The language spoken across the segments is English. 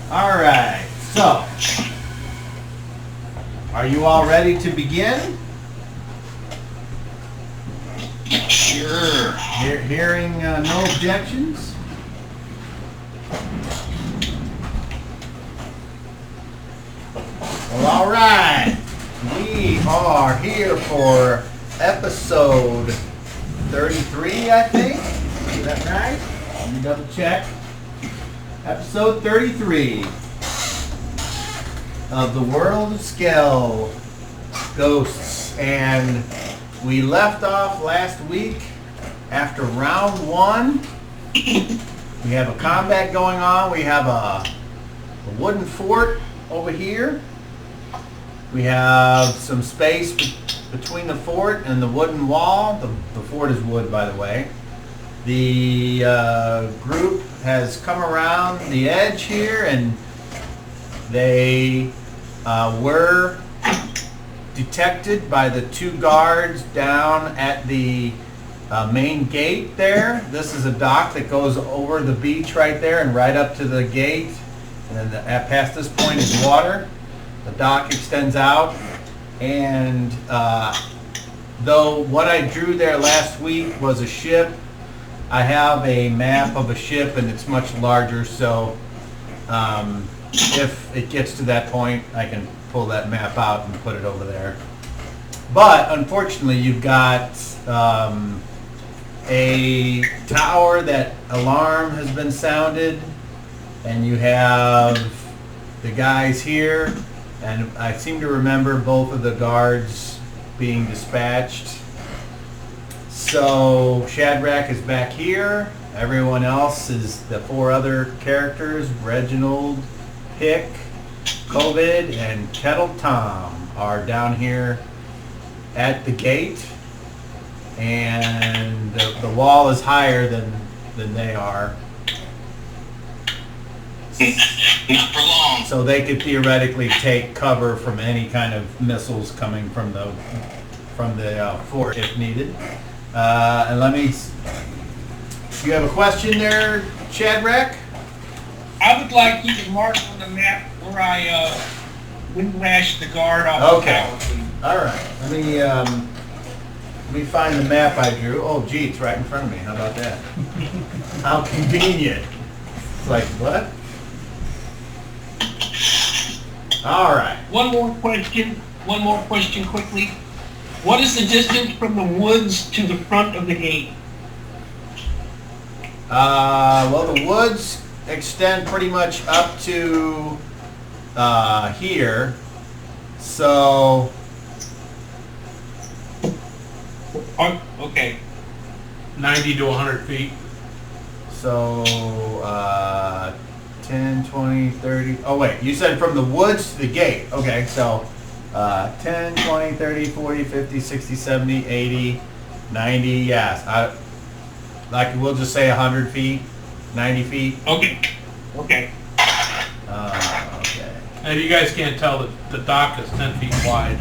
All right, so are you all ready to begin? Sure. Hearing no objections? Well, all right. We are here for episode 33, I think. Is that right? Let me double check. Episode 33 of the World of Skell-Ghosts. And we left off last week after round 1. We have a combat going on. We have a wooden fort over here. We have some space between the fort and the wooden wall. The fort is wood, by the way. The group has come around the edge here, and they were detected by the 2 guards down at the main gate there. This is a dock that goes over the beach right there and right up to the gate. And then past this point is water. The dock extends out. And though what I drew there last week was a ship, I have a map of a ship and it's much larger. So if it gets to that point, I can pull that map out and put it over there. But unfortunately, you've got a tower that alarm has been sounded, and you have the guys here, and I seem to remember both of the guards being dispatched. So Shadrach is back here. Everyone else is the 4 other characters, Reginald, Pick, COVID, and Kettle Tom are down here at the gate. And the wall is higher than they are. Not for long. So they could theoretically take cover from any kind of missiles coming from the fort if needed. And let me. You have a question there, Shadrach? I would like you to mark on the map where I windlashed the guard off the tower, please. All right. Let me find the map I drew. Oh, gee, it's right in front of me. How about that? How convenient. It's like, what? All right. One more question quickly. What is the distance from the woods to the front of the gate? Well, the woods extend pretty much up to here. So... Okay. 90 to 100 feet. So, 10, 20, 30... Oh, wait. You said from the woods to the gate. Okay, so 10, 20, 30, 40, 50, 60, 70, 80, 90. Yes. We'll just say 100 feet, 90 feet. Okay. Okay. And if you guys can't tell, the dock is 10 feet wide.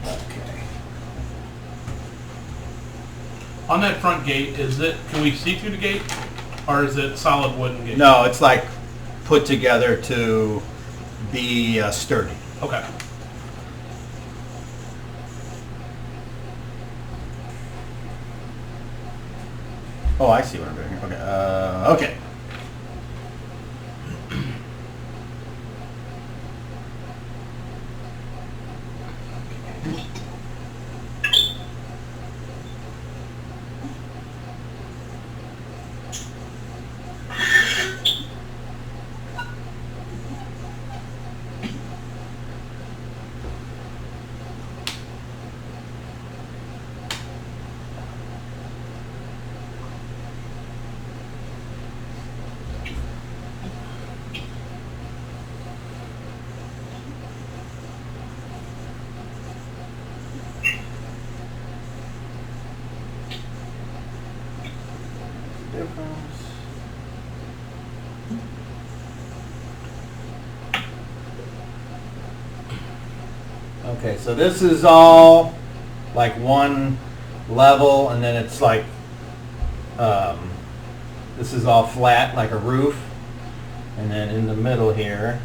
Okay. On that front gate, can we see through the gate? Or is it solid wooden gate? No, it's like put together to be sturdy. Okay. Oh, I see what I'm doing here. Okay. Okay. Okay, so this is all like one level, and then it's like this is all flat like a roof, And then in the middle here,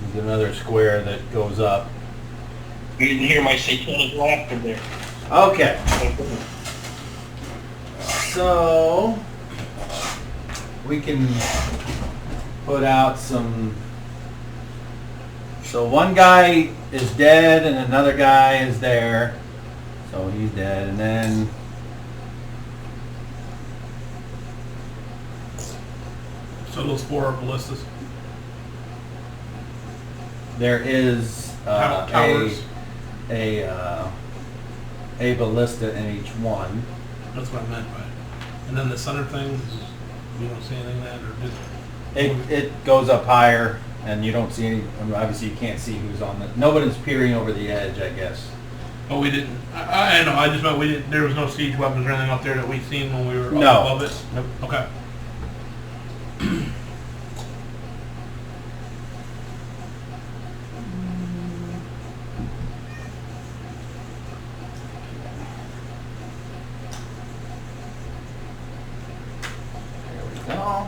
there's another square that goes up. You didn't hear my satanic laughter there. Okay. So we can put out some. So one guy is dead and another guy is there. So he's dead, and then So those 4 are ballistas. there is Towers. a ballista in each one. That's what I meant by it. And then the center thing, you don't see anything that, or just It goes up higher, and you don't see any. I mean, obviously, you can't see who's on the. Nobody's peering over the edge, I guess. oh, we didn't. I know. I just meant we didn't. There was no siege weapons or anything up there that we seen when we were No. up above it. Nope. Okay. There we go.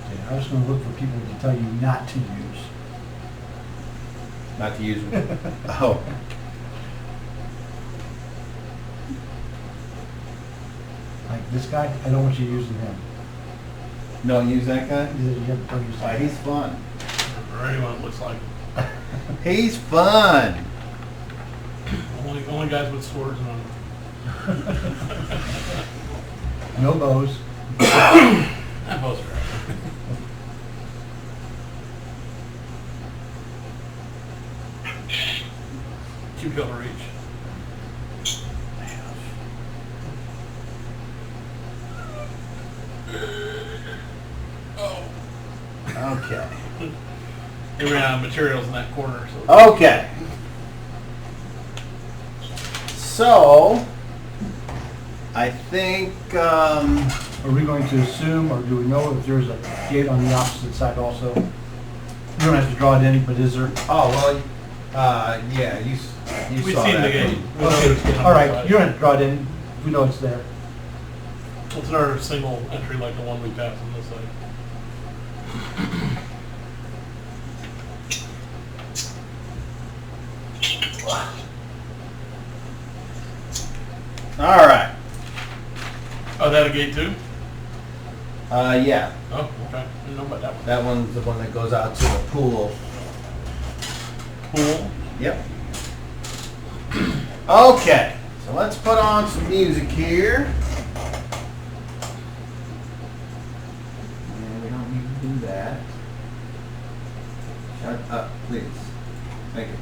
Okay, I was gonna look for people to tell you not to use. Not to use. Oh. Like this guy, I don't want you using him. Don't use that guy. Don't use that. He's fun. Or anyone that looks like He's fun. only guys with swords and on. No bows. That bows are right. You be able to reach. Okay. They ran out of materials in that corner. So. Okay. So, I think. Are we going to assume, or do we know if there's a gate on the opposite side also? You don't have to draw it in, but is there? Oh well. Yeah. You We've saw seen that. the gate. We know Okay, there's a gate on all the right, side. you don't have to draw it in. We know it's there. It's another single entry like the one we passed on this side. All right. Oh, that a gate too? Yeah. Oh, okay. I didn't know about that one. That one's the one that goes out to the pool. Pool. Yep. Okay. So let's put on some music here. And we don't need to do that. Shut up, please. Thank you.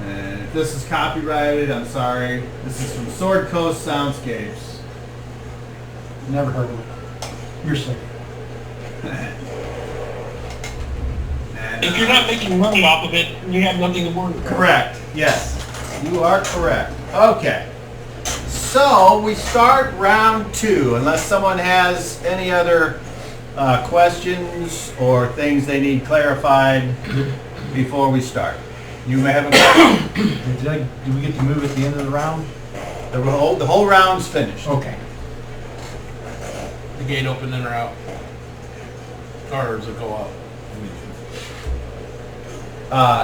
And if this is copyrighted, I'm sorry. This is from Sword Coast Soundscapes. Never heard of it. You're safe. And, If you're not making money off of it, you have nothing to worry about. correct. Yes, you are correct. Okay. So we start round 2, unless someone has any other questions or things they need clarified before we start. You may have a question. Did we get to move at the end of the round? The whole round's finished. Okay. The gate open in or out? Or does it go up?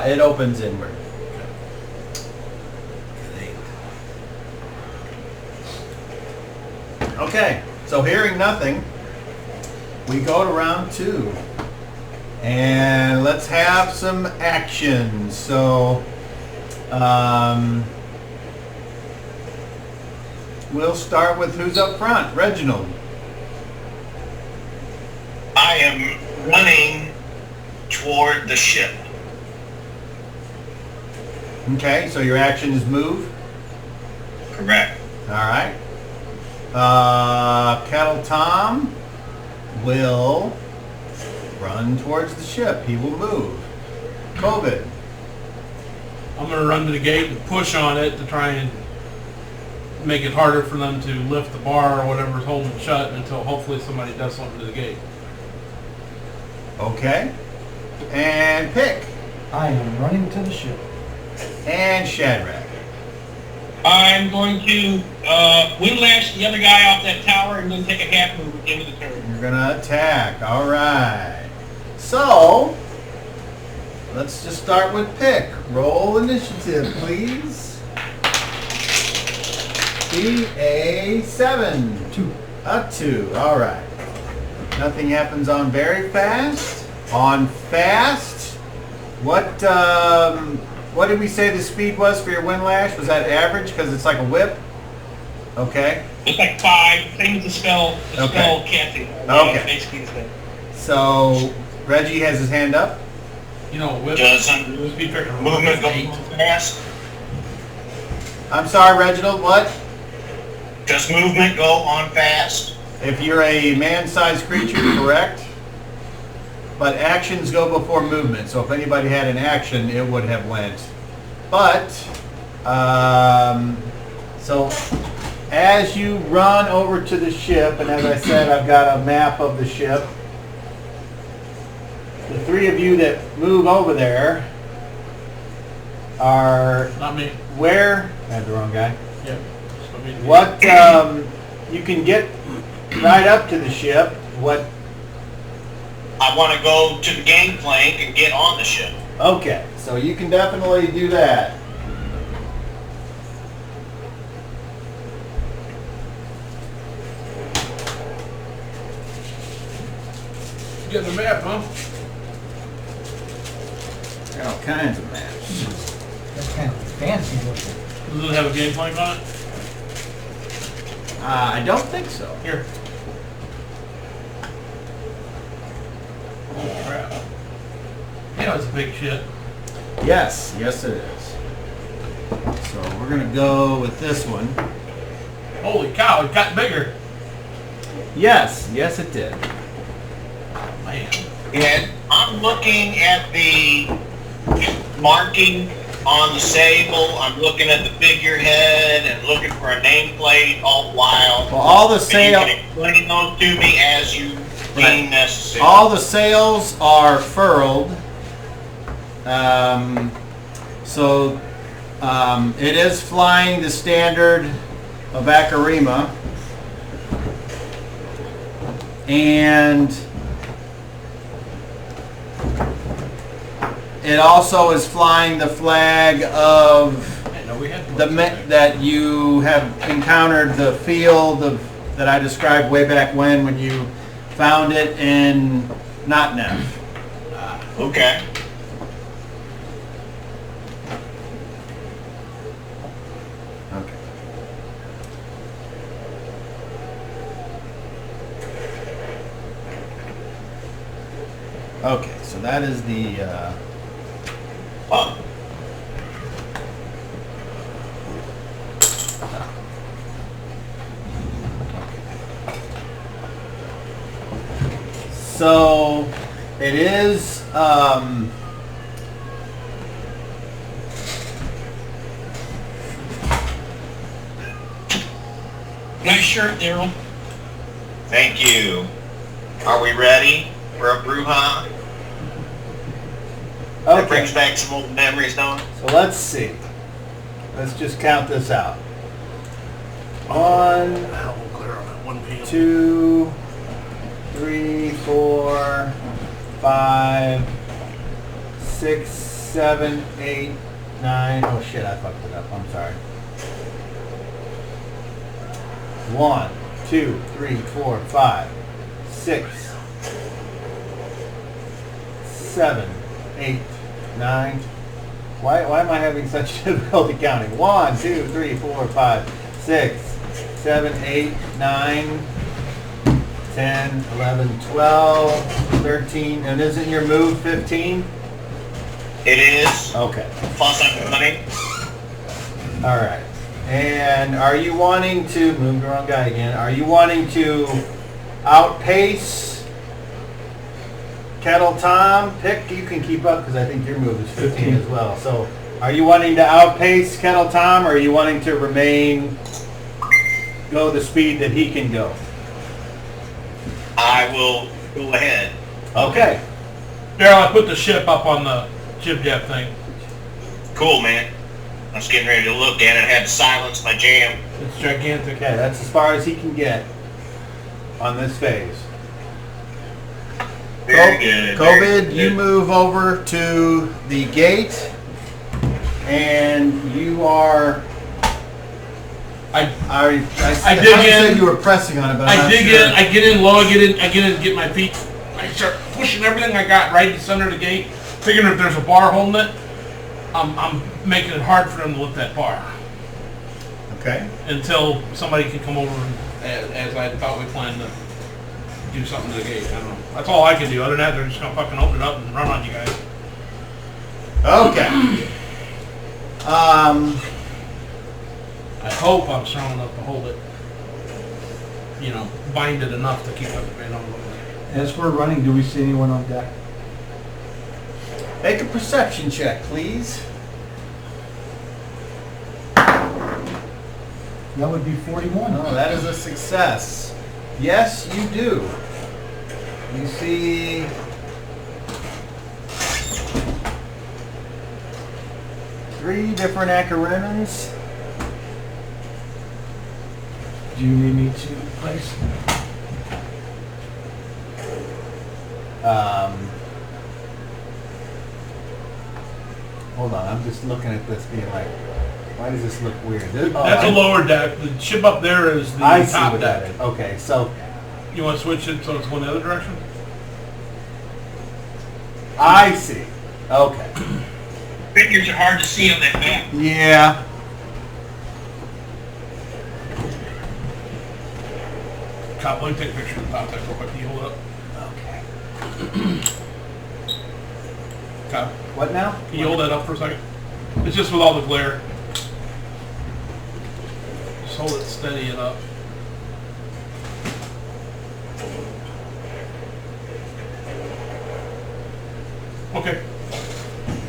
It opens inward. Okay, so hearing nothing, we go to round 2. And let's have some action. So, we'll start with who's up front. Reginald. I am running toward the ship. Okay, so your action is move. Correct. All right. Kettle Tom will run towards the ship. He will move. COVID. I'm gonna run to the gate and push on it to try and make it harder for them to lift the bar or whatever's holding it shut until hopefully somebody does something to the gate. Okay. And Pick. I am running to the ship. And Shadrach. I'm going to windlash the other guy off that tower and then take a half move at the end of the turn. You're gonna attack. All right. So let's just start with Pick. Roll initiative, please. Be a 7. 2. A 2. All right. Nothing happens on very fast. On fast. What did we say the speed was for your windlash? Was that average because it's like a whip? Okay. It's like 5, same as the spell casting. Okay. Basically the same. So Reggie has his hand up. You know, whip Doesn't speed factor movement go 8. fast? I'm sorry, Reginald, what? Does movement go on fast? If you're a man-sized creature, correct. But actions go before movement, so if anybody had an action, it would have went. But, so as you run over to the ship, and as I said, I've got a map of the ship, the 3 of you that move over there are Not me. where? I had the wrong guy. Yep. So me. What, you can get right up to the ship. What? I want to go to the gangplank and get on the ship. Okay, so you can definitely do that. Getting the map, huh? Got all kinds of maps. That's kind of fancy looking. Does it have a game plank on it? I don't think so. Here. Oh crap. Yeah, it's a big shit. Yes, yes it is. So we're gonna go with this one. Holy cow, it got bigger. Yes, yes it did. Man. And I'm looking at the marking on the sable. I'm looking at the figurehead and looking for a nameplate all the while. Well, all the And you sail, can explain those to me as you deem necessary. all the sails are furled. It is flying the standard of Akarima, and it also is flying the flag of No, we had that you have encountered the field of that I described way back when you found it in Notnev. Okay. Okay. Okay, so that is the so it is Nice shirt, Daryl. Thank you. Are we ready for a brouhaha? That okay. brings back some old memories, don't it? So let's see. Let's just count this out. 1, Hell, we'll clear on that 1 p.m. 2, 3, 4, 5, 6, 7, 8, 9. Oh shit, I fucked it up. I'm sorry. 1, 2, 3, 4, 5, 6, 7, 8, 9. Why am I having such difficulty counting? 1, 2, 3, 4, 5, 6, 7, 8, 9, 10, 11, 12, 13. And isn't your move 15? It is. Okay. Plus I'm running. All right. And are you wanting to move the wrong guy again? Are you wanting to outpace Kettle Tom? Pick, you can keep up because I think your move is 15 as well. So are you wanting to outpace Kettle Tom, or are you wanting to remain go the speed that he can go. I will go ahead. Okay. Daryl, I put the ship up on the jib jab thing. Cool, man. I was getting ready to look at it. I had to silence my jam. It's gigantic. Okay, that's as far as he can get on this phase. Very good. COVID, very you good. move over to the gate, and you are. I I dig thought you said in. you were pressing on it, but I'm I not dig sure. in, I get in low, I get my feet, I start pushing everything I got right in the center of the gate, figuring if there's a bar holding it, I'm making it hard for them to lift that bar. Okay. Until somebody can come over and, as I thought we planned to do something to the gate. I don't know. That's all I can do. Other than that, they're just gonna fucking open it up and run on you guys. Okay. I hope I'm strong enough to hold it. You know, bind it enough to keep everybody on the As we're running, do we see anyone on deck? Make a perception check, please. That would be 41. Oh, that is a success. Yes, you do. You see 3 different Acarinans. Do you need me to place? Hold on, I'm just looking at this being like, why does this look weird? That's a lower deck. The ship up there is the I see top what deck. that is. Okay, so You want to switch it so it's going the other direction? I see. Okay. Figures are hard to see on that map. Yeah. Cop, let me take a picture of the top deck real quick. Can you hold it up? Okay. Cop, What now? can you hold that up for a second? It's just with all the glare. Just hold it steady and up. Okay.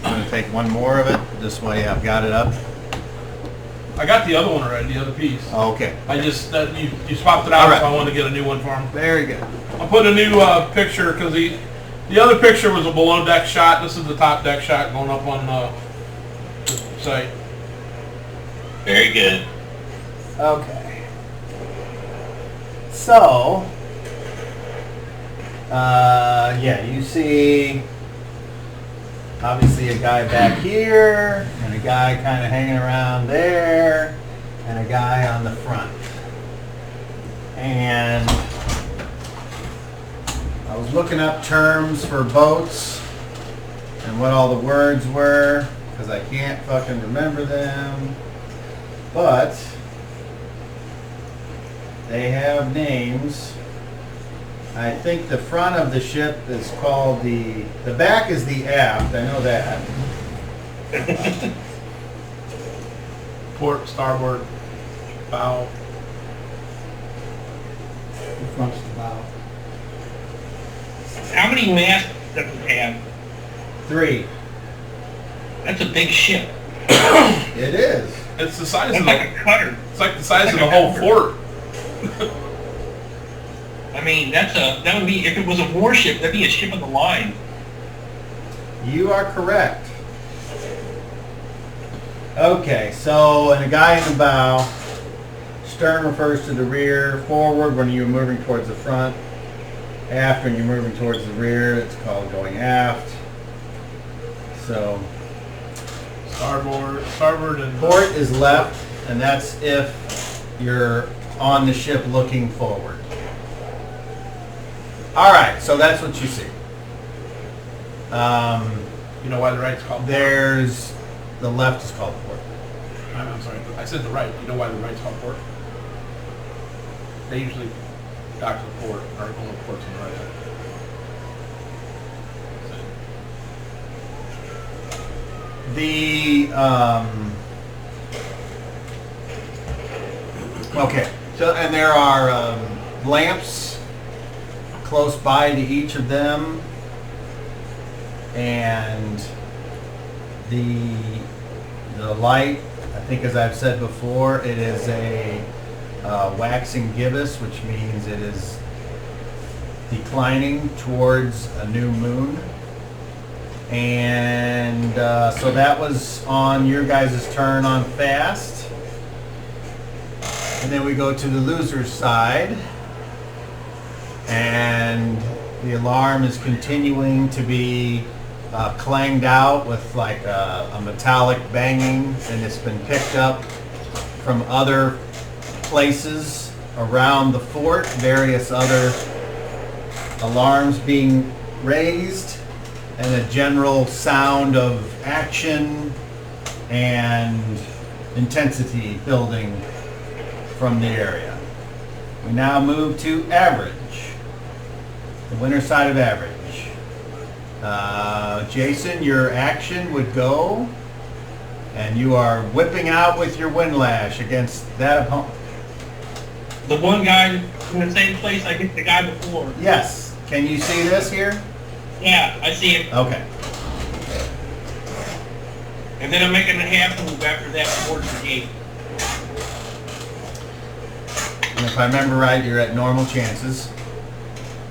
I'm going to take one more of it. This way I've got it up. I got the other one already, the other piece. Okay. I just, you swapped it out, All right. so I wanted to get a new one for him. Very good. I'll put a new picture, because the other picture was a below deck shot. This is the top deck shot going up on the site. Very good. Okay. So, yeah, you see obviously a guy back here, and a guy kind of hanging around there, and a guy on the front. And I was looking up terms for boats and what all the words were, because I can't fucking remember them. But they have names. I think the front of the ship is called the back is the aft, I know that. Port, starboard, bow. The front's the bow. How many masts does it have? 3. That's a big ship. It is. It's the size That's of like the, a cutter. it's like the size Like of the a whole cutter. fort. I mean, that would be, if it was a warship, that'd be a ship of the line. You are correct. Okay, so, and a guy in the bow. Stern refers to the rear. Forward when you're moving towards the front. Aft when you're moving towards the rear. It's called going aft. So, Starboard and port is left, and that's if you're on the ship looking forward. All right, so that's what you see. You know why the right's called port? There's the left is called port. I'm sorry, I said the right. You know why the right's called port? They usually dock to the port, or go to ports on the right side. Okay, so and there are lamps close by to each of them, and the light, I think as I've said before, it is a waxing gibbous, which means it is declining towards a new moon. And so that was on your guys' turn on fast. And then we go to the loser's side. And the alarm is continuing to be clanged out with like a metallic banging, and it's been picked up from other places around the fort, various other alarms being raised, and a general sound of action and intensity building from the area. We now move to average, the winner side of average. Jason, your action would go, and you are whipping out with your windlash against that opponent. The one guy in the same place I hit the guy before. Yes. Can you see this here? Yeah, I see it. Okay. And then I'm making a half move after that towards the gate. And if I remember right, you're at normal chances.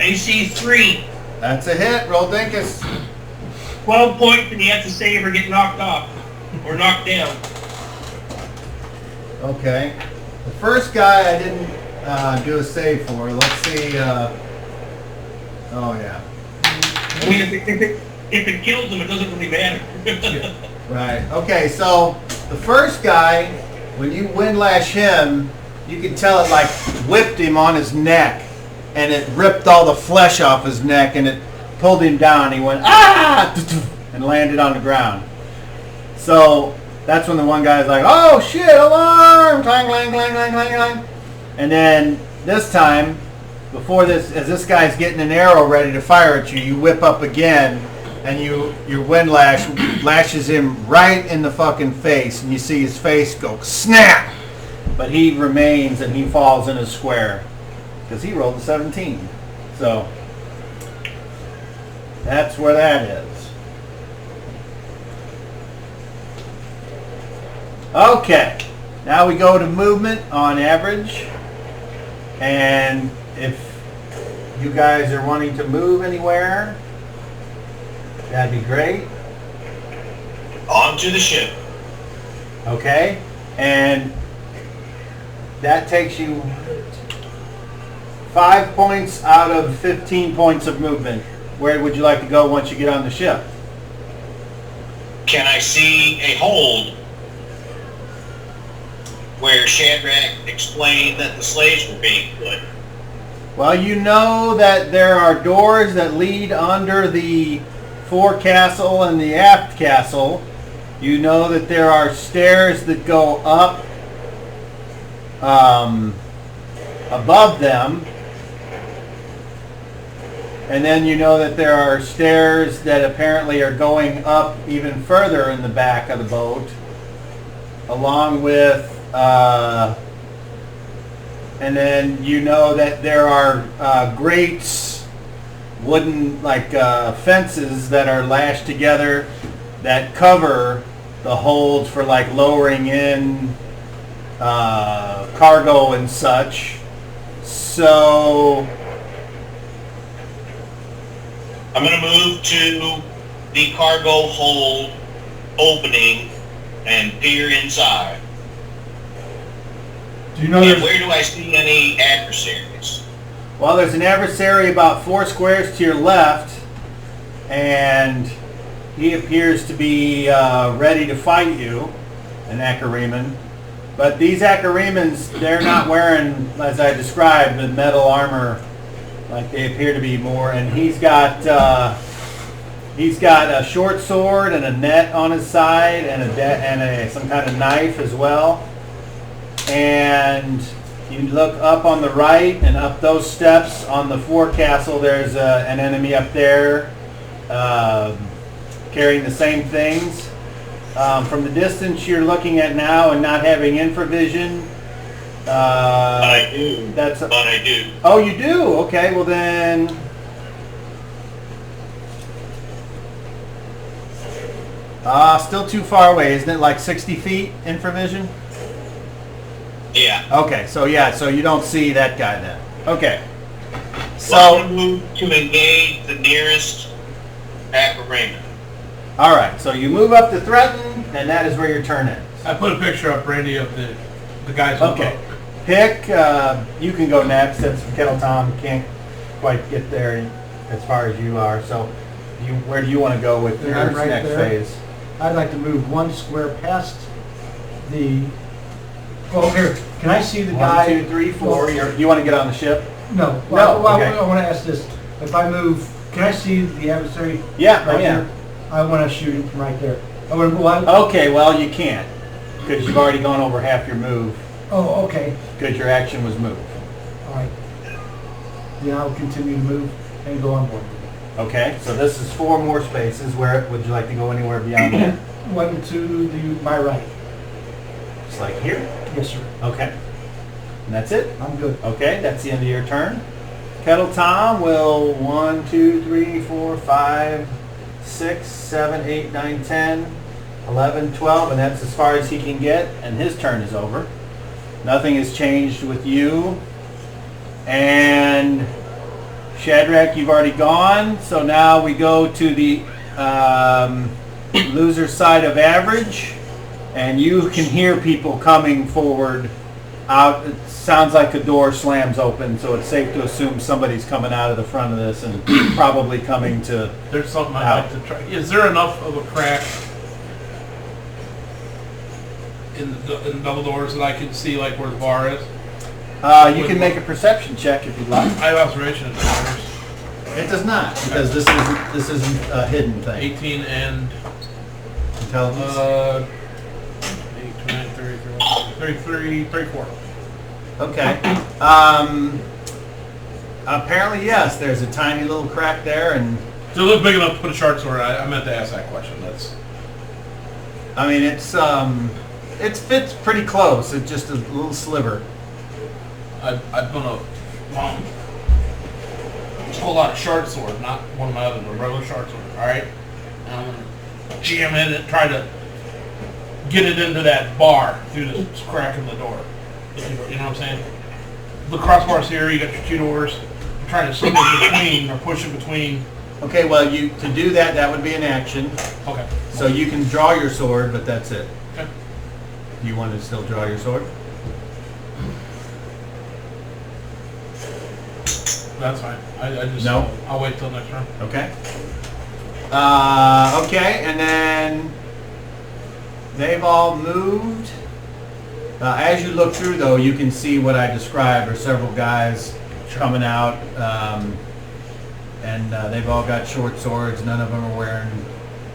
AC 3. That's a hit. Roll Dinkus. 12 points, and you have to save or get knocked off. Or knocked down. Okay. The first guy I didn't do a save for. Let's see. Oh, yeah. I mean, if it kills him, it doesn't really matter. Right. Okay, so the first guy, when you windlash him, you can tell it like whipped him on his neck, and it ripped all the flesh off his neck, and it pulled him down. He went, ah! And landed on the ground. So that's when the one guy's like, oh shit, alarm! Clang, clang, clang, clang, clang, clang. And then this time, before this, as this guy's getting an arrow ready to fire at you, you whip up again, and your windlash lashes him right in the fucking face, and you see his face go snap. But he remains, and he falls in a square because he rolled a 17. So that's where that is. Okay, now we go to movement on average, and if you guys are wanting to move anywhere, that'd be great. Onto the ship. Okay, and that takes you 5 points out of 15 points of movement. Where would you like to go once you get on the ship? Can I see a hold where Shadrach explained that the slaves were being put? Well, you know that there are doors that lead under the forecastle and the aft castle. You know that there are stairs that go up above them. And then you know that there are stairs that apparently are going up even further in the back of the boat, along with, and then you know that there are grates, wooden like fences that are lashed together that cover the hold for like lowering in cargo and such. So I'm going to move to the cargo hold opening and peer inside. Do you know And there's... where do I see any adversaries? well, there's an adversary about 4 squares to your left, and he appears to be ready to fight you, an Acariman. But these Acarimans, they're not wearing, as I described, the metal armor like they appear to be more. And he's got a short sword and a net on his side, and some kind of knife as well. And you look up on the right, and up those steps on the forecastle, there's an enemy up there carrying the same things. From the distance you're looking at now and not having infravision, I do. But I do. Oh, you do? Okay, well then... still too far away, isn't it? Like 60 feet infravision? Yeah. Okay, so you don't see that guy then. Okay. So I'm So, gonna move to engage the nearest Acroraman. all right, so you move up to threaten, and that is where your turn ends. I put a picture up, Brandy, of the guys on the Okay. boat. Pick, you can go next, since Kettle Tom can't quite get there as far as you are, so where do you want to go with Then your I'm right next there. phase? I'd like to move one square past the, well, here, can I see the guy? 1, 2, 3, 4, you want to get on the ship? No. No, Well, okay. I want to ask this. If I move, can I see the adversary? Yeah, Right oh yeah. here? I want to shoot him from right there. I want to move on. Okay, well, you can't, because you've already gone over half your move, Oh, okay. because your action was moved. All right. Then I'll continue to move and go on board. Okay, so this is 4 more spaces. Where would you like to go anywhere beyond that? One to my right. Just like here? Yes, sir. Okay. And that's it? I'm good. Okay, that's the end of your turn. Kettle Tom will 1, 2, 3, 4, 5, 6, 7, 8, 9, 10, 11, 12, and that's as far as he can get, and his turn is over. Nothing has changed with you. And Shadrach, you've already gone, so now we go to the loser side of average, and you can hear people coming forward out. It sounds like a door slams open, so it's safe to assume somebody's coming out of the front of this and probably coming to... There's something I'd like to try. Is there enough of a crack in the double doors that I can see, like where the bar is? You can make a perception check if you'd like. I have observation of the doors. It does not, because this isn't a hidden thing. 18 and Intelligence? 8, 9, 33, 34. Okay. Apparently, yes. There's a tiny little crack there, and Does it look big enough to put a short sword? I meant to ask that question. That's I mean it fits pretty close. It's just a little sliver. I've done a whole lot of short sword, not one of my others, a regular short sword. All right, and I'm gonna jam it and try to get it into that bar through this crack in the door. You know what I'm saying? The crossbar's here. You got your 2 doors. I'm trying to slip it between or push it between. Okay, well, to do that, that would be an action. Okay. So you can draw your sword, but that's it. Okay. You want to still draw your sword? That's fine. I just No. I'll wait till next round. Okay. Okay, and then they've all moved. As you look through, though, you can see what I described are several guys coming out, and they've all got short swords. None of them are wearing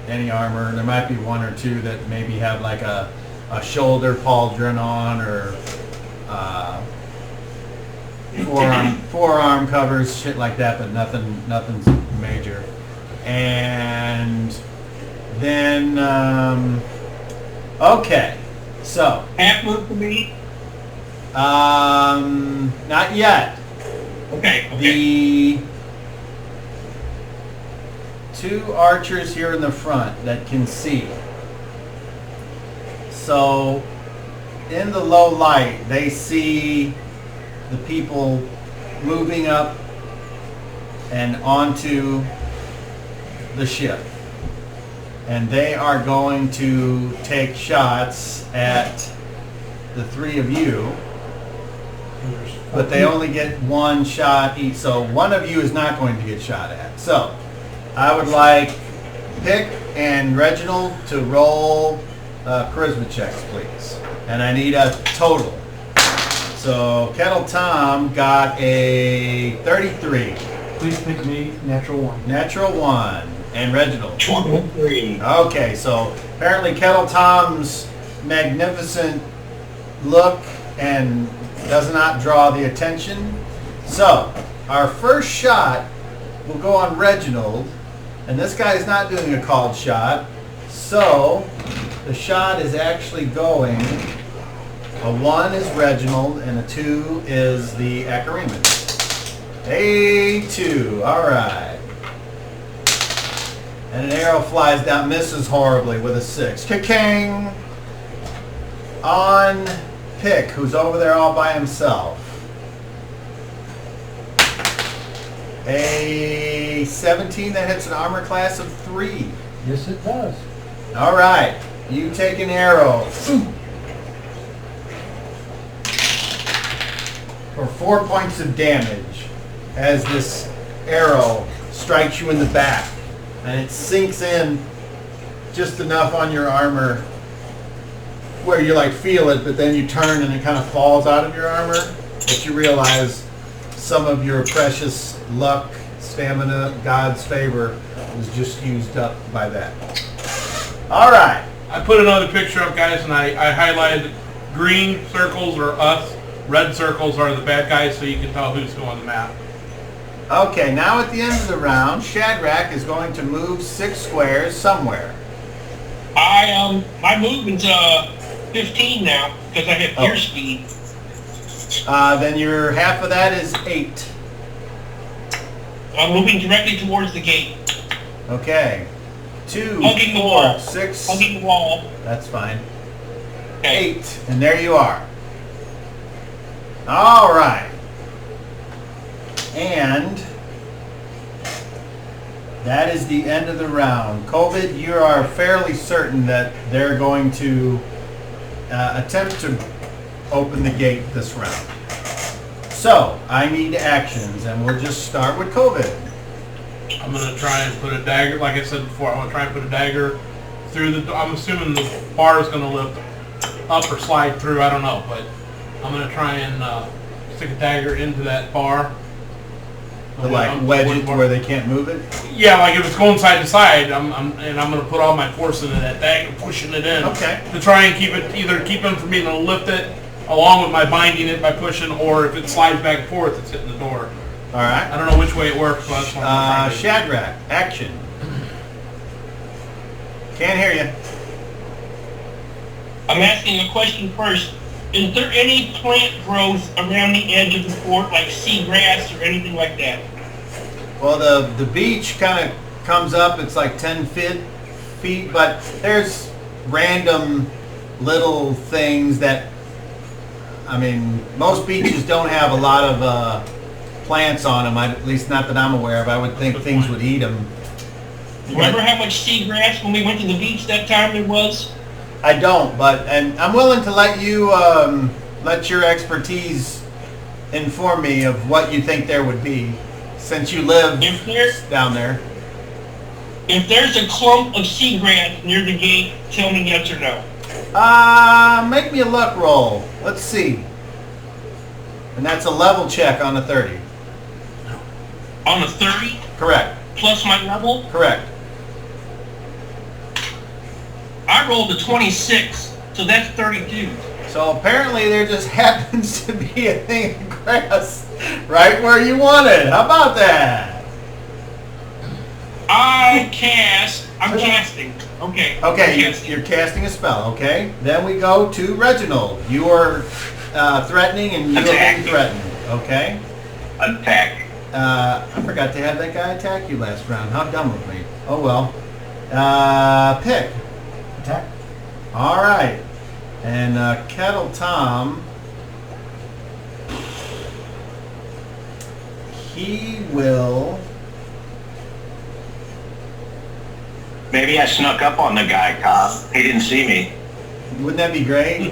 any armor. There might be 1 or 2 that maybe have like a shoulder pauldron on, or forearm covers, shit like that, but nothing's major. And then okay, so Half move to me? not yet. Okay. The 2 archers here in the front that can see. So in the low light, they see the people moving up and onto the ship. And they are going to take shots at the 3 of you. But they only get 1 shot each, so one of you is not going to get shot at. So I would like Pick and Reginald to roll charisma checks, please. And I need a total. So Kettle Tom got a 33. Please pick me, natural 1. Natural 1. And Reginald. 23. Okay, so apparently Kettle Tom's magnificent look and does not draw the attention. So our first shot will go on Reginald, and this guy is not doing a called shot, so the shot is actually going, a 1 is Reginald and a 2 is the Acroraman. A 2, all right. And an arrow flies down, misses horribly with a 6. Ka-kang! On Pick, who's over there all by himself. A 17 that hits an armor class of 3. Yes, it does. All right, you take an arrow for 4 points of damage as this arrow strikes you in the back, and it sinks in just enough on your armor where you like feel it, but then you turn and it kind of falls out of your armor, but you realize some of your precious luck, stamina, God's favor was just used up by that. All right. I put another picture up, guys, and I highlighted green circles are us, red circles are the bad guys, so you can tell who's who on the map. Okay, now at the end of the round, Shadrach is going to move 6 squares somewhere. My movement's 15 now because I have gear speed. Then your half of that is 8. I'm moving directly towards the gate. Okay. 2, Hugging the 4, wall. 6. Hugging the wall. That's fine. Okay. 8, and there you are. All right. And that is the end of the round. COVID, you are fairly certain that they're going to attempt to open the gate this round. So, I need actions, and we'll just start with COVID. I'm going to try and put a dagger, like I said before, I'm going to try and put a dagger through the, I'm assuming the bar is going to lift up or slide through, I don't know, but I'm going to try and stick a dagger into that bar. To like wedge it to where they can't move it? Yeah, like if it's going side to side, I'm going to put all my force into that dagger, pushing it in. Okay. To try and keep it, either keep them from being able to lift it, along with my binding it by pushing, or if it slides back and forth, it's hitting the door. All right. I don't know which way it works, but that's what I'm trying to do. Shadrach, action. Can't hear you. I'm asking a question first. Is there any plant growth around the edge of the fort, like seagrass or anything like that? Well, the beach kind of comes up. It's like 10 feet, but there's random little things that, I mean, most beaches don't have a lot of plants on them, at least not that I'm aware of. I would think things would eat them. Remember how much seagrass when we went to the beach that time there was? I don't, and I'm willing to let you, let your expertise inform me of what you think there would be, since you live down there. If there's a clump of seagrass near the gate, tell me yes or no. Make me a luck roll. Let's see. And that's a level check on a 30. On a 30? Correct. Plus my level? Correct. I rolled a 26, so that's 32. So apparently there just happens to be a thing of grass right where you want it. How about that? I'm casting. Okay. Okay, you're casting a spell, okay? Then we go to Reginald. You are threatening and you are being threatened, okay? Attack. I forgot to have that guy attack you last round. How dumb of me. Oh well. Pick. Attack. All right. And Kettle Tom, he will... Maybe I snuck up on the guy, Cobb. He didn't see me. Wouldn't that be great?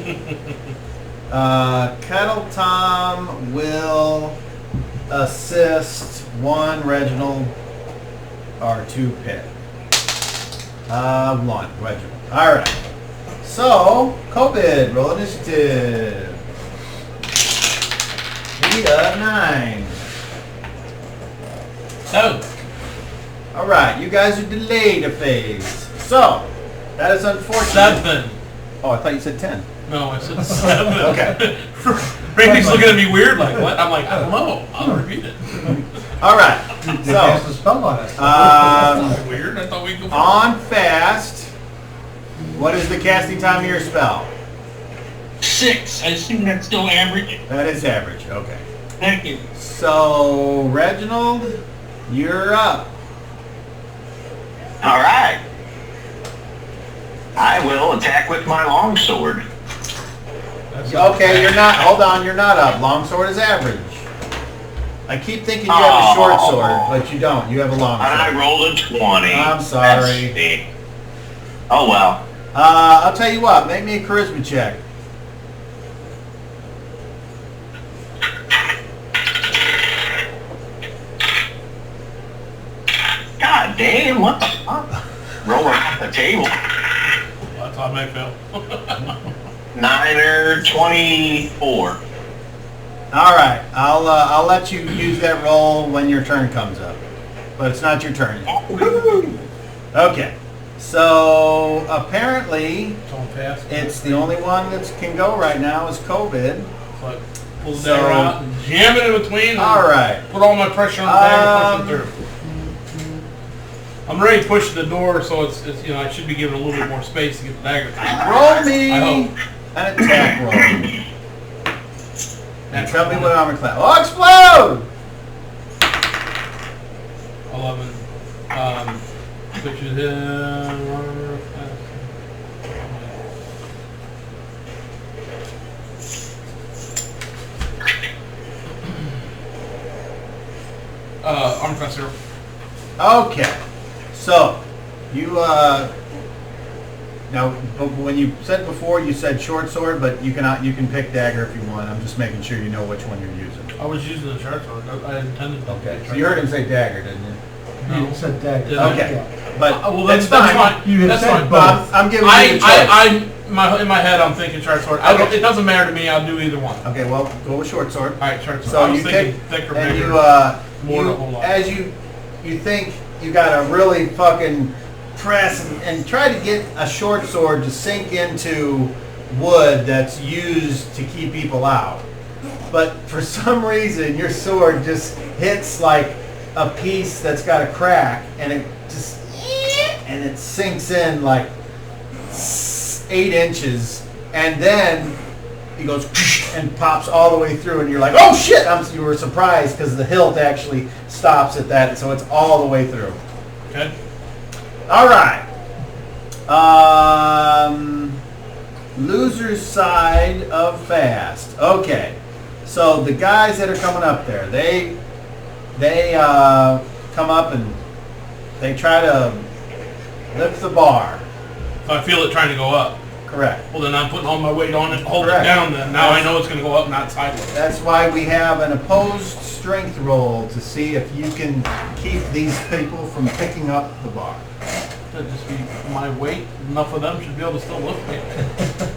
Kettle Tom will assist 1 Reginald or 2 Pick. 1 Reginald. All right. So, COVID, roll initiative. We got 9. So, All right, you guys are delayed a phase. So, that is unfortunate. 7. Oh, I thought you said 10. No, I said 7. Okay. Randy's looking at me weird, like, what? I'm like, I don't know. I'll repeat it. All right. They cast a So, spell on us. Weird? I thought we'd go on fast, what is the casting time of your spell? 6. I assume that's still average. That is average. Okay. Thank you. So, Reginald, you're up. All right. I will attack with my longsword. Okay, you're not. Hold on, you're not up. Longsword is average. I keep thinking you have a short sword, but you don't. You have a long sword. I rolled a 20. I'm sorry. Oh well. I'll tell you what. Make me a charisma check. God damn, what the fuck? Rolling off the table. That's how I may feel. 9 or 24. All right, I'll let you use that roll when your turn comes up, but it's not your turn yet. Okay, so apparently it's the only one that can go right now is COVID. So I pull the dagger out and jam it in between. All right. Put all my pressure on the dagger, push it through. I'm ready to push the door, so it's I should be given a little bit more space to get the dagger through. Roll me I hope. an attack roll. And tell me what armor class. Oh, explode! 11. Which is armor class. Armor class 0. Okay, so you now when you said before you said short sword, but you can pick dagger if you want. I'm just making sure you know which one you're using. I was using the short sword. I intended to. Okay, so you heard him say dagger, didn't you? You said dagger. Did I? Okay, but Well, that's that's fine. fine. You had That's said fine. both. I'm giving you the choice. In my head, I'm thinking short sword. Okay. It doesn't matter to me. I'll do either one. Okay, well, go with short sword. All right, short sword. So I was you thinking take thicker, and bigger, you more than a whole lot. as you think you got to really fucking press and try to get a short sword to sink into wood that's used to keep people out. But for some reason, your sword just hits like a piece that's got a crack, and it sinks in like 8 inches, and then it goes and pops all the way through, and you're like, oh shit! You were surprised because the hilt actually stops at that, so it's all the way through. Okay. All right. Loser's side of fast. Okay. So the guys that are coming up there, they come up and they try to lift the bar. So I feel it trying to go up. Correct. Well, then I'm putting all my weight on it, hold Correct. it down. Then now I know it's going to go up, not sideways. That's why we have an opposed strength roll to see if you can keep these people from picking up the bar. That'd just be my weight. Enough of them should be able to still lift me.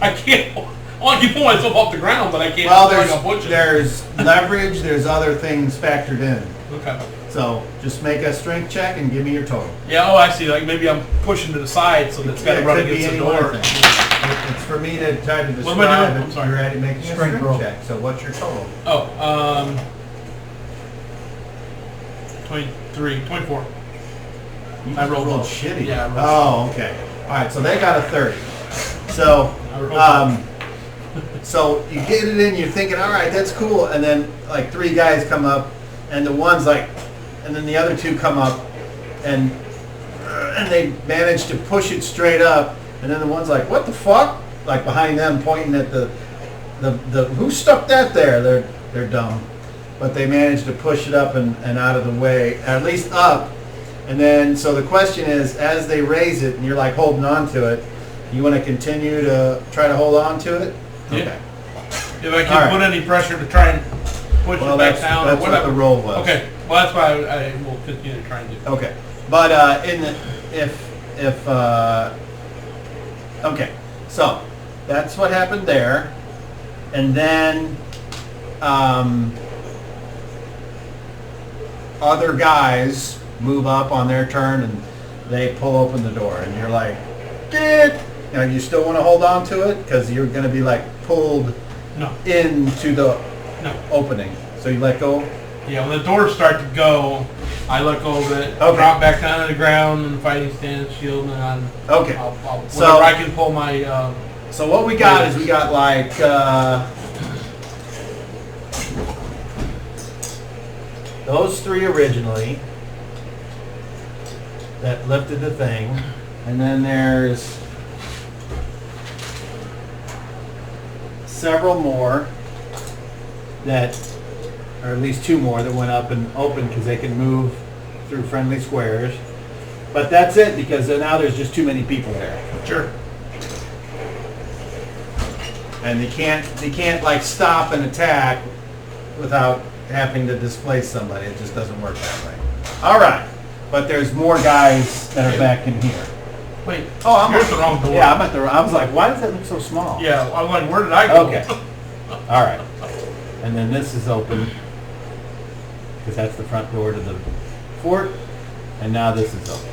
I can't. Well, I can pull myself off the ground, but I can't. Well, like a butcher. there's leverage. There's other things factored in. Okay. So just make a strength check and give me your total. Yeah. Oh, I see. Like maybe I'm pushing to the side, so that's got to It run could be against the any one door. thing. It's for me to try to What am I describe doing? it. I'm sorry. You're ready to make a Strength strength roll. check. So what's your total? Oh, 23, 24. You I rolled low. shitty. Yeah, I rolled Oh, okay. All right. So they got a 30. So, I rolled so you get it in. You're thinking, all right, that's cool. And then like 3 guys come up, and the one's like, and then the other 2 come up, and they manage to push it straight up. And then the one's like, what the fuck? Like behind them, pointing at the who stuck that there? They're dumb, but they managed to push it up and out of the way, at least up. And then, so the question is, as they raise it, and you're like holding on to it, you want to continue to try to hold on to it? Yeah. Okay. If I can All right. put any pressure to try and push Well, it back that's down or what whatever. the roll was. Okay. Well, that's why I will continue to try and do. Okay. But okay, so that's what happened there, and then other guys move up on their turn and they pull open the door, and you're like, you still want to hold on to it because you're going to be like pulled No. into the No. opening, so you let go. Yeah, when the doors start to go, I let go of it, Okay. drop back down to the ground in the fighting stance, shield, and Okay. So- whenever I can pull my, So what we got is we got like those 3 originally that lifted the thing, and then there's several more that, or at least 2 more that went up and opened because they can move through friendly squares. But that's it, because now there's just too many people there. Sure. And they can't like stop and attack without having to displace somebody. It just doesn't work that way. All right, but there's more guys that are back in here. Wait. Oh, I'm Here's the wrong door. Yeah, I'm at the. I was like, why does that look so small? Yeah, I'm like, where did I go? Okay. All right. And then this is open because that's the front door to the fort. And now this is open.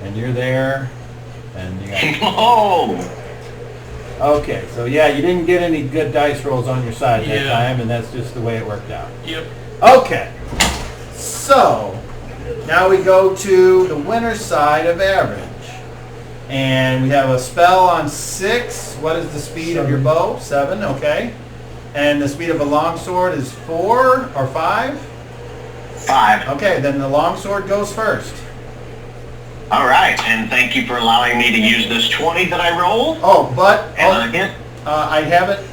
And you're there. And you got. Oh! Okay, so yeah, you didn't get any good dice rolls on your side that Yeah. time, and that's just the way it worked out. Yep. Okay. So now we go to the winner's side of average. And we have a spell on 6. What is the speed of your bow? 7, okay. And the speed of a longsword is 4 or 5? 5. Okay, then the longsword goes first. All right, and thank you for allowing me to use this 20 that I rolled. Oh, but And again, I haven't.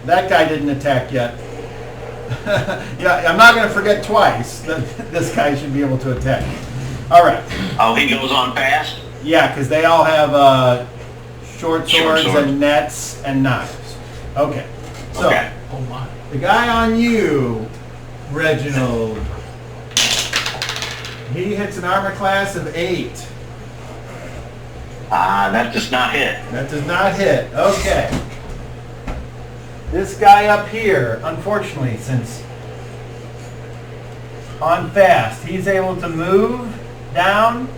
That guy didn't attack yet. Yeah, I'm not going to forget twice that this guy should be able to attack. All right. oh, he goes on fast. Yeah, because they all have short swords sword. and nets and knives. Okay. So Okay. Oh my. the guy on you, Reginald, he hits an armor class of 8. That does not hit. That does not hit. Okay. This guy up here, unfortunately, since on fast, he's able to move down.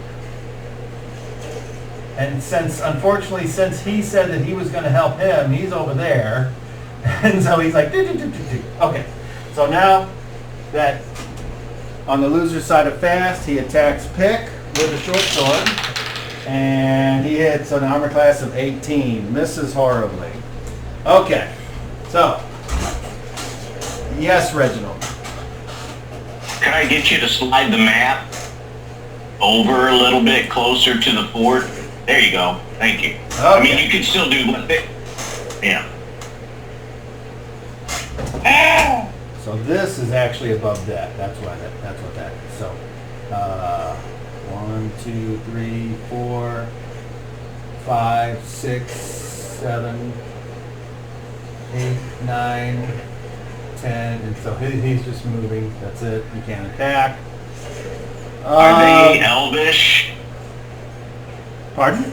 And unfortunately, since he said that he was going to help him, he's over there. And so he's like, "Do, do, do, do, do." Okay. So now that on the loser's side of fast, he attacks Pick with a short sword. And he hits an armor class of 18. Misses horribly. Okay. So, yes, Reginald. Can I get you to slide the map over a little bit closer to the fort? There you go. Thank you. I mean, you can still do what they... Yeah. So this is actually above that. That's what that is. So, 1, 2, 3, 4, 5, 6, 7, 8, 9, 10, and so he's just moving. That's it. You can't attack. Are they elvish? Pardon?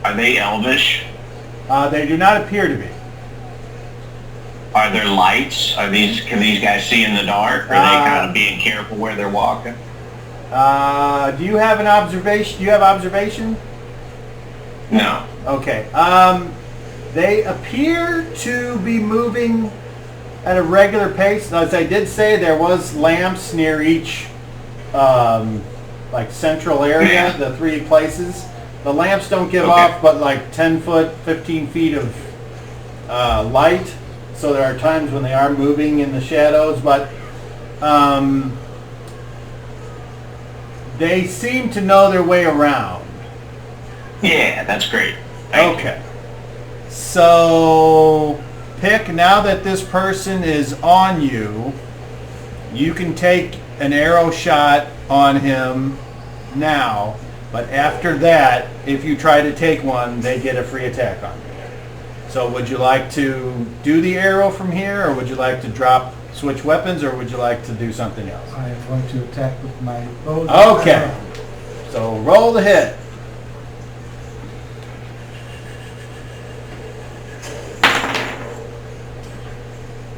Are they elvish? They do not appear to be. Are there lights? Can these guys see in the dark? Are they kind of being careful where they're walking? Do you have an observation? Do you have observation? No. Okay. They appear to be moving at a regular pace. As I did say, there was lamps near each like central area, Yeah. the 3 places. The lamps don't give Okay. off but like 10 foot, 15 feet of light. So there are times when they are moving in the shadows, but they seem to know their way around. Yeah, that's great. Thank you. Okay. So, Pick, now that this person is on you, you can take an arrow shot on him now, but after that, if you try to take one, they get a free attack on you. So would you like to do the arrow from here, or would you like to switch weapons, or would you like to do something else? I am going to attack with my bow. Okay. So roll the hit.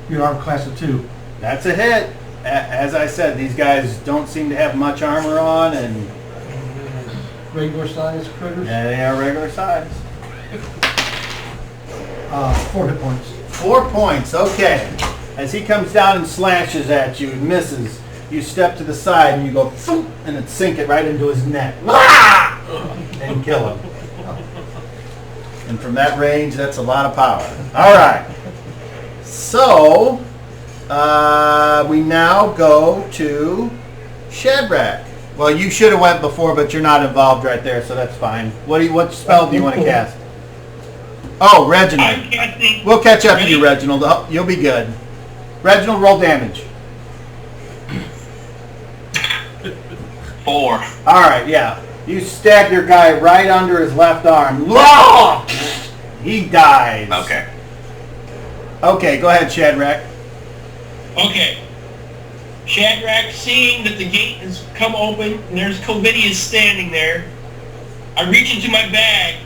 Your armor class of 2. That's a hit. As I said, these guys don't seem to have much armor on, and Regular size critters. they are regular size. 4 hit points. 4 points, okay. As he comes down and slashes at you and misses, you step to the side and you go, "Thump," and it sink it right into his neck. Wah! And kill him. And from that range, that's a lot of power. All right. So, we now go to Shadrach. Well, you should have went before, but you're not involved right there, so that's fine. What spell do you want to cast? Oh, Reginald. I'm casting. We'll catch up to you, Reginald. Oh, you'll be good. Reginald, roll damage. 4. All right, yeah. You stab your guy right under his left arm. Whoa! He dies. Okay. Okay, go ahead, Shadrach. Okay. Shadrach, seeing that the gate has come open and there's Covidius standing there, I reach into my bag.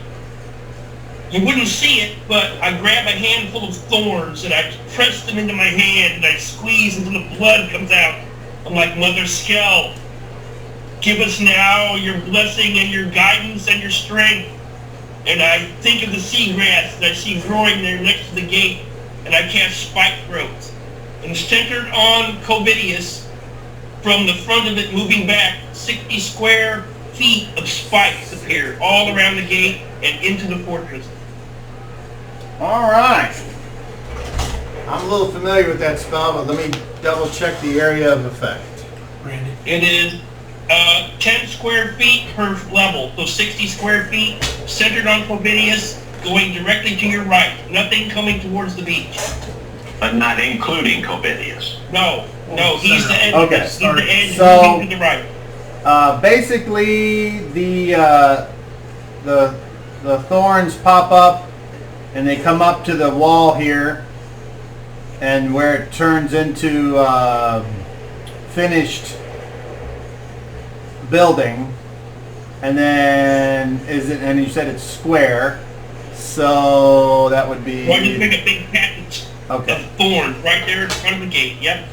You wouldn't see it, but I grab a handful of thorns and I press them into my hand and I squeeze until the blood comes out. I'm like, Mother Skell, give us now your blessing and your guidance and your strength. And I think of the seagrass that I see growing there next to the gate, and I cast spike growth. And centered on Covidius, from the front of it moving back, 60 square feet of spikes appear all around the gate and into the fortress. All right. I'm a little familiar with that spell, but let me double check the area of effect. Randy. It is 10 square feet per level, so 60 square feet, centered on Covidius, going directly to your right. Nothing coming towards the beach. But not including Covidius. No, he's the edge. Okay. He's the edge So- moving to the right. Basically, the thorns pop up, and they come up to the wall here, and where it turns into finished building, and then and you said it's square, so that would be. Why just make a big patch Okay. of thorns right there in front of the gate? Yep.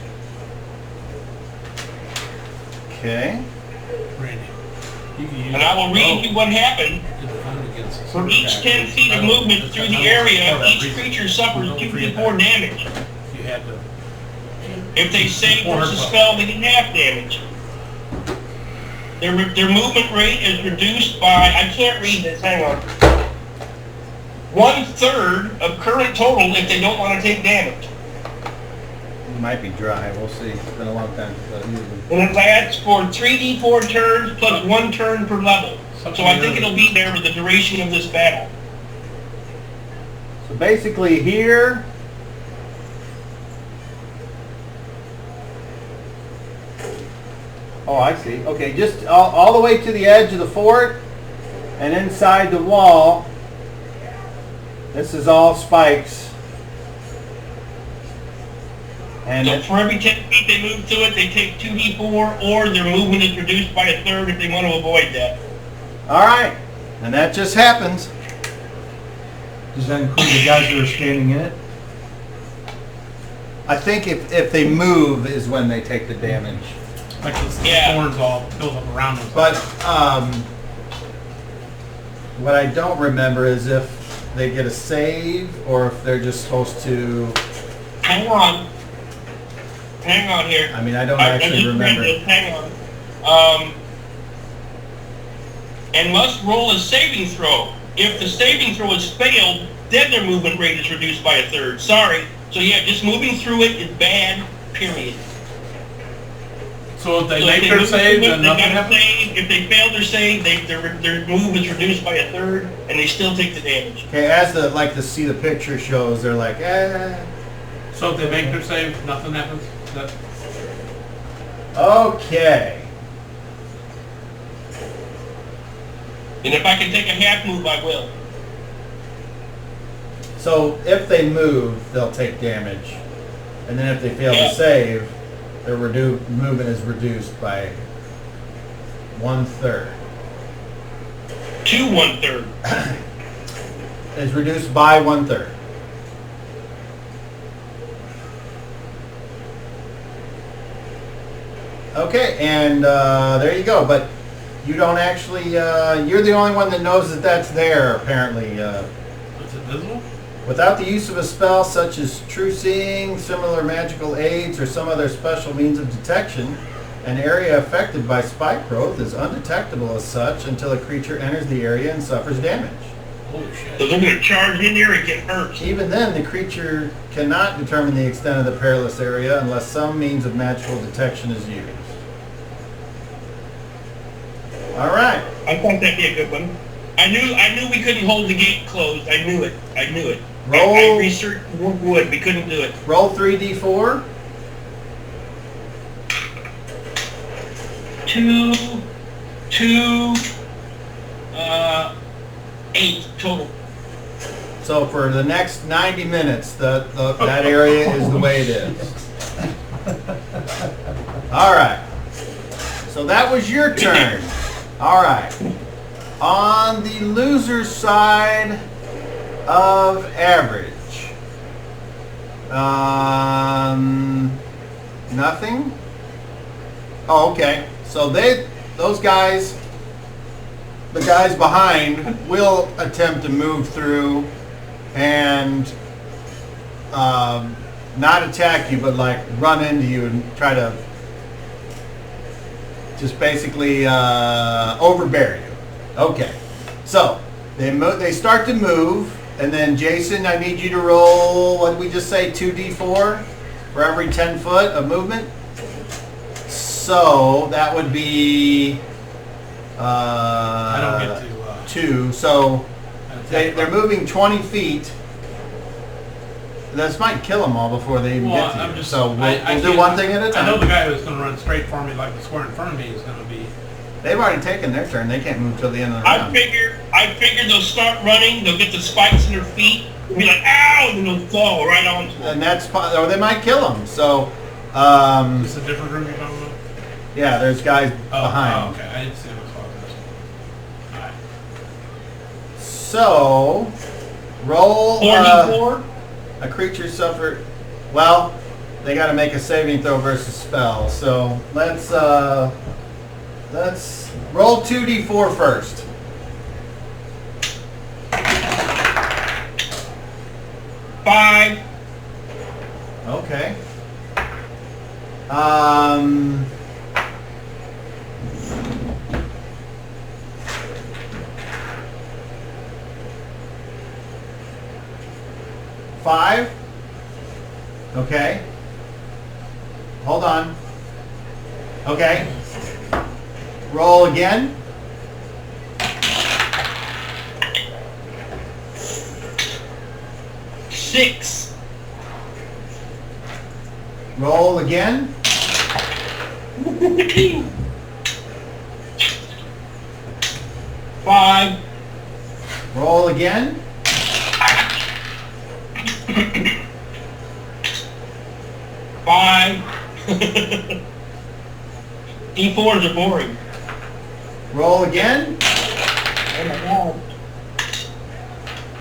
Okay. Randy. You can use And I will read you what happened. For each 10 feet of movement through the area, each creature suffers 2d4 damage. You had to. If they save versus spell, they get half damage. Their movement rate is reduced by, I can't read this, hang on. 1/3 of current total if they don't want to take damage. It might be dry. We'll see. It's been a long time since I've used it. And it lasts for 3d4 turns plus 1 turn per level. So I think it'll be there for the duration of this battle. So basically here, oh, I see. Okay, just all the way to the edge of the fort and inside the wall. This is all spikes. And So for every 10 feet they move to it, they take 2d4, or their movement is reduced by 1/3 if they want to avoid that. all right, and that just happens. Does that include the guys that are standing in it? I think if they move is when they take the damage. Like the Yeah. thorns all built up around them. But what I don't remember is if they get a save or if they're just supposed to. Hang on here. I mean, I don't I actually just remember. read this. Hang on. And must roll a saving throw. If the saving throw is failed, then their movement rate is reduced by 1/3. Sorry. So yeah, just moving through it is bad, period. So if they So make if their move save, through it, then they nothing gotta happens? save. If they fail their save, their move is reduced by 1/3, and they still take the damage. Okay, as the picture shows, they're like, eh. So if they make their save, nothing happens? That, Okay. And if I can take a half move, I will. So if they move, they'll take damage. And then if they fail Yeah. to save, their movement is reduced by 1/3. To 1/3. Is reduced by 1/3. Okay, and there you go. But you don't actually, you're the only one that knows that that's there, apparently. is it visible? Without the use of a spell such as true seeing, similar magical aids, or some other special means of detection, an area affected by spike growth is undetectable as such until a creature enters the area and suffers damage. Holy So shit. they're going to charge in there and get hurt. Even then, the creature cannot determine the extent of the perilous area unless some means of magical detection is used. All right. I thought that'd be a good one. I knew we couldn't hold the gate closed. I knew it. Roll. I researched wood. We couldn't do it. Roll 3d4. 2, 8 total. So for the next 90 minutes, that area is the way it is. All right. So that was your turn. All right. On the loser side of average, nothing. Oh, okay. So those guys, the guys behind, will attempt to move through and not attack you, but like run into you and try to just basically overbear you. Okay, so they start to move, and then Jason, I need you to roll, what did we just say, 2d4 for every 10 foot of movement? So that would be I don't get to 2, so they're moving 20 feet. This might kill them all before they even get to you. So we'll do one thing at a time. I know the guy who's going to run straight for me, like the square in front of me, is going to be... They've already taken their turn. They can't move till the end of the round. I figure they'll start running. They'll get the spikes in their feet. They'll be like, ow, and then they'll fall right onto them. And that's, or they might kill them. So, Is this a different room you're talking about? yeah, there's guys behind. Oh, okay. I didn't see those photos. Alright. So, roll 44. a creature suffered. Well, they got to make a saving throw versus spell. So let's roll 2d4 first. 5. Okay. 5. Okay. Hold on. Okay. Roll again. 6. Roll again. 5. Roll again. 5. D4s are boring. Roll again. Oh my god.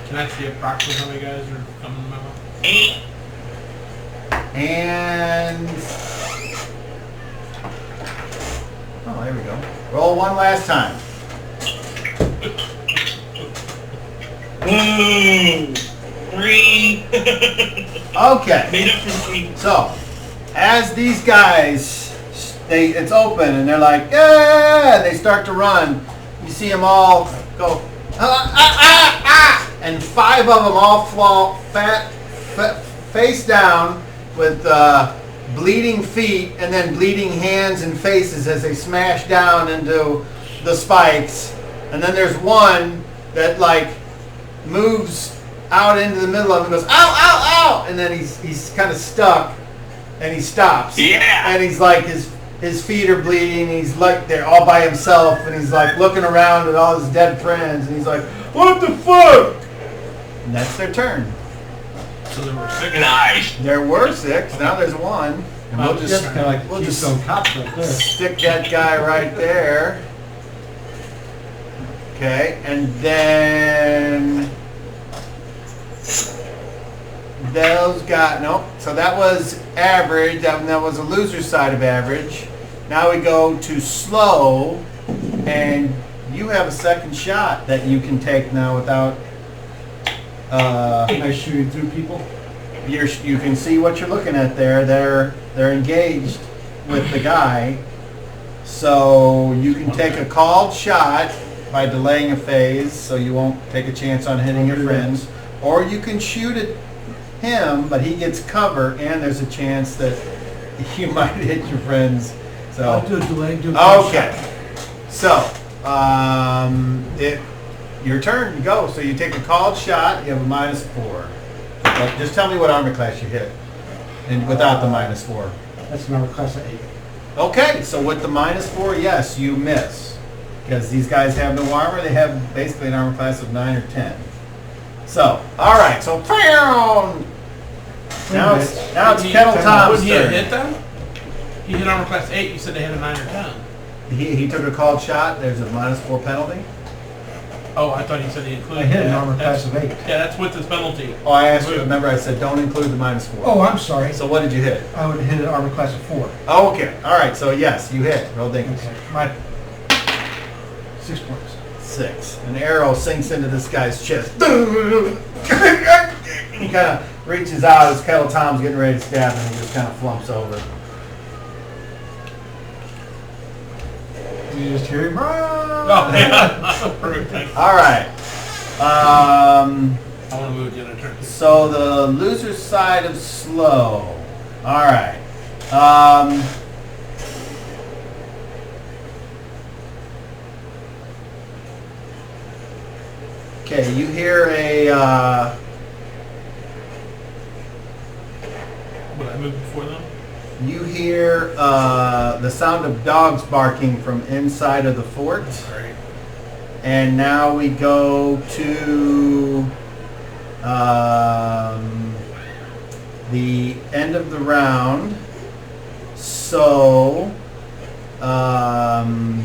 Can I see approximately how many guys are coming to my way? 8. And oh, there we go. Roll one last time. Boom. 3. Okay. Made up for 3. So, as these guys, it's open and they're like, yeah, and they start to run. You see them all go, and 5 of them all fall face down with bleeding feet and then bleeding hands and faces as they smash down into the spikes. And then there's one that like moves out into the middle of it and goes, ow, ow, ow, and then he's kind of stuck and he stops. Yeah. And he's like, his feet are bleeding, he's like there all by himself, and he's like looking around at all his dead friends, and he's like, what the fuck? And that's their turn. So there were 6. Nice. There were 6, now there's 1. And we'll That's kind of like we'll the just Keystone Cops right there. stick that guy right there. Okay, and then those got, nope. So that was average, that was a loser side of average. Now we go to slow, and you have a second shot that you can take now without, Am I shooting through people? you can see what you're looking at there. They're engaged with the guy. So you can take a called shot by delaying a phase, so you won't take a chance on hitting your friends. Or you can shoot at him, but he gets cover, and there's a chance that you might hit your friends. So I'll do a delay. Do a called shot. okay. So your turn. Go. So you take a called shot. You have a -4. But just tell me what armor class you hit, and without the -4. That's an armor class of 8. Okay. So with the -4, yes, you miss, because these guys have no armor. They have basically an armor class of 9 or 10. So all right. So now it's Kettle Tom's Wouldn't he have turn. hit them? He hit armor class 8. You said they had a 9 or 10. He took a called shot. There's a -4 penalty. Oh, I thought he said he included I hit an that. armor class of 8. Yeah, that's with his penalty. Oh, I asked you. Remember, I said don't include the -4. Oh, I'm sorry. So what did you hit? I would hit an armor class of 4. Oh, okay. All right. So yes, you hit. Roll dingus. Okay. My 6 points. 6. An arrow sinks into this guy's chest. He kind of reaches out as Kettle Tom's getting ready to stab him. He just kind of flumps over. You just hear him run. Oh, yeah. Perfect. All right. I want to move to the turn. So the loser's side of slow. All right. Okay, you hear a Would I move before them? the sound of dogs barking from inside of the fort. Great. And now we go to the end of the round. So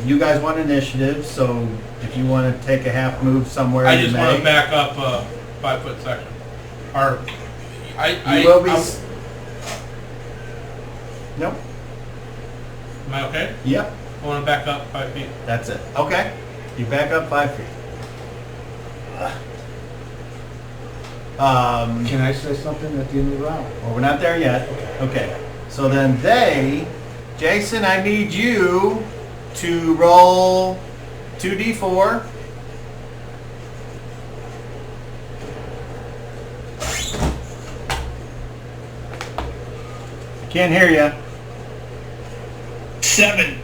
you guys want initiative, so if you want to take a half move somewhere, I you just may. want to back up 5 foot section. Or You will be. Nope. Am I okay? Yep. I want to back up 5 feet. That's it. Okay. You back up 5 feet. Can I say something at the end of the round? Well, we're not there yet. Okay. So then Jason, I need you to roll 2d4. I can't hear you. 7.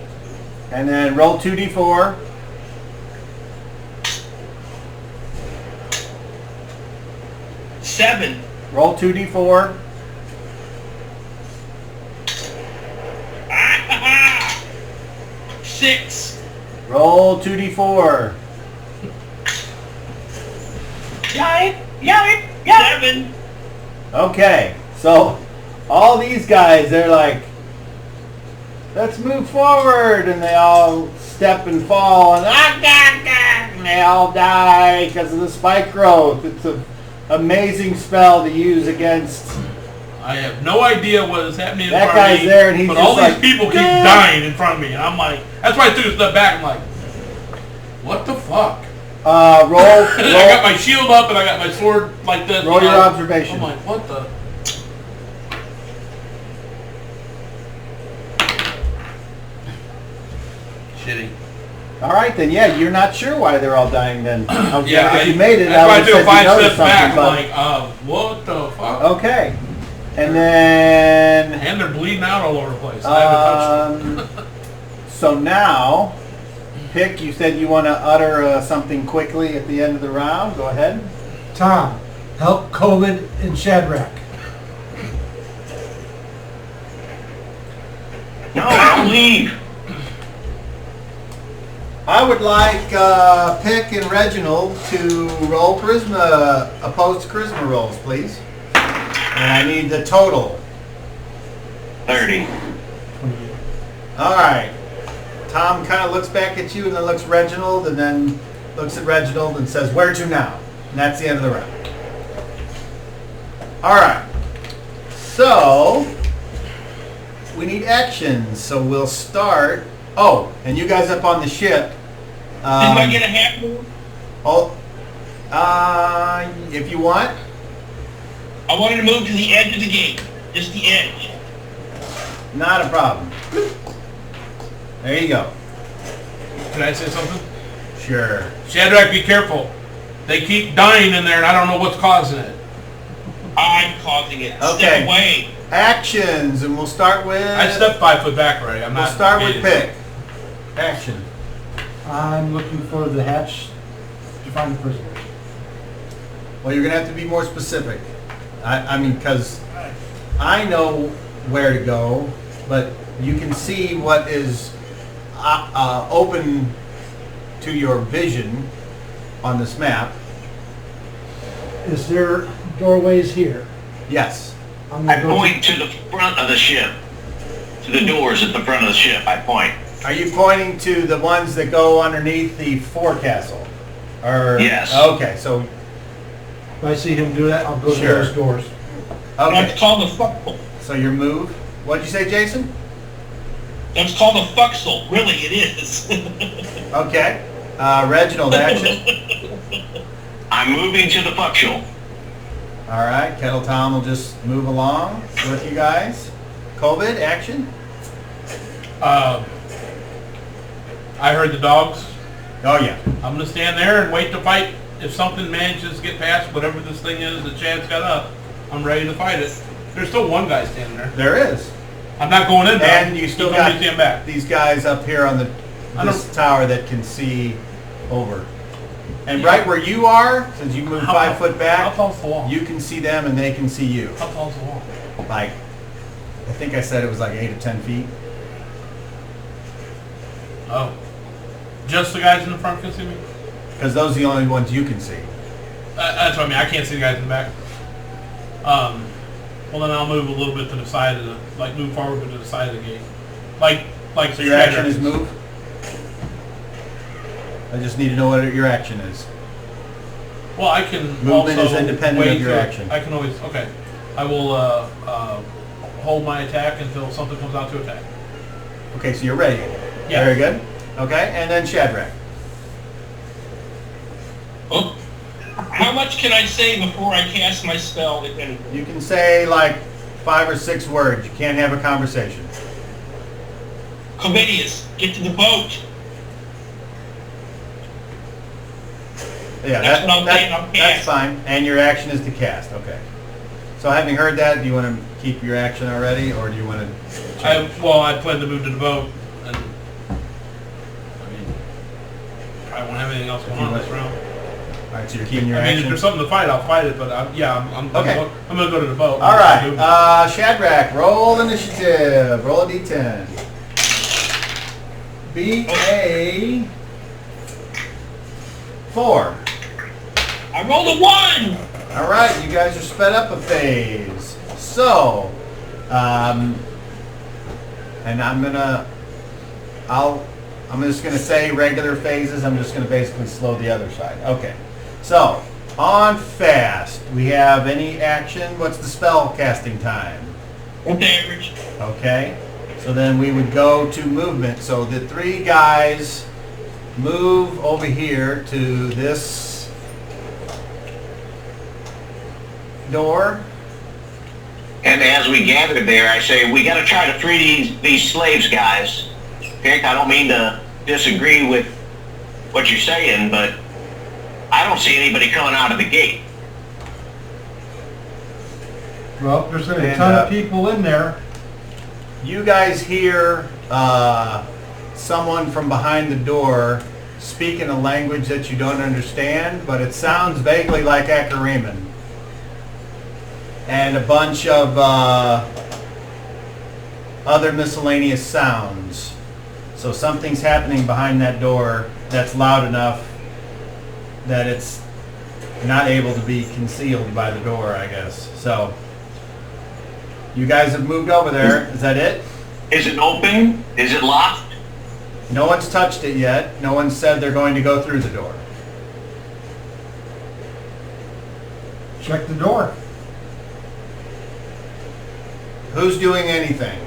And then roll 2d4. Seven. Roll 2d4. Ah, 6. Roll 2d4. 7. Okay, so all these guys, they're like, let's move forward, and they all step and fall, and they all die because of the spike growth. It's an amazing spell to use against. I have no idea what is happening in That front of guy's me, there, and he's but just all these like, people keep "Yeah." dying in front of me, and I'm like, that's why I took a step back. I'm like, what the fuck? Roll, And I got my shield up and I got my sword like this. roll your observation. I'm like, what the? Shitty. All right, then, yeah, you're not sure why they're all dying then. Yeah, if you made it, that's I why I would took have 5 said you steps noticed back. something, I'm like, what the fuck? okay. And then... And they're bleeding out all over the place. I haven't touched them. So now, Pick, you said you want to utter something quickly at the end of the round. Go ahead. Tom, help COVID and Shadrach. No, I'll leave. I would like Pick and Reginald to roll charisma, opposed charisma rolls, please. And I need the total. 30. 28. All right. Tom kind of looks back at you and then looks Reginald and then looks at Reginald and says, "Where to now?" And that's the end of the round. All right. So we need actions. So we'll start. Oh, and you guys up on the ship. Did I get a half move? Oh, if you want. I wanted to move to the edge of the gate. Just the edge. Not a problem. There you go. Can I say something? Sure. Shadrach, be careful. They keep dying in there and I don't know what's causing it. I'm causing it. Okay. Step away. Actions, and we'll start with. I stepped 5 foot back already. I'm We'll not. start with immediate. Pick. Action. I'm looking for the hatch to to find the prisoners? Well, you're gonna have to be more specific. I mean, because I know where to go, but you can see what is open to your vision on this map. Is there doorways here? Yes. I'm I gonna go point to the front of the ship. To the doors at the front of the ship, I point. Are you pointing to the ones that go underneath the forecastle? Or Yes. Okay, so If I see him do that, I'll go to Sure. those doors. okay. That's called a fuxel. So your move. What'd you say, Jason? That's called a fuxel. Really, it is. Okay. Reginald, action. I'm moving to the fuxel. All right. Kettle Tom will just move along with you guys. COVID, action. I heard the dogs. Oh yeah. I'm gonna stand there and wait to fight. If something manages to get past whatever this thing is that Chad's got up, I'm ready to fight it. There's still one guy standing there. There is. I'm not going in there. And you still He told me got to stand back. these guys up here on I this don't- tower that can see over. And right where you are, since you moved How 5 tall- foot How back, tall's the wall? you can see them and they can see you. How tall's the wall? Like, I think I said it was like 8 or 10 feet. Oh. Just the guys in the front can see me? Because those are the only ones you can see. That's what I mean. I can't see the guys in the back. Well, then I'll move a little bit to the side of the, like, move forward to the side of the gate. Like So your action is move? I just need to know what your action is. Well, I can Movement also is independent wait of your to- action. I can always, okay. I will hold my attack until something comes out to attack. Okay, so you're ready. Yeah. Very good. Okay, and then Shadrach. Oh. How much can I say before I cast my spell, if anything? You can say like 5 or 6 words. You can't have a conversation. Covidius, get to the boat. Yeah, That's what I'm saying, I'll that's cast. fine. And your action is to cast. Okay. So having heard that, do you want to keep your action already, or do you want to change? I plan to move to the boat, and I mean, I won't have anything else going on this round. All right, so you're keeping your I mean, if action. there's something to fight, I'll fight it. But I'm Okay. I'm gonna go to the boat. All right, Shadrach, roll initiative. Roll a d10. Be a 4. I rolled a 1! All right, you guys are sped up a phase. So, and I'm just gonna say regular phases. I'm just gonna basically slow the other side. Okay. So, on fast, we have any action. What's the spell casting time? What's average? Okay. So then we would go to movement. So the 3 guys move over here to this door. And as we gather there, I say, we got to try to free these slaves, guys. Vic, I don't mean to disagree with what you're saying, but I don't see anybody coming out of the gate. Well, there's gonna be a And, ton of people in there. You guys hear someone from behind the door speak in a language that you don't understand, but it sounds vaguely like Acariman. And a bunch of other miscellaneous sounds. So something's happening behind that door that's loud enough that it's not able to be concealed by the door, I guess. So you guys have moved over there. Is that it? Is it open? Is it locked? No one's touched it yet. No one said they're going to go through the door. Check the door. Who's doing anything?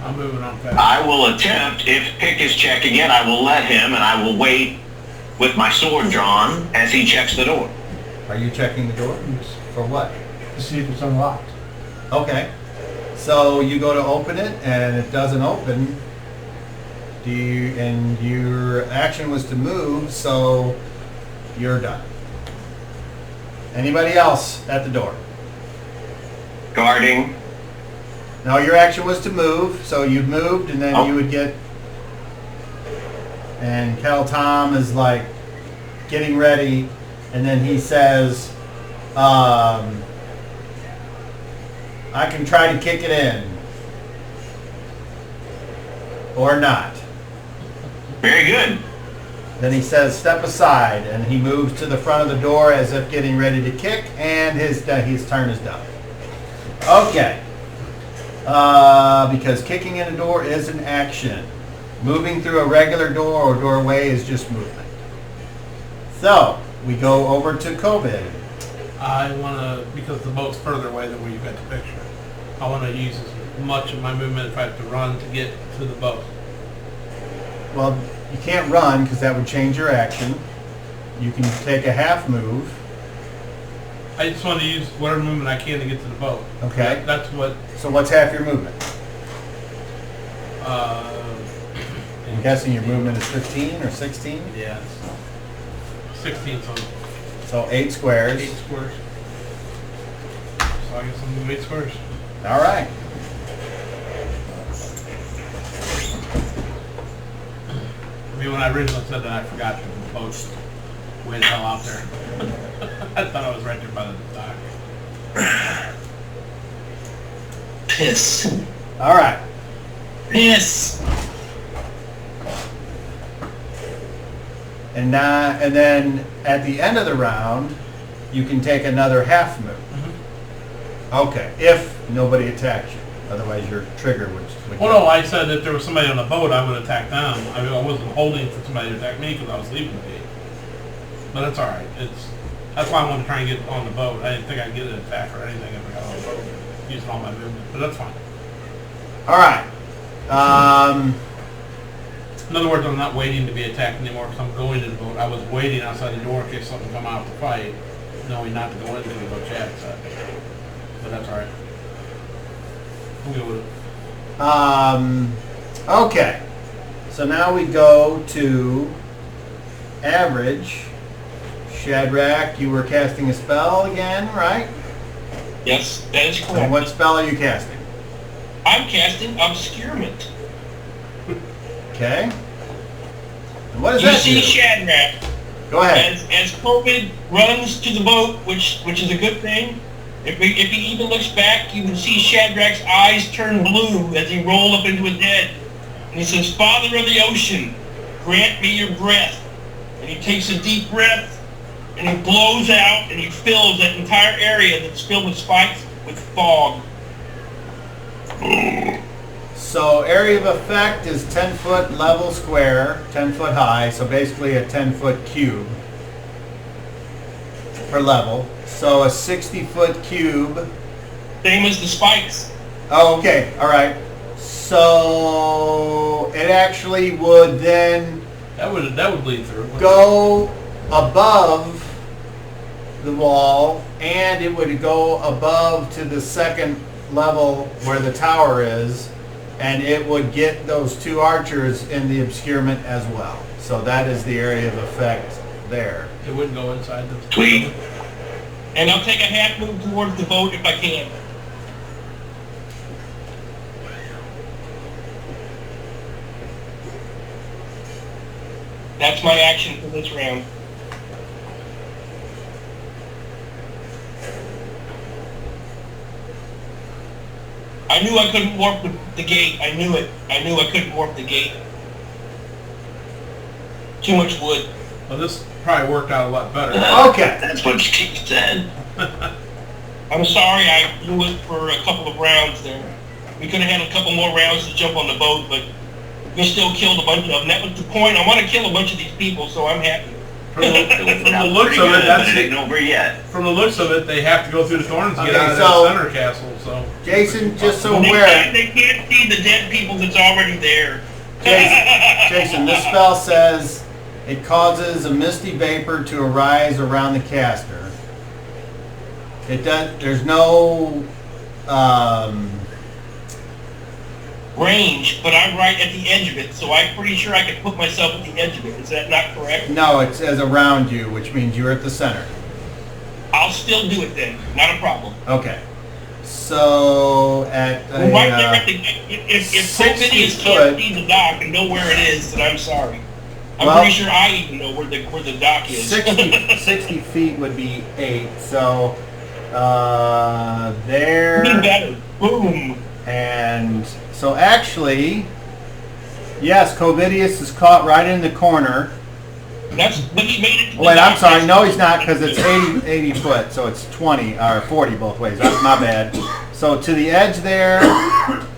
I'm moving on fast. I will attempt. If Pick is checking it, I will let him, and I will wait with my sword drawn as he checks the door. Are you checking the door? For what? To see if it's unlocked. Okay. So you go to open it and it doesn't open. And your action was to move, so you're done. Anybody else at the door? Guarding. No, your action was to move, so you've moved, and then Oh. you would get. And Cal Tom is like getting ready, and then he says, I can try to kick it in. Or not. Very good. Then he says, step aside, and he moves to the front of the door as if getting ready to kick, and his turn is done. Okay. Because kicking in a door is an action. Moving through a regular door or doorway is just movement. So, we go over to COVID. I want to, because the boat's further away than where you've got the picture, I want to use as much of my movement if I have to run to get to the boat. Well, you can't run because that would change your action. You can take a half move. I just want to use whatever movement I can to get to the boat. Okay. That's what... So what's half your movement? I'm guessing your movement is 15 or 16? Yeah. 16, So 8 squares. 8 squares. So I guess I'll move 8 squares. All right. I mean, when I originally said that, I forgot the boat way the hell out there. I thought I was right there by the dock. Piss. All right. Piss. And then at the end of the round, you can take another half move. Okay, if nobody attacks you. Otherwise, your trigger would Well, no, I said if there was somebody on the boat, I would attack them. I mean, I wasn't holding for somebody to attack me because I was leaving the gate. But that's all right. That's why I wanted to try and get on the boat. I didn't think I'd get an attack or anything if I got on the boat, using all my movement. But that's fine. All right. In other words, I'm not waiting to be attacked anymore because I'm going to the boat. I was waiting outside the door in case something come out to fight, knowing not to go in until we go Chad said. But that's all right. We'll go with it. Okay. So now we go to average. Shadrach, you were casting a spell again, right? Yes, that is And correct. what spell are you casting? I'm casting Obscurement. Okay. And what does You that see do? Shadrach Go ahead. as COVID runs to the boat, which is a good thing. If he even looks back, you can see Shadrach's eyes turn blue as he rolled up into his head. And he says, Father of the ocean, grant me your breath. And he takes a deep breath, and he blows out, and he fills that entire area that's filled with spikes with fog. So area of effect is 10 foot level square, 10 foot high, so basically a 10 foot cube per level. So a 60 foot cube. Same as the spikes. Oh, okay, all right. So it actually would then That would bleed through. go above the wall, and it would go above to the second level where the tower is, and it would get those 2 archers in the obscurement as well. So that is the area of effect there. It wouldn't go inside the... Tweet. And I'll take a half move towards the boat if I can. That's my action for this round. I knew I couldn't warp the gate. I knew it. I knew I couldn't warp the gate. Too much wood. Well, this probably worked out a lot better. Okay. That's what she said. I'm sorry I blew it for a couple of rounds there. We could have had a couple more rounds to jump on the boat, but we still killed a bunch of them. That was the point. I want to kill a bunch of these people, so I'm happy. From the looks of it, but it ain't over yet. From the looks of it, they have to go through the Thorns to get Okay, out of so- that center castle, so... Jason, just so They aware, can't see the dead people that's already there. Jason, this spell says it causes a misty vapor to arise around the caster. It does. There's no Range, but I'm right at the edge of it, so I'm pretty sure I can put myself at the edge of it. Is that not correct? no. It says around you, which means you're at the center. I'll still do it then. Not a problem. Okay. So at Well, right there at the if 60 Covidius can't foot. see the dock and know where it is, then I'm sorry. I'm Well- pretty sure I even know where the dock is. 60 feet would be 8, so Even there, better. Boom. and so actually, yes, Covidius is caught right in the corner. But he made it to the Wait, I'm dock. sorry, no he's not, because it's 80 foot, so it's 20, or 40 both ways, that's my bad. So to the edge there,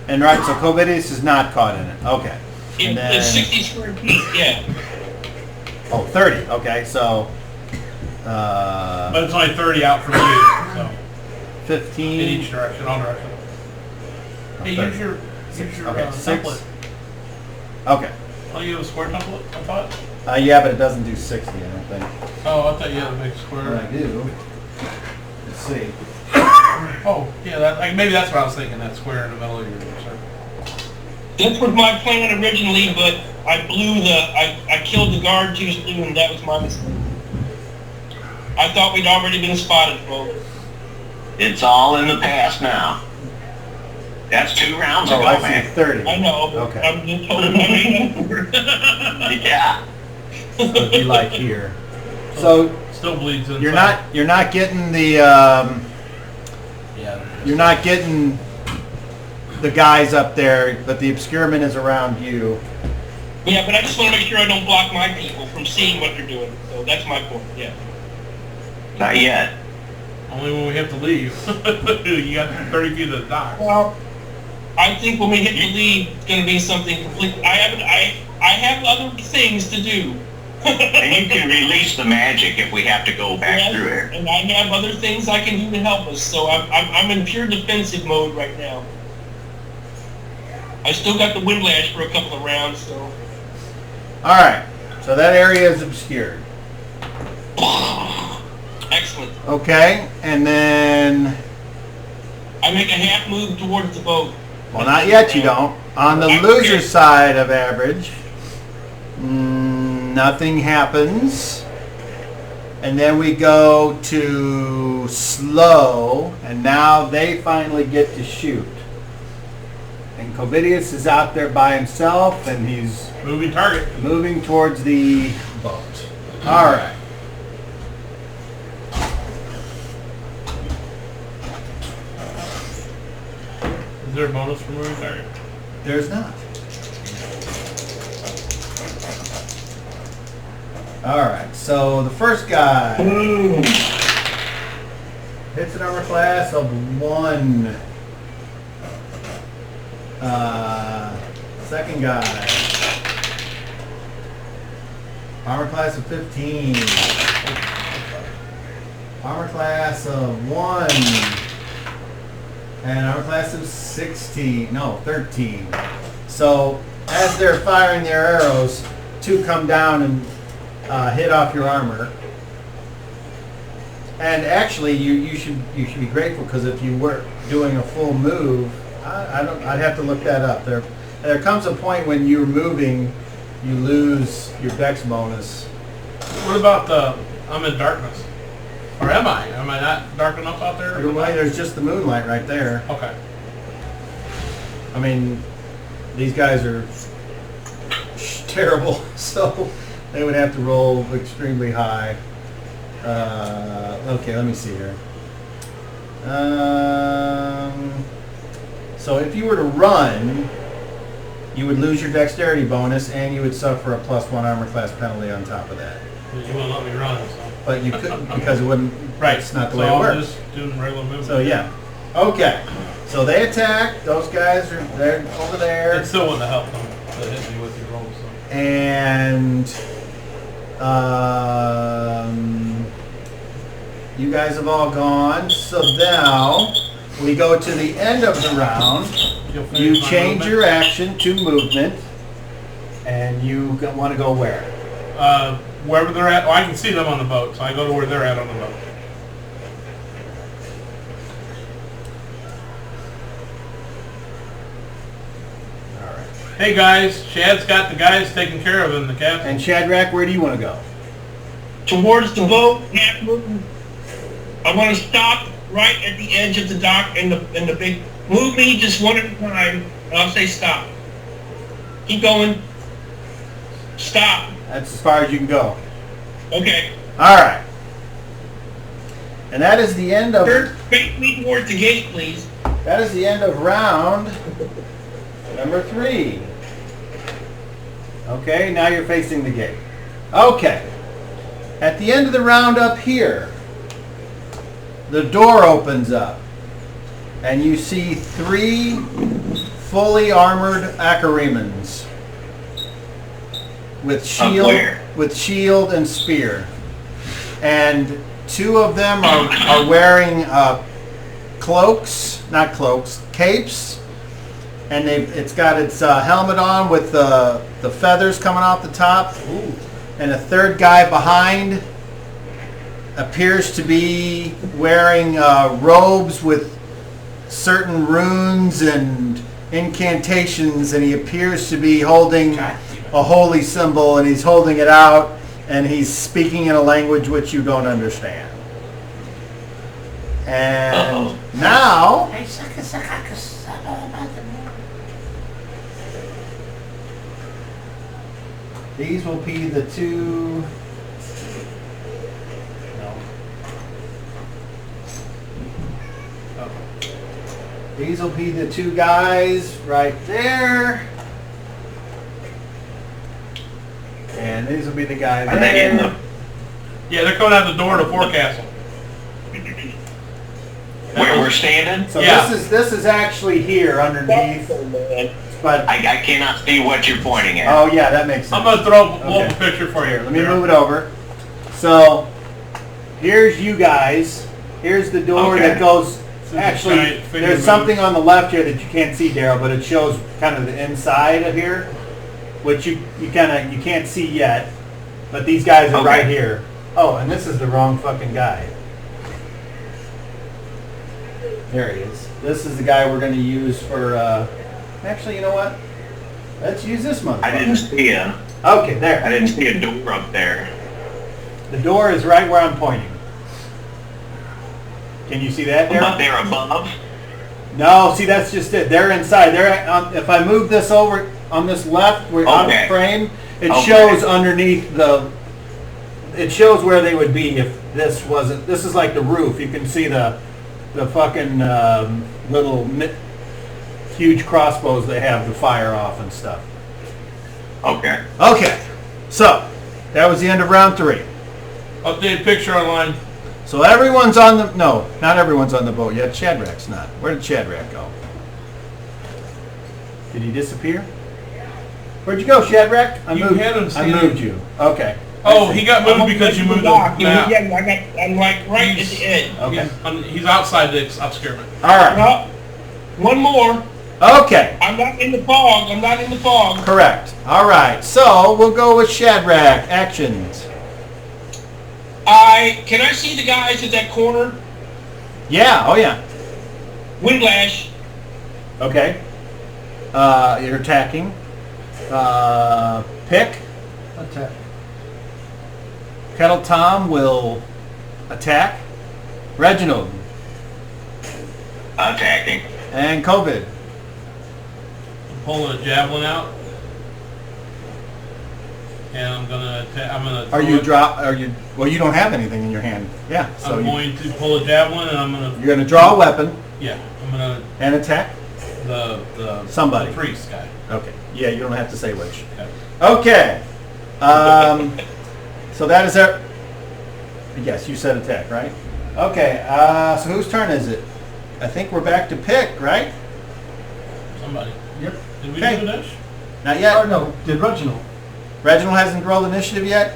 and right, so Covidius is not caught in it, okay. And then, It's 60 square feet, yeah. oh, 30, okay, so, But it's only 30 out from you, so 15. in each direction, all directions. Hey, Okay. use your Okay, 6. template. Okay. Oh, you have a square template, I thought? Yeah, but it doesn't do 60, I don't think. Oh, I thought you had a big What square. I do, let's see. Oh, yeah, maybe that's what I was thinking, that square in the middle of your circle. That was my plan originally, but I killed the guard too soon, and that was my mistake. I thought we'd already been spotted, folks. It's all in the past now. That's 2 rounds Oh, ago, I see, man. 30. I know, but Okay. I'm just told I made up for it. Yeah. So it'd be like here. So Still bleeds inside. you're not getting the Yeah. you're not getting the guys up there, but the obscurement is around you. Yeah, but I just want to make sure I don't block my people from seeing what they're doing. So that's my point, yeah. Not yet. Only when we have to leave. You got 30 feet of the dock. Well, I think when we hit the lead, it's going to be something completely... I have other things to do. And you can release the magic if we have to go back Yes, through here. and I have other things I can do to help us, so I'm in pure defensive mode right now. I still got the windlash for a couple of rounds, so... All right. So that area is obscured. Excellent. Okay, and then I make a half move towards the boat. well, not yet. You don't. On the loser side of average, nothing happens. And then we go to slow, and now they finally get to shoot. And Covidius is out there by himself, and he's Moving target. moving towards the boat. All right. Is there a bonus for moving target? There's not. All right. So the first guy hits an armor class of 1. Second guy, armor class of 15. Armor class of 1. And armor class of 16. No, 13. So as they're firing their arrows, 2 come down and hit off your armor. And actually, you should be grateful, because if you were doing a full move, I'd have to look that up. There comes a point when you're moving, you lose your dex bonus. What about the, I'm in darkness? Or am I? Am I not dark enough out there? There's just the moonlight right there. Okay. I mean, these guys are terrible, so they would have to roll extremely high. Okay, let me see here. So if you were to run, you would lose your dexterity bonus, and you would suffer a +1 armor class penalty on top of that. You won't let me run, so. But you couldn't, because it wouldn't. Right. It's not the So way it I'll works. just do regular movement. So yeah. Okay. So they attack. Those guys they're over there. It still wouldn't have helped them to hit me with your rolls, so. And you guys have all gone. So now we go to the end of the round. You'll finish You my change movement. your action to movement, and you want to go where? Wherever they're at. Well, I can see them on the boat, so I go to where they're at on the boat. All right. Hey guys, Shad's got the guys taken care of in the cabin. And Shadrach, where do you want to go? Towards the boat, half move. I want to stop right at the edge of the dock and the big... Move me just one at a time, and I'll say stop. Keep going. Stop. That's as far as you can go. Okay. All right. And that is the end of Face me towards the gate, please. that is the end of round number 3. Okay, now you're facing the gate. Okay. At the end of the round up here, the door opens up, and you see 3 fully armored Acharimans with shield and spear, and 2 of them are wearing capes, and it's got its helmet on with the feathers coming off the top. Ooh. And a third guy behind appears to be wearing robes with certain runes and incantations, and he appears to be holding a holy symbol, and he's holding it out, and he's speaking in a language which you don't understand. And now these will be the 2. No. Oh. These will be the 2 guys right there. And these will be the guys Are they in the... Yeah, they're coming out the door to forecastle. Where we're standing? So Yeah. this is actually here underneath. But I cannot see what you're pointing at. oh yeah, that makes sense. I'm going to throw a picture for you. Let me move it over. So here's you guys. Here's the door Okay. that goes. So Actually, giant finger there's moves. something on the left here that you can't see, Daryl, but it shows kind of the inside of here, which you can't see yet. But these guys are Okay. right here. Oh, and this is the wrong fucking guy. There he is. This is the guy we're going to use for. Actually, you know what? Let's use this motherfucker. I didn't see Okay, there. I didn't see a door up there. The door is right where I'm pointing. Can you see that there? But they're above. No, see that's just it. They're inside. If I move this over on this left, we're on the Okay. frame. It Okay. shows underneath the. It shows where they would be if this wasn't. This is like the roof. You can see the fucking little huge crossbows they have to fire off and stuff. Okay. Okay, so that was the end of round 3. Updated picture online. So everyone's on the, no, not everyone's on the boat yet. Shadrack's not. Where did Shadrack go? Did he disappear? Where'd you go, Shadrack? I You moved, had him I standing. moved you. Okay. Oh, he got moved because you moved the map. I'm like right at the edge. Okay. He's outside the obscurement. All right. No, one more. Okay. I'm not in the fog. I'm not in the fog. Correct. All right. So we'll go with Shadrack. Actions. Can I see the guys at that corner? Yeah. Oh, yeah. Windlash. Okay. You're attacking. Pick. Attack. Kettle Tom will attack. Reginald. Attacking. And COVID. I'm pulling a javelin out. And I'm gonna Are you well, you don't have anything in your hand. Yeah. So I'm going to pull a javelin and I'm gonna. you're going to draw a weapon Yeah, I'm gonna and attack the somebody. the priest guy. Okay. Yeah, you don't have to say which. Okay. Okay. So that is our. Yes, you said attack, right? Okay. So whose turn is it? I think we're back to pick, right? Somebody. Yep. Did we Okay. do this? Not Oh, yet. no, did Reginald. Reginald hasn't rolled initiative yet.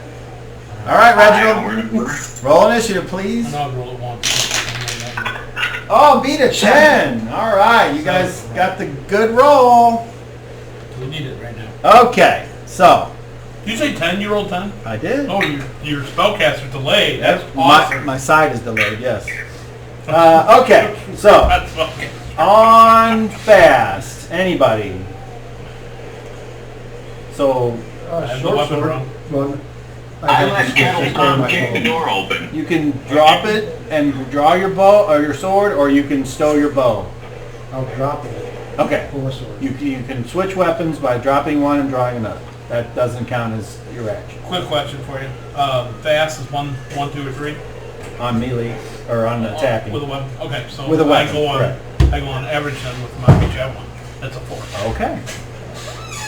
All right, Reginald. Roll initiative, please. And I'll roll it once. Oh, beat a 10. All right, you guys got the good roll. We need it right now. Okay, so Did you say 10? You rolled 10? I did. Oh, your spellcaster delayed. That's awesome. my side is delayed. Yes. Okay, so That's fucking. on fast. Anybody? So I have no Short weapon sword. wrong. Well, I got let this Kettle just Tom my kick the phone. door open. you can drop it and draw your bow or your sword, or you can stow your bow. I'll drop it. Okay. Pull a sword. You can switch weapons by dropping one and drawing another. that doesn't count as your action. Quick question for you. Fast is 1, 2, or 3? On melee, or on attacking. With a weapon. Okay, so With a weapon, I go on average then with my javelin. That's a 4. Okay.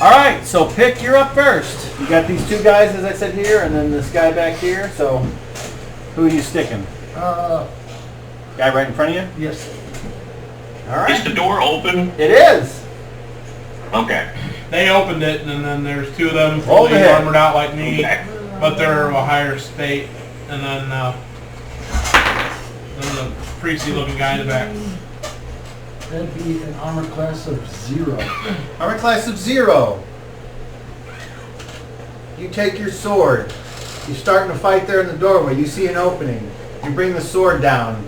All right, so Pick, you're up first. You got these two guys, as I said, here, and then this guy back here. So, who are you sticking? Guy right in front of you? Yes. All right. Is the door open? It is. Okay. They opened it, and then there's two of them Roll fully ahead. armored out like me, Okay. but they're of a higher state. And then the priesty looking guy in the back. That'd be an armor class of 0. Armor class of 0. You take your sword. You're starting to fight there in the doorway. You see an opening. You bring the sword down.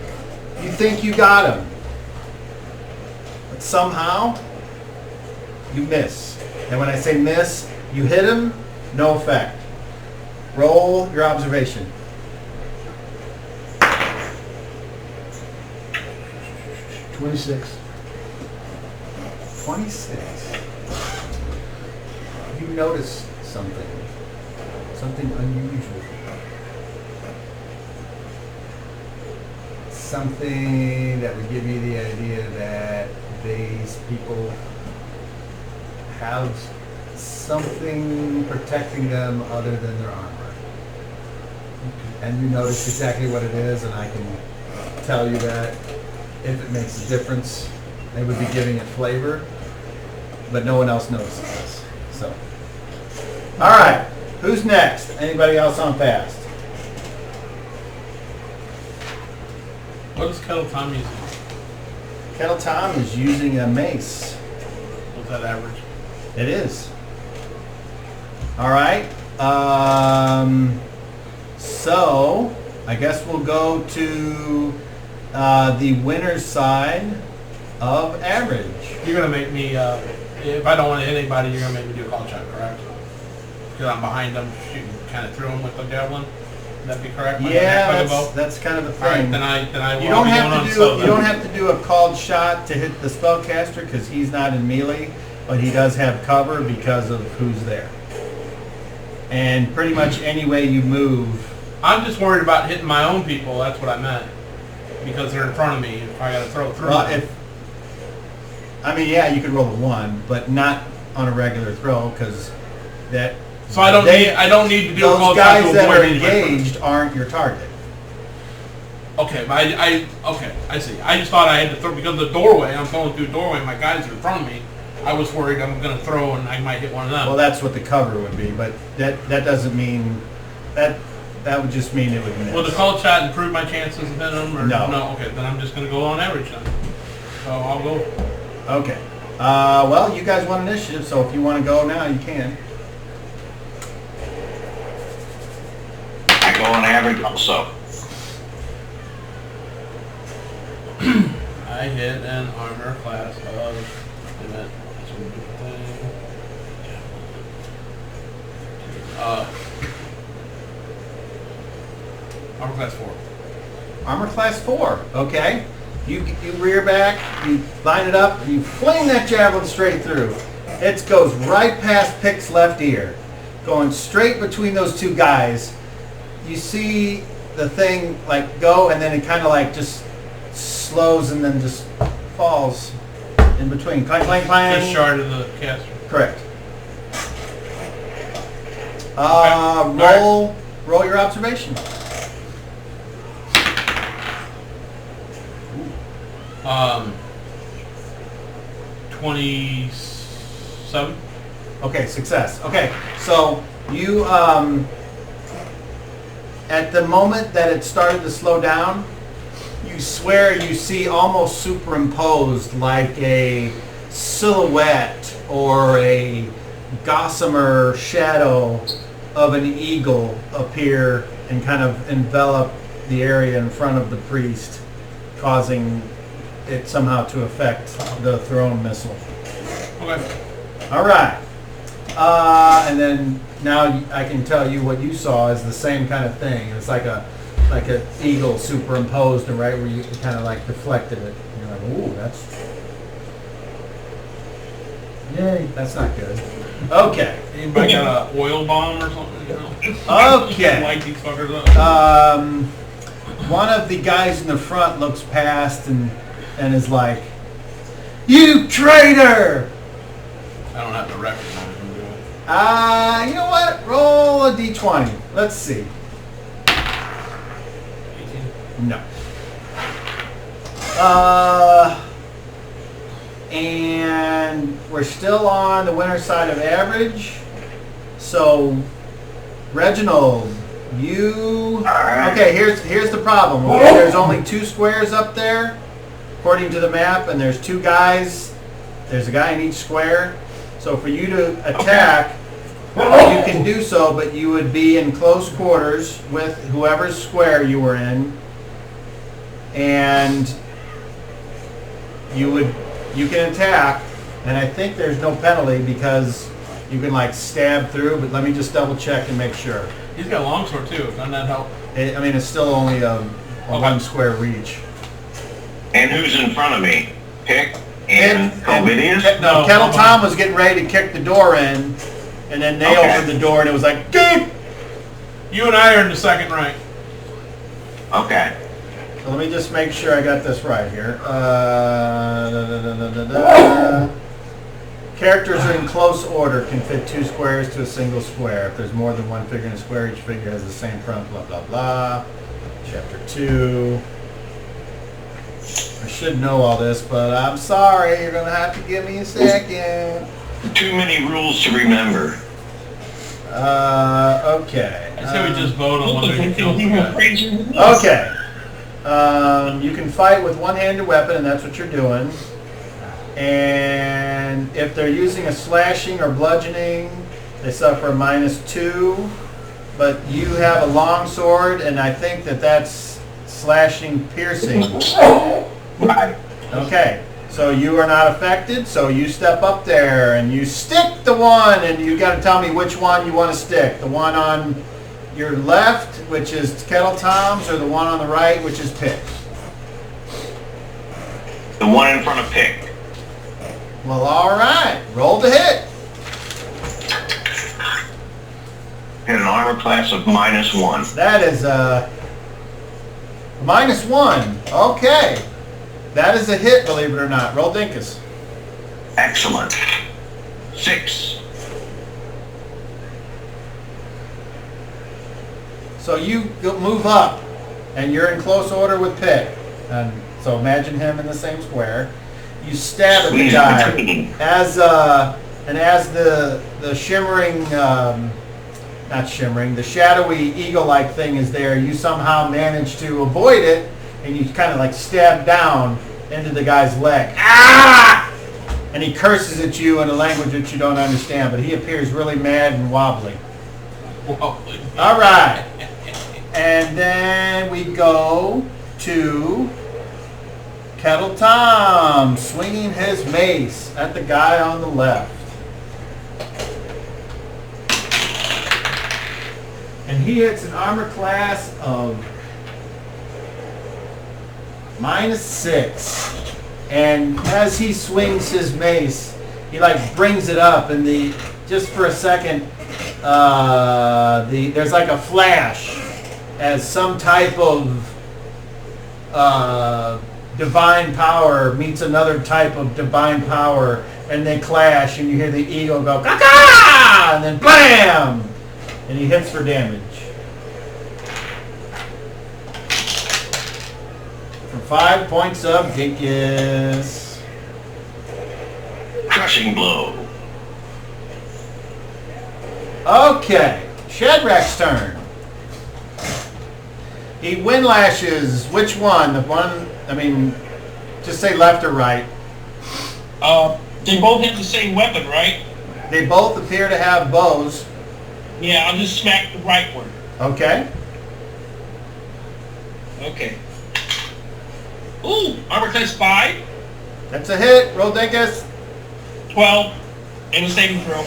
You think you got him. But somehow, you miss. And when I say miss, you hit him, no effect. Roll your observation. 26. 26. You notice something. Something unusual. Something that would give you the idea that these people have something protecting them other than their armor. And you notice exactly what it is, and I can tell you that if it makes a difference, they would be giving it flavor, but no one else notices this. So, all right, who's next? Anybody else on fast? What is Kettle Tom using? Kettle Tom is using a mace. Was that average? It is. All right. So I guess we'll go to the winner's side of average. You're gonna make me. If I don't want to hit anybody, you're gonna make me do a call check, correct? Because I'm behind them, shooting kind of through them with the javelin. Would that be correct? Yeah, that's kind of the All right, thing. then I You will don't be have going to on do slow you don't have to do a called shot to hit the spellcaster because he's not in melee, but he does have cover because of who's there. And pretty much any way you move. I'm just worried about hitting my own people. That's what I meant. Because they're in front of me. If I got to throw through them. Yeah, you could roll a 1, but not on a regular throw because that. So I don't need to do a call those shot guys to that are avoid anybody. engaged aren't your target. Okay, but I see. I just thought I had to throw because the doorway. I'm going through the doorway. My guys are in front of me. I was worried I'm going to throw and I might hit one of them. Well, that's what the cover would be, but that doesn't mean that would just mean it would miss. Will the call shot improve my chances of hitting them? Or No. No. Okay, then I'm just going to go on average then. So I'll go. Okay. Well, you guys want initiative, so if you want to go now, you can. I go on average also. I hit an armor class of. Wait a minute. That's what we're doing. Armor class 4. Armor class 4. Okay. You rear back, you line it up, and you fling that javelin straight through. It goes right past Pick's left ear, going straight between those two guys. You see the thing like go, and then it kind of like just slows and then just falls in between. Clang, clang, clang. Just shard of the caster. Correct. Okay. Roll your observation. 27. Okay, success. Okay, so you, at the moment that it started to slow down, you swear you see almost superimposed like a silhouette or a gossamer shadow of an eagle appear and kind of envelop the area in front of the priest, causing it somehow to affect the thrown missile. Okay. All right. And then now I can tell you what you saw is the same kind of thing. It's like an eagle superimposed and right where you kind of like deflected it. And you're like, ooh, Yay. that's not good. Okay. Anybody got an oil bomb or something? You know? Okay. Light these fuckers up. One of the guys in the front looks past and is like, "You traitor!" I don't have to recognize him, do I? You know what? Roll a d20. Let's see. 18. No. And we're still on the winner side of average. So, Reginald, you... Okay, here's the problem. Okay, there's only 2 squares up there, according to the map, and there's 2 guys. There's a guy in each square. So for you to attack, you can do so, but you would be in close quarters with whoever's square you were in. And you can attack, and I think there's no penalty because you can like stab through, but let me just double check and make sure. He's got a longsword too. Doesn't that help? I mean, it's still only a 1 square reach. And who's in front of me? Pick and Covidius? No, Kettle Tom was getting ready to kick the door in, and then they opened the door, and it was like, "Geek!" You and I are in the second rank. Okay. So let me just make sure I got this right here. Characters are in close order, can fit 2 squares to a single square. If there's more than 1 figure in a square, each figure has the same front, blah, blah, blah. Chapter 2. I should know all this, but I'm sorry. You're going to have to give me a second. Too many rules to remember. Okay. I say we just vote on whether he kills the guy. Okay. You can fight with one-handed weapon, and that's what you're doing. And if they're using a slashing or bludgeoning, they suffer a -2. But you have a long sword, and I think that's slashing piercing. Right. Okay. So you are not affected, so you step up there and you stick the one, and you got to tell me which one you want to stick. The one on your left, which is Kettle Tom's, or the one on the right, which is Pick? The one in front of Pick. Well, all right. Roll to hit. Hit an armor class of -1. That is -1. Okay. That is a hit, believe it or not. Roll Dinkus. Excellent. 6. So you move up, and you're in close order with Pick. And so imagine him in the same square. You stab at the guy. As the shimmering, not shimmering, the shadowy eagle-like thing is there, you somehow manage to avoid it, and you kind of like stab down into the guy's leg. Ah! And he curses at you in a language that you don't understand, but he appears really mad and wobbly. Wobbly. All right. And then we go to Kettle Tom swinging his mace at the guy on the left. And he hits an armor class of -6. And as he swings his mace, he like brings it up, and just for a second, there's like a flash as some type of divine power meets another type of divine power, and they clash, and you hear the eagle go "Caw-caw!" and then bam, and he hits for damage. For 5 points of dinkus. Crushing blow. Okay, Shadrach's turn. He windlashes. Which one? The one, I mean, just say left or right. They both have the same weapon, right? They both appear to have bows. Yeah, I'll just smack the right one. Okay. Okay. Ooh, armor class 5, That's a hit. Roll dinkus. 12, and a saving throw.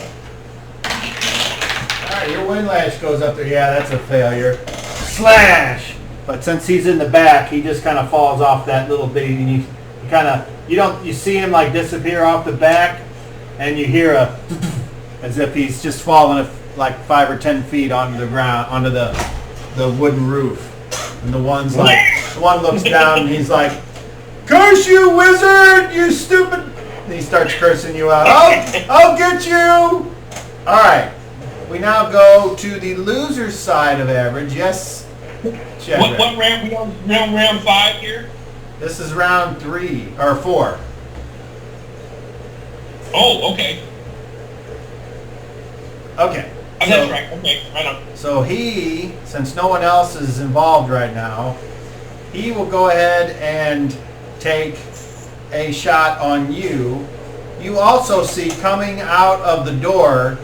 Alright, your windlash goes up there. Yeah, that's a failure. Slash! But since he's in the back, he just kind of falls off that little bitty, and you kind of, you see him like disappear off the back, and you hear a as if he's just fallen like 5 or 10 feet onto the ground, onto the wooden roof. And the one looks down and he's like, "Curse you, wizard! You stupid!" And he starts cursing you out. I'll get you! Alright. We now go to the loser's side of average. Yes, Chad. What round? We on round 5 here? This is round 3, or 4. Oh, okay. Okay. Oh, that's right. Okay, right on. So he, since no one else is involved right now, he will go ahead and take a shot on you. You also see coming out of the door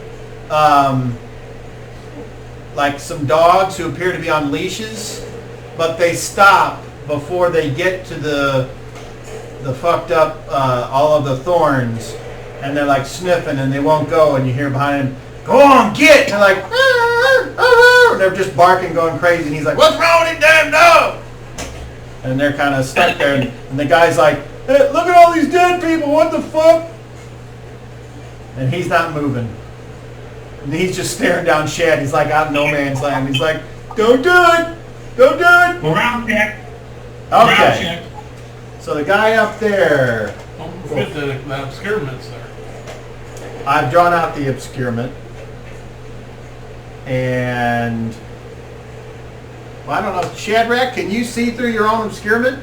like some dogs who appear to be on leashes, but they stop before they get to the fucked up all of the thorns, and they're like sniffing and they won't go, and you hear behind him, "Go on, get!" And they're like, "Arr, arr," and they're just barking, going crazy, and he's like, "What's wrong with you, damn dog?" And they're kind of stuck there, and the guy's like, "Hey, look at all these dead people, what the fuck?" And he's not moving. And he's just staring down Shad. He's like out in no man's land. He's like, "Don't do it! Don't do it!" Round check. Okay. Round check. So the guy up there, Don't forget the obscurement's there. I've drawn out the obscurement. And, well, I don't know, Shadrach, can you see through your own obscurement?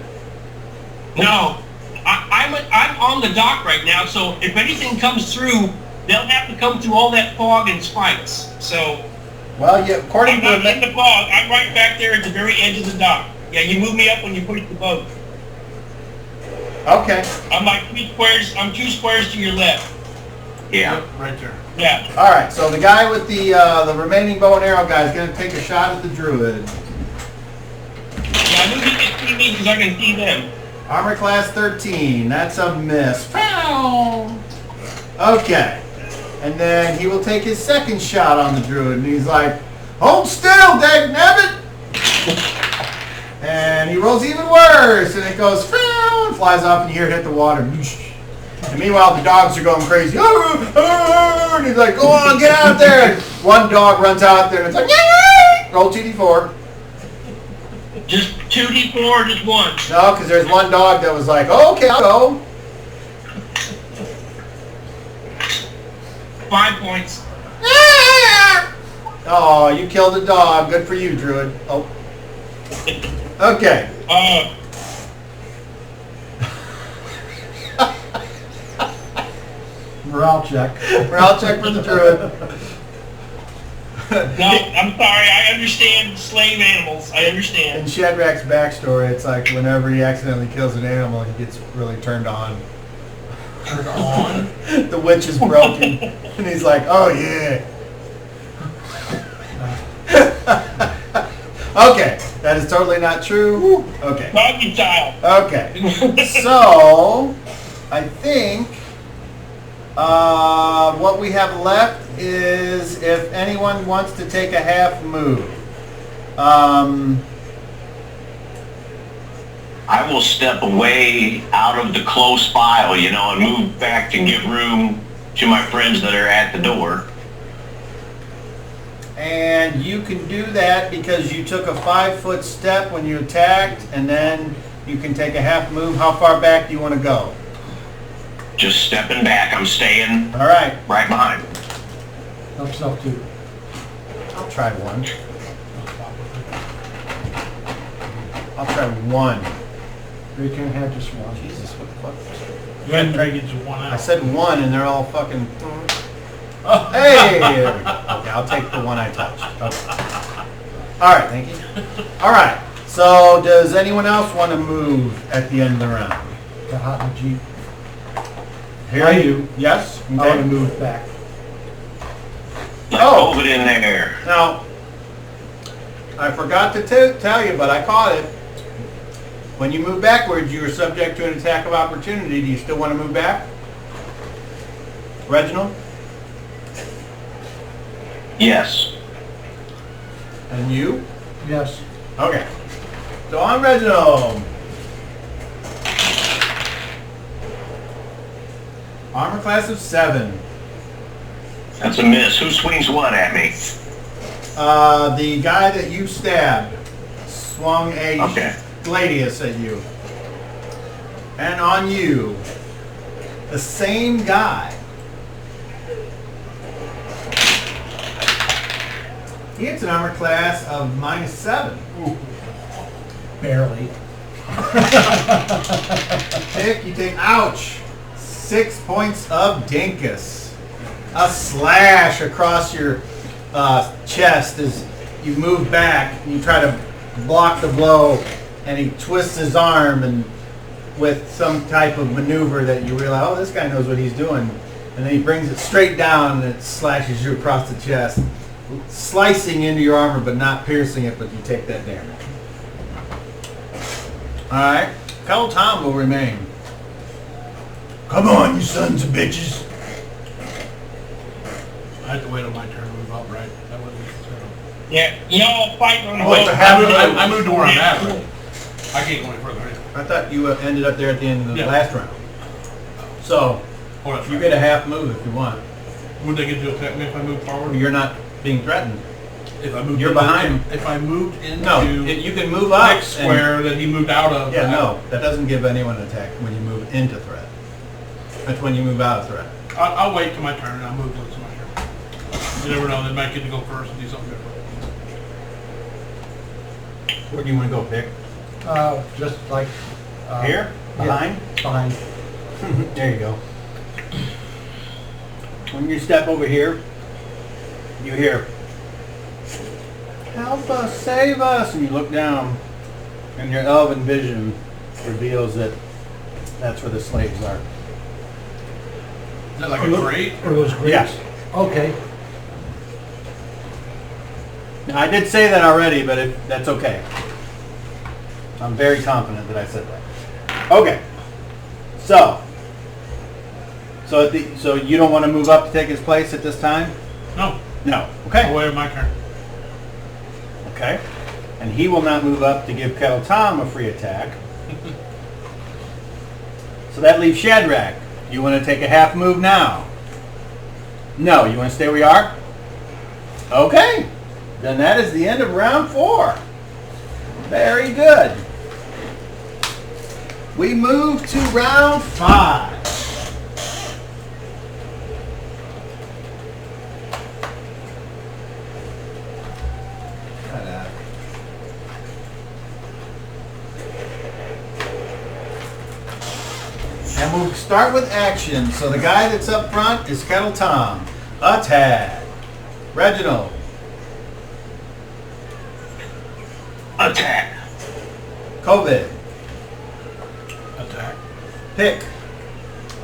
No, I'm on the dock right now, so if anything comes through, they'll have to come through all that fog and spikes. So Well, yeah, according I'm to not in the fog. I'm right back there at the very edge of the dock. Yeah, you move me up when you push the boat. Okay. I'm like 2 squares. I'm 2 squares to your left. Yeah. Yep, right there. Yeah. All right. So the guy with the remaining bow and arrow guy is going to take a shot at the druid. Yeah, I move you can see me because I can see them. Armor class 13. That's a miss. Okay. And then he will take his second shot on the druid, and he's like, "Hold still, dagnabbit!" And he rolls even worse, and it goes, and flies off, and you hear it hit the water. And meanwhile, the dogs are going crazy. And he's like, "Go on, get out there!" And one dog runs out there, and it's like, roll 2d4. Just 2d4, just one. No, because there's one dog that was like, "Oh, okay, I'll go." 5 points. Oh, you killed a dog. Good for you, druid. Oh. Okay. Morale check. Morale check for the druid. No, I'm sorry. I understand slave animals. I understand. In Shadrach's backstory, it's like whenever he accidentally kills an animal, he gets really turned on. Turned on? The witch is broken. And he's like, "Oh, yeah." Okay, that is totally not true. Okay. Doggy style. Okay. So, I think what we have left is if anyone wants to take a half move. I will step away out of the close file, and move back to give room to my friends that are at the door. And you can do that because you took a 5-foot step when you attacked, and then you can take a half move. How far back do you want to go? Just stepping back. I'm staying All right. right behind. Help yourself too. I'll try one. I'll try one. You can have just one. Jesus, what the fuck? Go ahead and try to get you one I out. said one, and they're all fucking... Hey! There we go. Okay, I'll take the one I touched. Okay. All right, thank you. All right, so does anyone else want to move at the end of the round? Got hot in the Jeep. Here I you- do. Yes? I want to Okay. move back. Let's Oh. move it in there. Now, I forgot to tell you, but I caught it. When you move backwards, you are subject to an attack of opportunity. Do you still want to move back? Reginald? Yes. And you? Yes. Okay. So I'm Reginald. Armor class of 7. That's a miss. Who swings what at me? The guy that you stabbed swung a Okay. gladius at you. And on you, the same guy. He hits an armor class of -7. Barely. Pick, you take, ouch, 6 points of dinkus. A slash across your chest as you move back and you try to block the blow, and he twists his arm and with some type of maneuver that you realize, oh, this guy knows what he's doing. And then he brings it straight down and it slashes you across the chest, slicing into your armor but not piercing it, but you take that damage. Alright, Fellow Tom will remain. Come on, you sons of bitches. I have to wait on my turn to move up, right? That wasn't Yeah, y'all fighting on the Oh, it's a half move. I moved to where I'm at. Right? I can't go any further. Right? I thought you ended up there at the end of the Yeah. last round. So, Oh, that's you right. get a half move if you want. Would they get to attack me if I move forward? You're not being threatened. If I moved You're into- behind. If I moved into No, you can move up. next square that he moved out of. Yeah, no, that doesn't give anyone an attack when you move into threat. That's when you move out of threat. I'll wait till my turn and I'll move once it's my turn. You never know, they might get to go first and do something different. Where do you want to go, Pick? Just like... Here? yeah, Behind? Behind. There you go. When you step over here, you hear, "Help us, save us," and you look down, and your elven vision reveals that that's where the slaves are. Is that like a crate? Or those grapes? Yes. Okay. Now, I did say that already, but that's okay. I'm very confident that I said that. Okay. So you don't want to move up to take his place at this time? No. No. I'll Okay. wait on my turn. Okay. And he will not move up to give Kettle Tom a free attack. So that leaves Shadrach. You want to take a half move now? No. You want to stay where you are? Okay. Then that is the end of round 4. Very good. We move to round 5. And we'll start with action. So the guy that's up front is Kettle Tom. Attack. Reginald. Attack. COVID. Attack. Pick.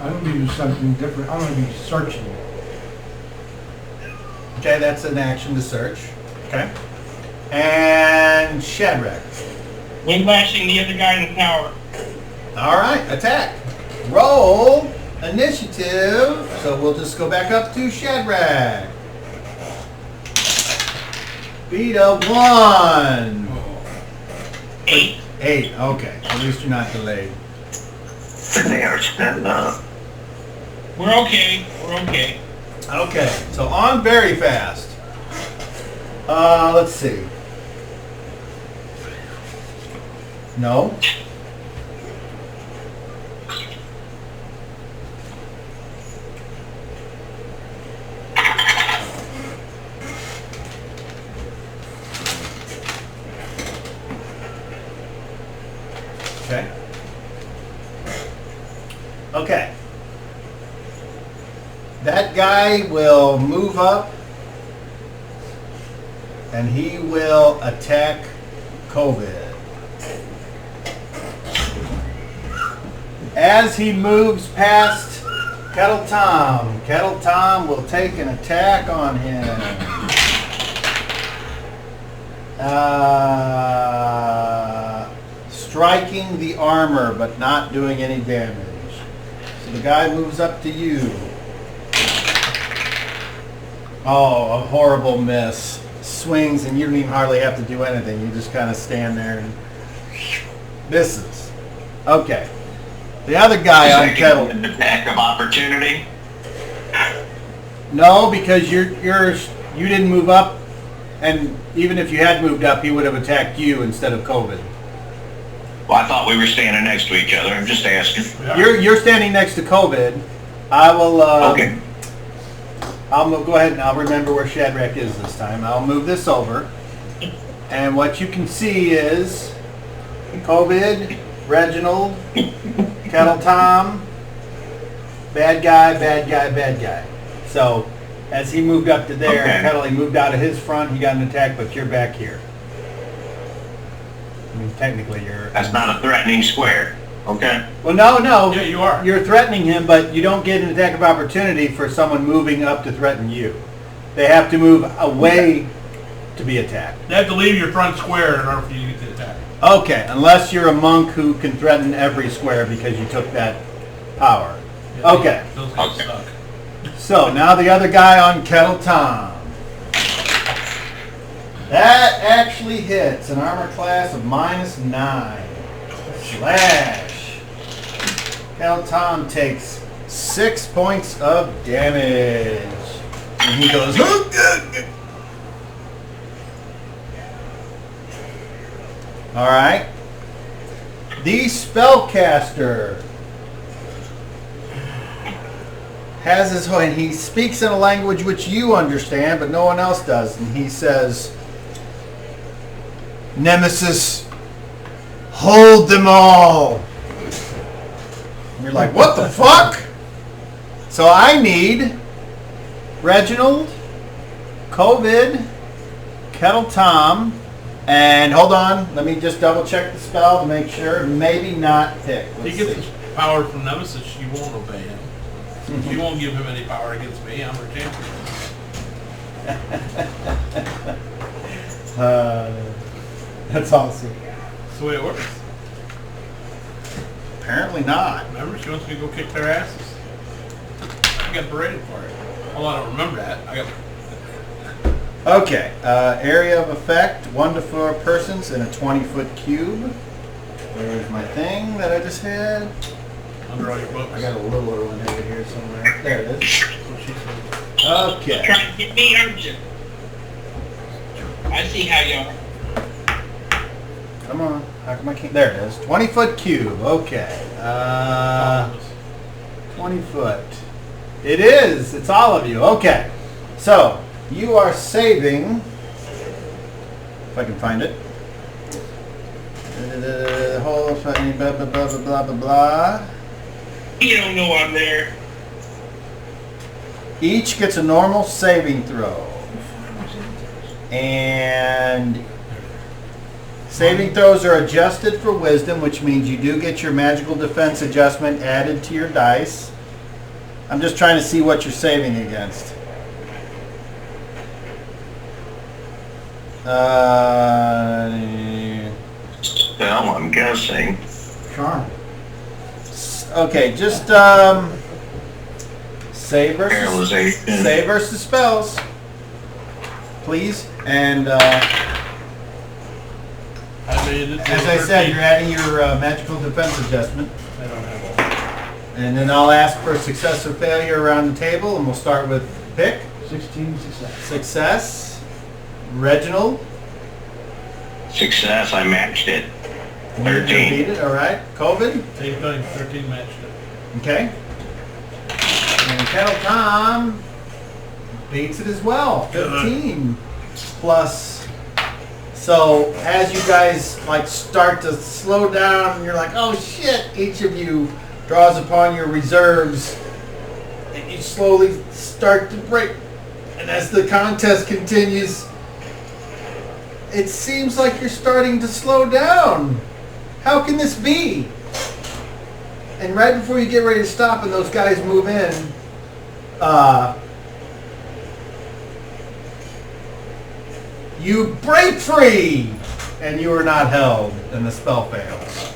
I'm going to do something different. I'm going to be searching. Okay, that's an action to search. Okay. And Shadrach. Wind lashing the other guy in the tower. All right, attack. Roll initiative. So we'll just go back up to Shadrach. Beat of 1. 8. 8. Okay. At least you're not delayed. They are spent up. We're okay. We're okay. Okay. So on very fast. Let's see. No. Okay. Okay. That guy will move up and he will attack COVID. As he moves past Kettle Tom will take an attack on him. Striking the armor but not doing any damage. So the guy moves up to you. Oh, a horrible miss. Swings and you don't even hardly have to do anything. You just kind of stand there and misses. Okay. The other guy on Kettle. An attack of opportunity. No, because you didn't move up, and even if you had moved up, he would have attacked you instead of COVID. Well, I thought we were standing next to each other. I'm just asking. Yeah. You're standing next to COVID. I will. Okay. Go ahead and I'll remember where Shadrach is this time. I'll move this over, and what you can see is COVID, Reginald, Kettle Tom, bad guy, bad guy, bad guy. So as he moved up to there, Okay. Kettle, he moved out of his front. He got an attack, but you're back here. I mean, technically, you're. That's not a threatening square. Okay. Well, no. Yeah, you are. You're threatening him, but you don't get an attack of opportunity for someone moving up to threaten you. They have to move away to be attacked. You have to leave your front square in order for you to get the attack. Okay, unless you're a monk who can threaten every square because you took that power. Yeah, Okay. Those guys Okay. suck. So now the other guy on Kettle Tom. That actually hits an armor class of -9. Slash. Kettle Tom takes 6 points of damage. And he goes, alright. The spellcaster has his, and he speaks in a language which you understand, but no one else does. And he says, Nemesis, hold them all. And you're like, what the fuck? So I need Reginald, COVID, Kettle Tom, and hold on, let me just double check the spell to make sure. Maybe not Pick. If Let's he gets see. his power from Nemesis, you won't obey him. You won't give him any power against me. I'm her champion. That's awesome. That's the way it works. Apparently not. Remember, she wants me to go kick their asses. I got berated for it. Well, I don't remember that. I got. Okay, area of effect, 1 to 4 persons in a 20-foot cube. There's my thing that I just had. Under all your books. I got a littler one over here somewhere. There it is. That's what she said. Okay. Trying to get me, aren't you? I see how y'all. Come on. How come I can't? There it is. 20-foot cube. Okay. 20 foot. It is. It's all of you. Okay. So, you are saving, if I can find it. Whole fucking blah, blah, blah, blah, blah, blah, blah. You don't know I'm there. Each gets a normal saving throw. And saving throws are adjusted for wisdom, which means you do get your magical defense adjustment added to your dice. I'm just trying to see what you're saving against. Well, I'm guessing. Charm. Okay, just save versus spells, please. And as I said, you're adding your magical defense adjustment. I don't have all. And then I'll ask for success or failure around the table, and we'll start with Pick. 16 success. Success. Reginald. Success, I matched it. You 13. beat it, all right. COVID. Same thing. 13 matched it. Okay. And Kettle Tom beats it as well. 15 plus. So as you guys like start to slow down, and you're like, oh shit! Each of you draws upon your reserves, and you slowly start to break. And as the contest continues, it seems like you're starting to slow down. How can this be? And right before you get ready to stop and those guys move in, you break free, and you are not held, and the spell fails.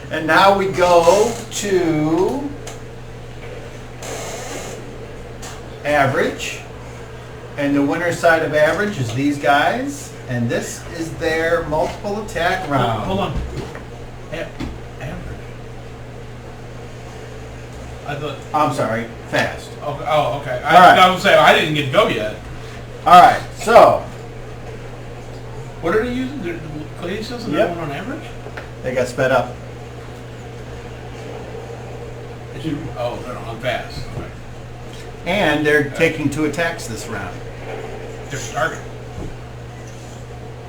And now we go to average, and the winner side of average is these guys, and this is their multiple attack round. Hold on. Average. I thought. I'm sorry, fast. Okay. Oh, okay. All right. I was saying I didn't get to go yet. All right, so What are they using? The Clay says Yep. that one on average? they got sped up. Oh, they're on fast. Okay. And they're taking 2 attacks this round. Different target.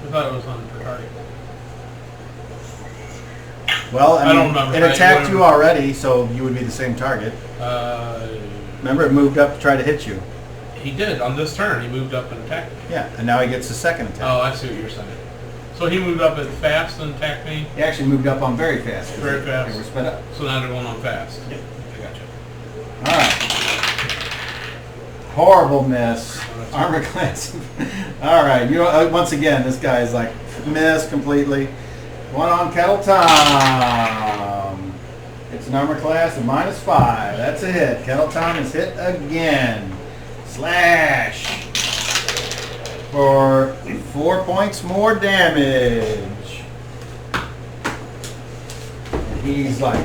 I thought it was on per target. Well, I I mean, don't remember, it right? attacked you Whatever. already, so you would be the same target. Uh, Remember, it moved up to try to hit you. he did on this turn. He moved up and attacked me. Yeah, and now he gets the second attack. Oh, I see what you're saying. So he moved up at fast and attacked me. He actually moved up on very fast. 'cause Very they fast. were sped up. So now they're going on fast. Yep. I got you. All right. Horrible miss. Armor class. All right. You know, once again, this guy is like miss completely. One on Kettle Tom. It's an armor class of -5. That's a hit. Kettle Tom is hit again. Slash for 4 points more damage. And he's like,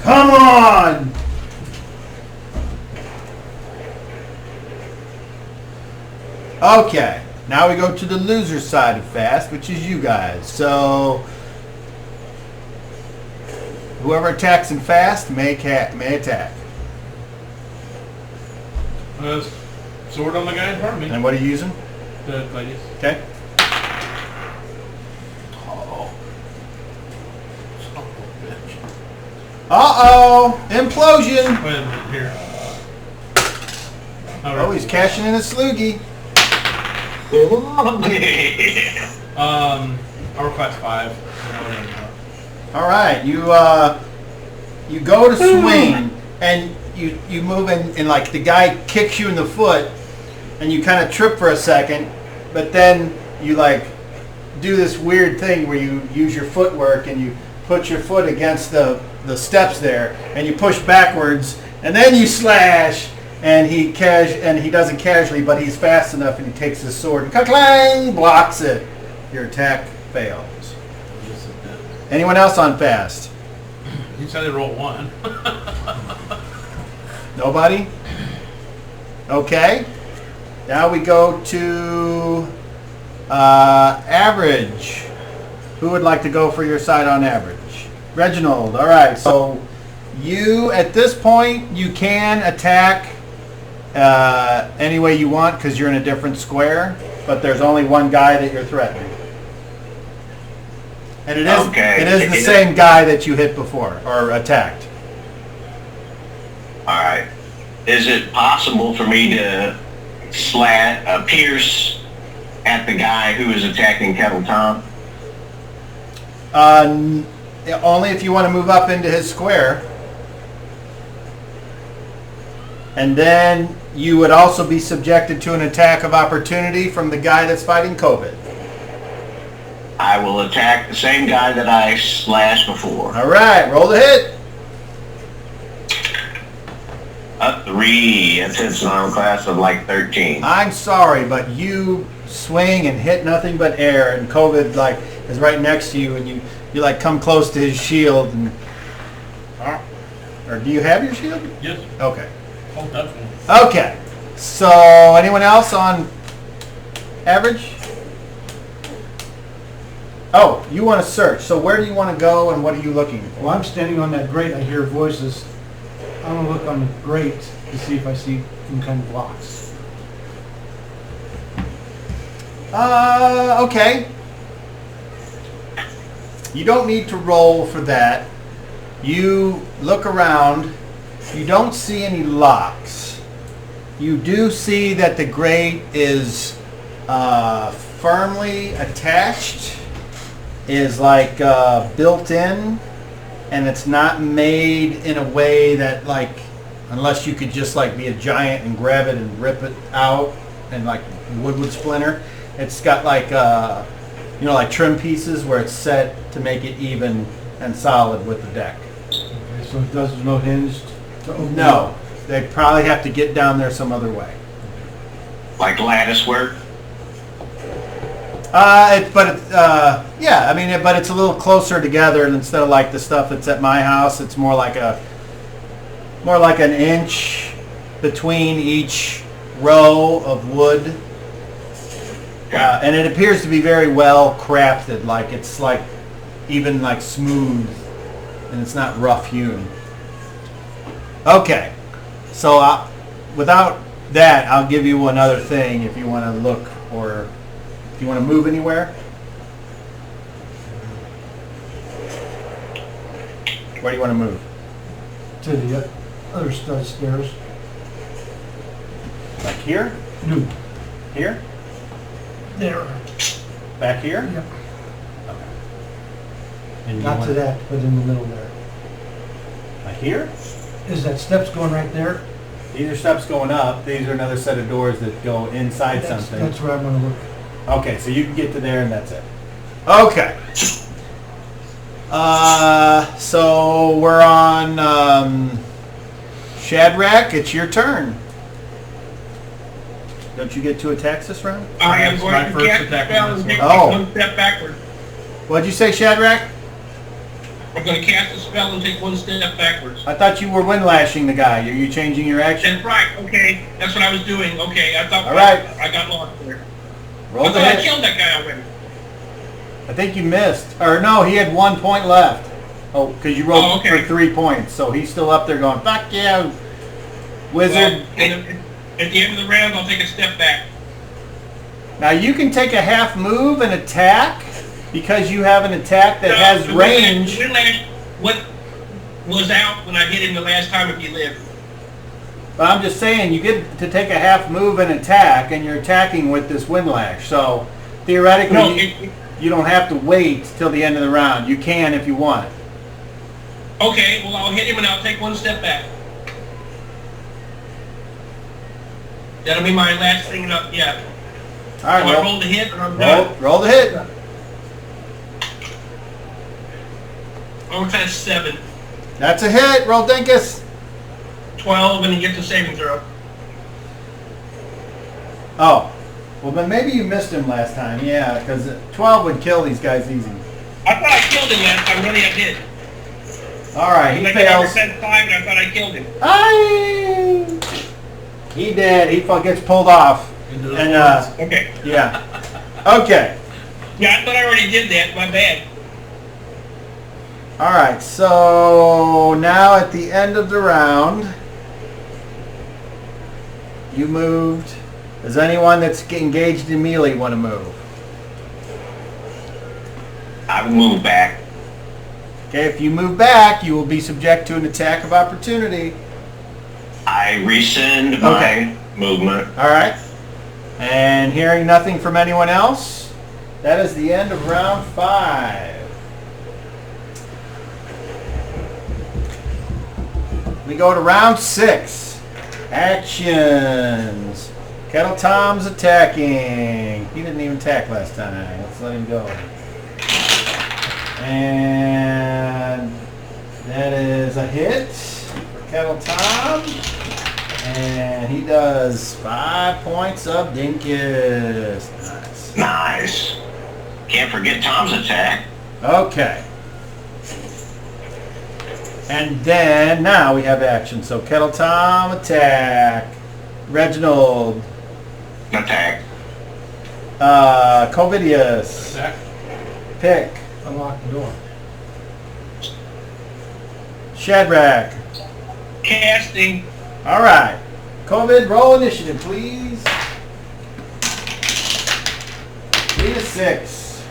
come on! Okay, now we go to the loser side of fast, which is you guys. So whoever attacks in fast may attack. Sword on the guy in front of me. And what are you using? The ladies. Okay. Oh. Son of a bitch. Uh-oh! Implosion! Wait a minute here. Oh, he's cashing in a sloogie. Armor class 5. All right, you go to swing, and you move in, and like the guy kicks you in the foot, and you kind of trip for a second, but then you like do this weird thing where you use your footwork and you put your foot against the steps there, and you push backwards, and then you slash, and he doesn't casually, but he's fast enough, and he takes his sword and clang, blocks it. Your attack fails. Anyone else on fast? He said they roll 1. Nobody? Okay. Now we go to average. Who would like to go for your side on average? Reginald. All right. So you, at this point, you can attack any way you want because you're in a different square, but there's only one guy that you're threatening. And it is the same guy that you hit before or attacked. All right. Is it possible for me to pierce at the guy who is attacking Kettle Tom? Only if you want to move up into his square. And then you would also be subjected to an attack of opportunity from the guy that's fighting COVID. I will attack the same guy that I slashed before. All right, roll the hit. A 3. It's an armor class of like 13. I'm sorry, but you swing and hit nothing but air, and COVID like is right next to you, and you like come close to his shield. And, or do you have your shield? Yes. Okay. Oh, definitely. Okay. So anyone else on average? Oh, you want to search. So where do you want to go, and what are you looking for? Well, I'm standing on that grate. I hear voices. I'm going to look on the grate to see if I see some kind of blocks. Okay. You don't need to roll for that. You look around. You don't see any locks. You do see that the grate is firmly attached, is like built in, and it's not made in a way that like, unless you could just like be a giant and grab it and rip it out and like wood splinter. It's got like like trim pieces where it's set to make it even and solid with the deck. Okay, so there's no hinge to open No, they probably have to get down there some other way. Like lattice work? But it's a little closer together, and instead of like the stuff that's at my house, it's more like more like an inch between each row of wood. And it appears to be very well crafted, like it's like even like smooth, and it's not rough hewn. Okay, so without that, I'll give you another thing if you want to look, or if you want to move anywhere. Where do you want to move? To the other stud stairs. Like here? No. Here? There. Back here? Yep. Okay. And you Not want- to that, but in the middle there. Like here? Is that steps going right there? These are steps going up. These are another set of doors that go inside something. That's where I'm gonna look. Okay, so you can get to there and that's it. Okay. So we're on Shadrach. It's your turn. Don't you get 2 attacks this round? I am That's going my to first cast the attack spell on and this take one. Oh. 1 step backward. What'd you say, Shadrach? I'm going to cast the spell and take 1 step backwards. I thought you were wind lashing the guy. Are you changing your action? That's right. Okay, that's what I was doing. Okay, I thought All right. I got lost there. Roll I the thought I hit. killed that guy already. I think you missed. Or no, he had 1 point left. Oh, because you rolled Oh, okay. for 3 points. So he's still up there going, fuck you, wizard. Well, at the end of the round, I'll take a step back. Now you can take a half move and attack because you have an attack that No, has the range. wind lash was out when I hit him the last time if he lived. But I'm just saying, you get to take a half move and attack, and you're attacking with this wind lash. So theoretically, No, you don't have to wait till the end of the round. You can if you want. okay, well, I'll hit him and I'll take 1 step back. That'll be my last thing up. Yeah. All right, So I roll, rolled a hit and I'm done. roll the hit. Oh, that's 7. That's a hit. Roll dinkus. 12, and he gets a saving throw. Oh, well, then maybe you missed him last time. Yeah, because 12 would kill these guys easy. I thought I killed him last time. Really, I did. All right, he Like fails. I said 5, and I thought I killed him. He did. He gets pulled off. Into the And woods. Okay. yeah. Okay. Yeah, I thought I already did that. My bad. All right. So now at the end of the round, you moved. Does anyone that's engaged in melee want to move? I will move back. Okay. If you move back, you will be subject to an attack of opportunity. I rescind my movement. All right. And hearing nothing from anyone else, that is the end of round 5. We go to round 6. Actions. Kettle Tom's attacking. He didn't even attack last time. Let's let him go. And that is a hit for Kettle Tom. And he does 5 points of dinkus. Nice. Nice. Can't forget Tom's attack. Okay. And then now we have action. So Kettle Tom attack. Reginald. Attack. Covidius. Attack. Pick. Unlock the door. Shadrach. Casting. All right. COVID, roll initiative, please. 3 to 6.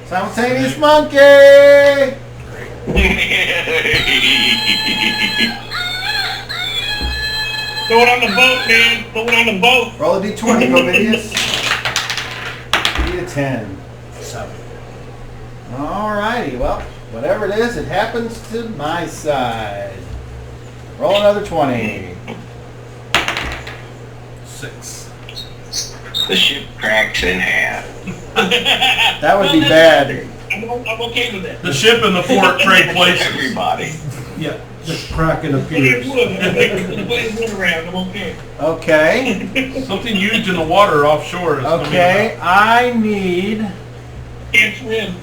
Simultaneous monkey. Throw it on the boat, man. Throw it on the boat. Roll a d20, Covidius. 3 to 10. 7. All righty. Well, whatever it is, it happens to my side. Roll another 20. 6. The ship cracks in half. That would be bad. I'm okay with that. The ship and the fort trade places. Everybody. Yeah, the kraken Put appears. his wood around. I'm okay. Okay. Something huge in the water offshore is coming Okay. I need Can't swim.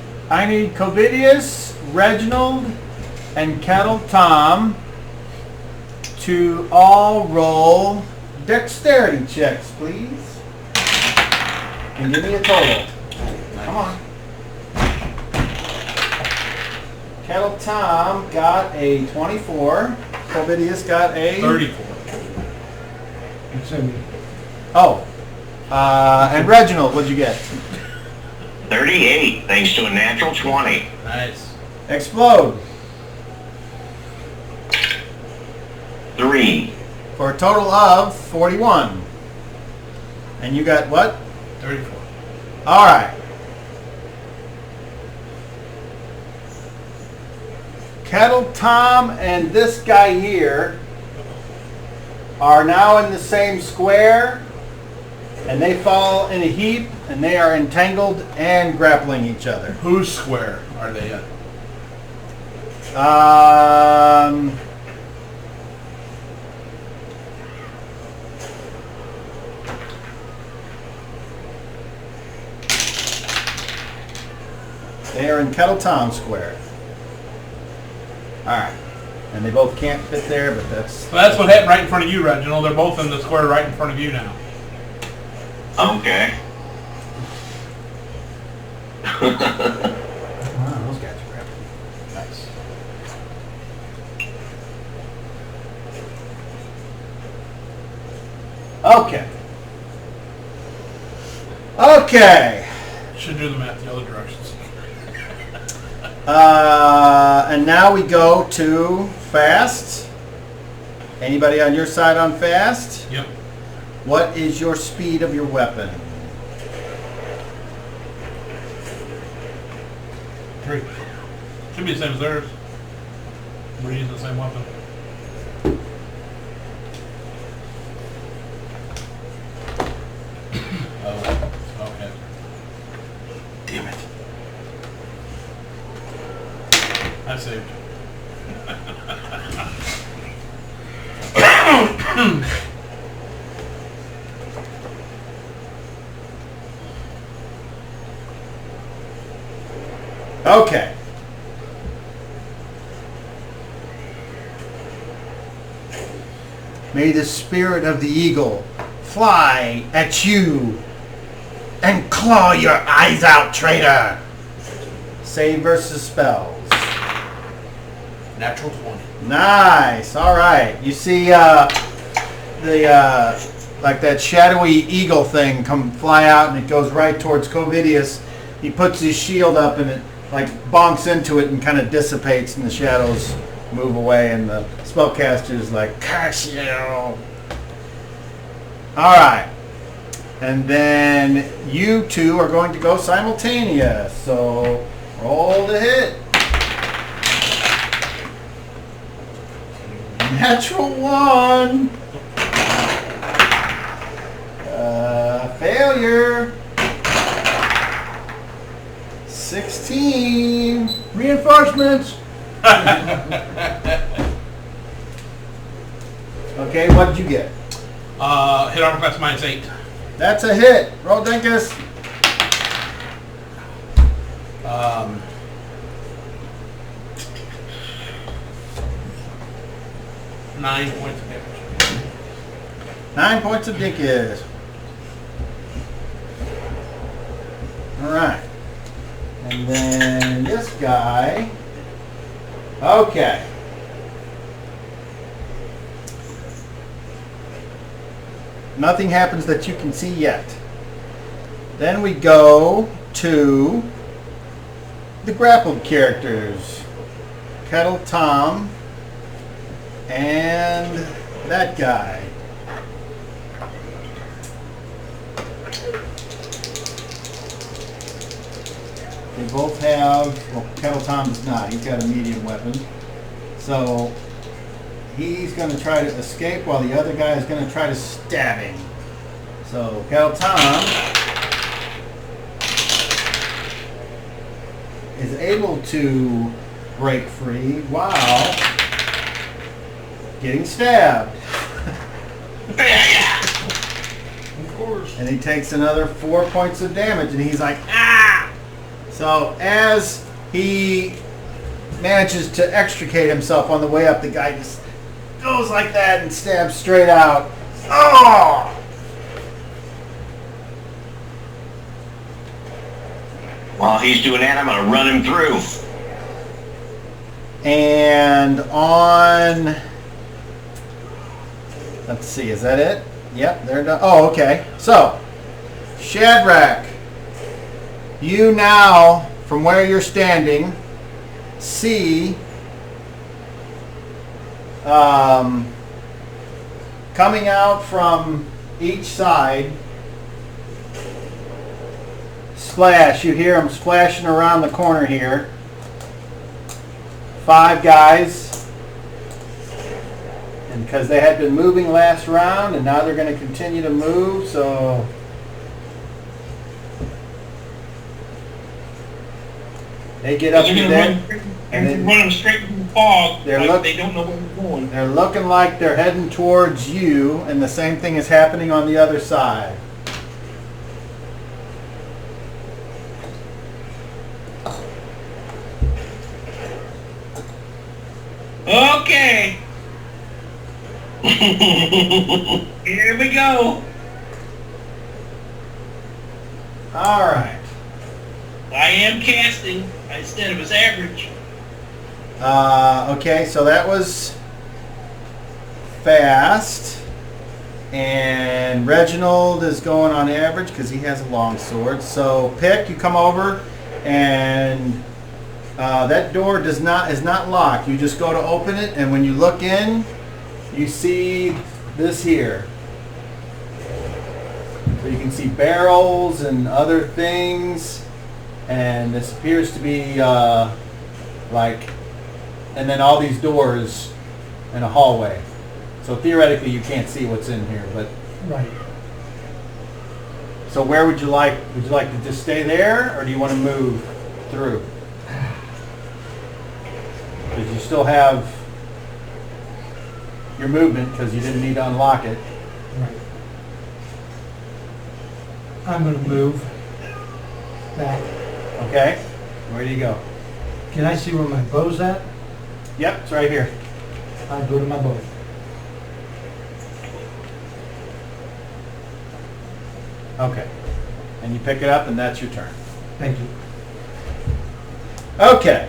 Covidius, Reginald, and Kettle Tom to all roll dexterity checks, please. And give me a total. Come on. Kettle Tom got a 24. Covidius got a 34. You send me. Oh. And Reginald, what'd you get? 38, thanks to a natural 20. Nice. Explode. 3. For a total of 41. And you got what? 34. All right. Kettle Tom and this guy here are now in the same square, and they fall in a heap, and they are entangled and grappling each other. Whose square are they at? They are in Kettle Tom Square. All right. And they both can't fit there, but that's... So that's what happened right in front of you, Reginald. They're both in the square right in front of you now. Okay. Wow, those guys are grappling. Nice. Okay. Okay. Should do them at the other directions. And now we go to fast. Anybody on your side on fast? Yep. What is your speed of your weapon? 3. Should be the same as theirs. We're using the same weapon. Oh, okay. Damn it. I saved. Okay. May the spirit of the eagle fly at you and claw your eyes out, traitor. Save versus spells. Natural 20. Nice. All right. You see like that shadowy eagle thing come fly out, and it goes right towards Covidius. He puts his shield up, and it like bonks into it and kind of dissipates, and the shadows move away, and the spellcaster is like, curse you. All right. And then you two are going to go simultaneous. So roll to hit. Natural 1. Failure. 16. Reinforcements. Okay, what did you get? Hit armor class -8. That's a hit. Roll Dinkus. 9 points of damage. 9 points of Dinkus. Alright. And then this guy. Okay. Nothing happens that you can see yet. Then we go to the grappled characters. Kettle Tom and that guy. They both have, well, Kettle Tom does not. He's got a medium weapon. So he's going to try to escape while the other guy is going to try to stab him. So Kettle Tom is able to break free while getting stabbed. Of course. And he takes another 4 points of damage, and he's like, ah! So as he manages to extricate himself on the way up, the guy just goes like that and stabs straight out. Oh! While he's doing that, I'm going to run him through. And on, let's see, is that it? Yep, they're done. Oh, okay. So, Shadrach, you now, from where you're standing, see coming out from each side, splash. You hear them splashing around the corner here. 5 guys, and because they had been moving last round, and now they're going to continue to move, so they get up to there, and then run them straight into the fog. They're Like they don't know where they're going. they're looking like they're heading towards you, and the same thing is happening on the other side. Okay. Here we go. All right. I am casting instead of his average. Okay, so that was fast. And Reginald is going on average because he has a long sword. So Pick, you come over, and that door is not locked. You just go to open it, and when you look in, you see this here. So you can see barrels and other things, and this appears to be and then all these doors in a hallway. So theoretically, you can't see what's in here, but Right. so where would you like? Would you like to just stay there, or do you want to move through? Because you still have your movement because you didn't need to unlock it. Right. I'm gonna move back. Okay, where do you go? Can I see where my bow's at? Yep, it's right here. I'll go to my bow. Okay, and you pick it up, and that's your turn. Thank you. Okay,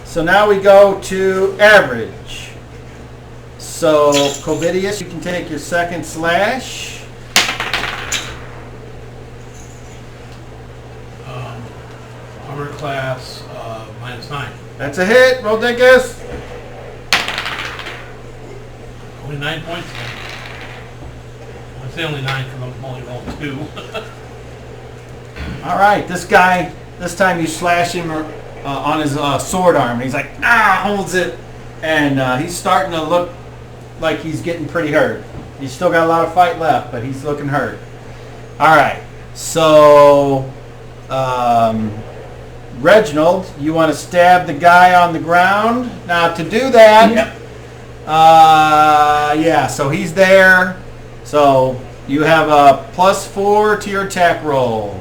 so now we go to average. So Covidius, you can take your second slash. Armor class -9. That's a hit. Roll Dinkus. Only 9 points. I say only 9 because I'm only rolling 2. All right, this guy. This time you slash him on his sword arm. He's like, holds it, and he's starting to look like he's getting pretty hurt. He's still got a lot of fight left, but he's looking hurt. All right, so Reginald, you want to stab the guy on the ground. Now to do that, Yep. yeah, so he's there. So you have a +4 to your attack roll.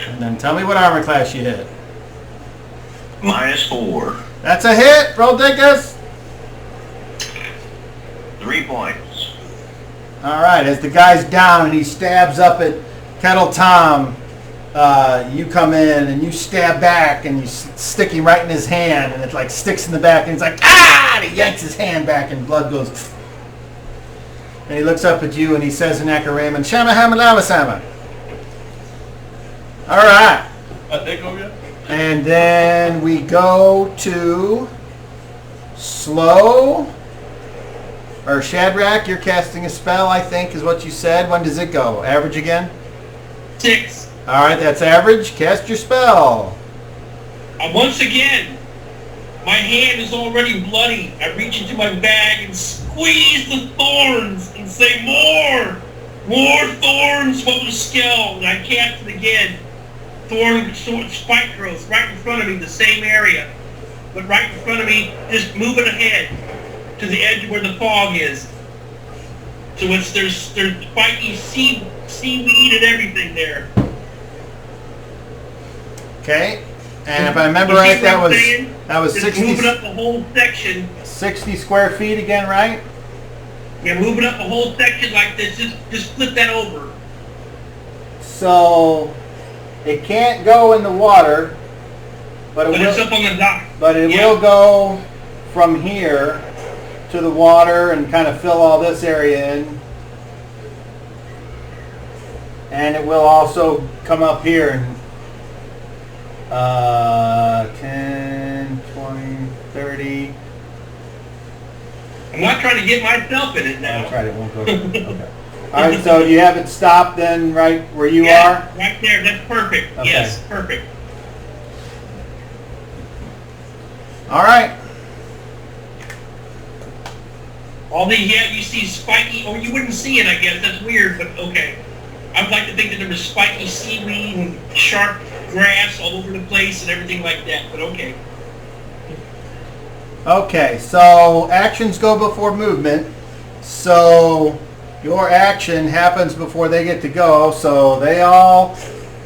And then tell me what armor class you hit. -4. That's a hit. Roll Dinkus. 3 points. All right, as the guy's down and he stabs up at Kettle Tom, you come in and you stab back and you stick him right in his hand, and it like sticks in the back, and he's like, and he yanks his hand back and blood goes. And he looks up at you and he says in Akaraman, Shama Hama Lama Sama. All right. Take over yet? And then we go to slow. Or Shadrach, you're casting a spell, I think, is what you said. When does it go? Average again? 6. All right, that's average. Cast your spell. Once again, my hand is already bloody. I reach into my bag and squeeze the thorns and say, more! More thorns from the Skell! And I cast it again. Thorn spike growth right in front of me, the same area. But right in front of me, just moving ahead to the edge where the fog is. So there's spiky seaweed and everything there. Okay. And if I remember You see right, what I'm saying? that was Just 60, move it up the whole section. 60 square feet again, right? Yeah, move it up a whole section like this. Just flip that over. So it can't go in the water, but it But it's will. up on the dock. But it Yeah. will go from here to the water and kind of fill all this area in. And it will also come up here and 10, 20, 30. I'm not trying to get myself in it now. That's right, it won't go. Okay. All right, so you have it stopped then right where you are? Right there. That's perfect. Okay. Yes, perfect. All right. All these, yeah, you see spiky, or you wouldn't see it, I guess. That's weird, but okay. I'd like to think that there was spiky seaweed and sharp grass all over the place and everything like that, but okay. Okay, so actions go before movement. So your action happens before they get to go. So they all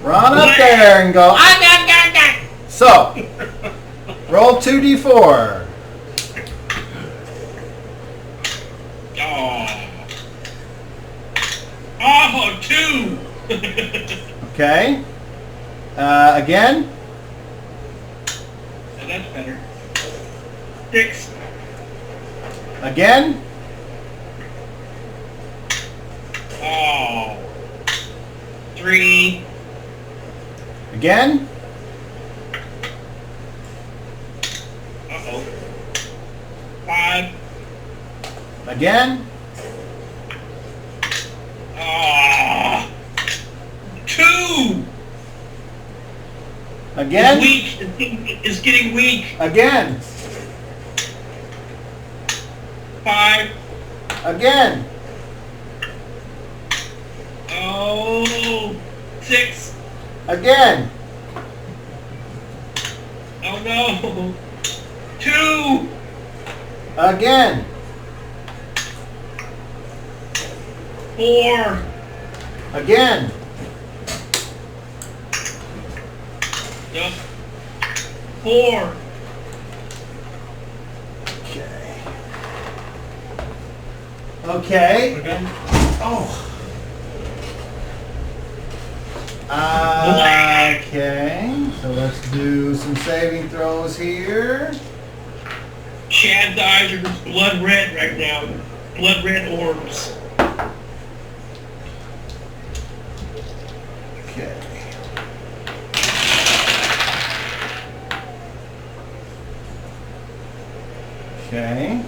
run up there and go. So roll 2d4. Oh, 2! Okay. Again. So that's better. 6. Again. Oh. 3. Again. Uh-oh. 5. Again. Ah. 2. Again. It's weak. It's getting weak. Again. 5. Again. Oh. 6. Again. Oh no. 2. Again. 4. Again. Yep. 4. Okay. Okay. Again? Oh. Okay. So let's do some saving throws here. Chad's eyes are just blood red right now. Blood red orbs. Okay. Okay.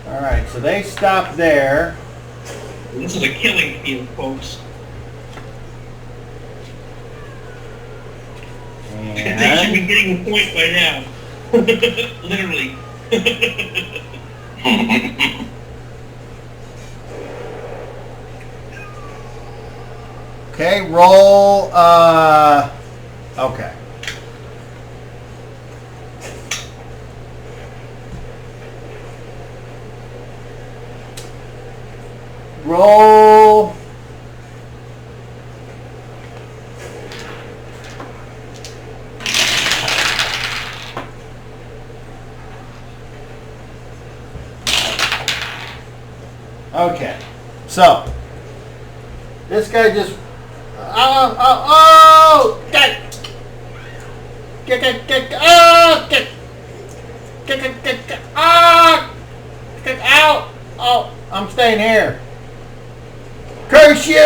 All right, so they stopped there. This is a killing field, folks. They should be And getting a point by now. Literally. okay, roll. Okay. Roll. Okay, so this guy just get out! Oh, I'm staying here. Curse you!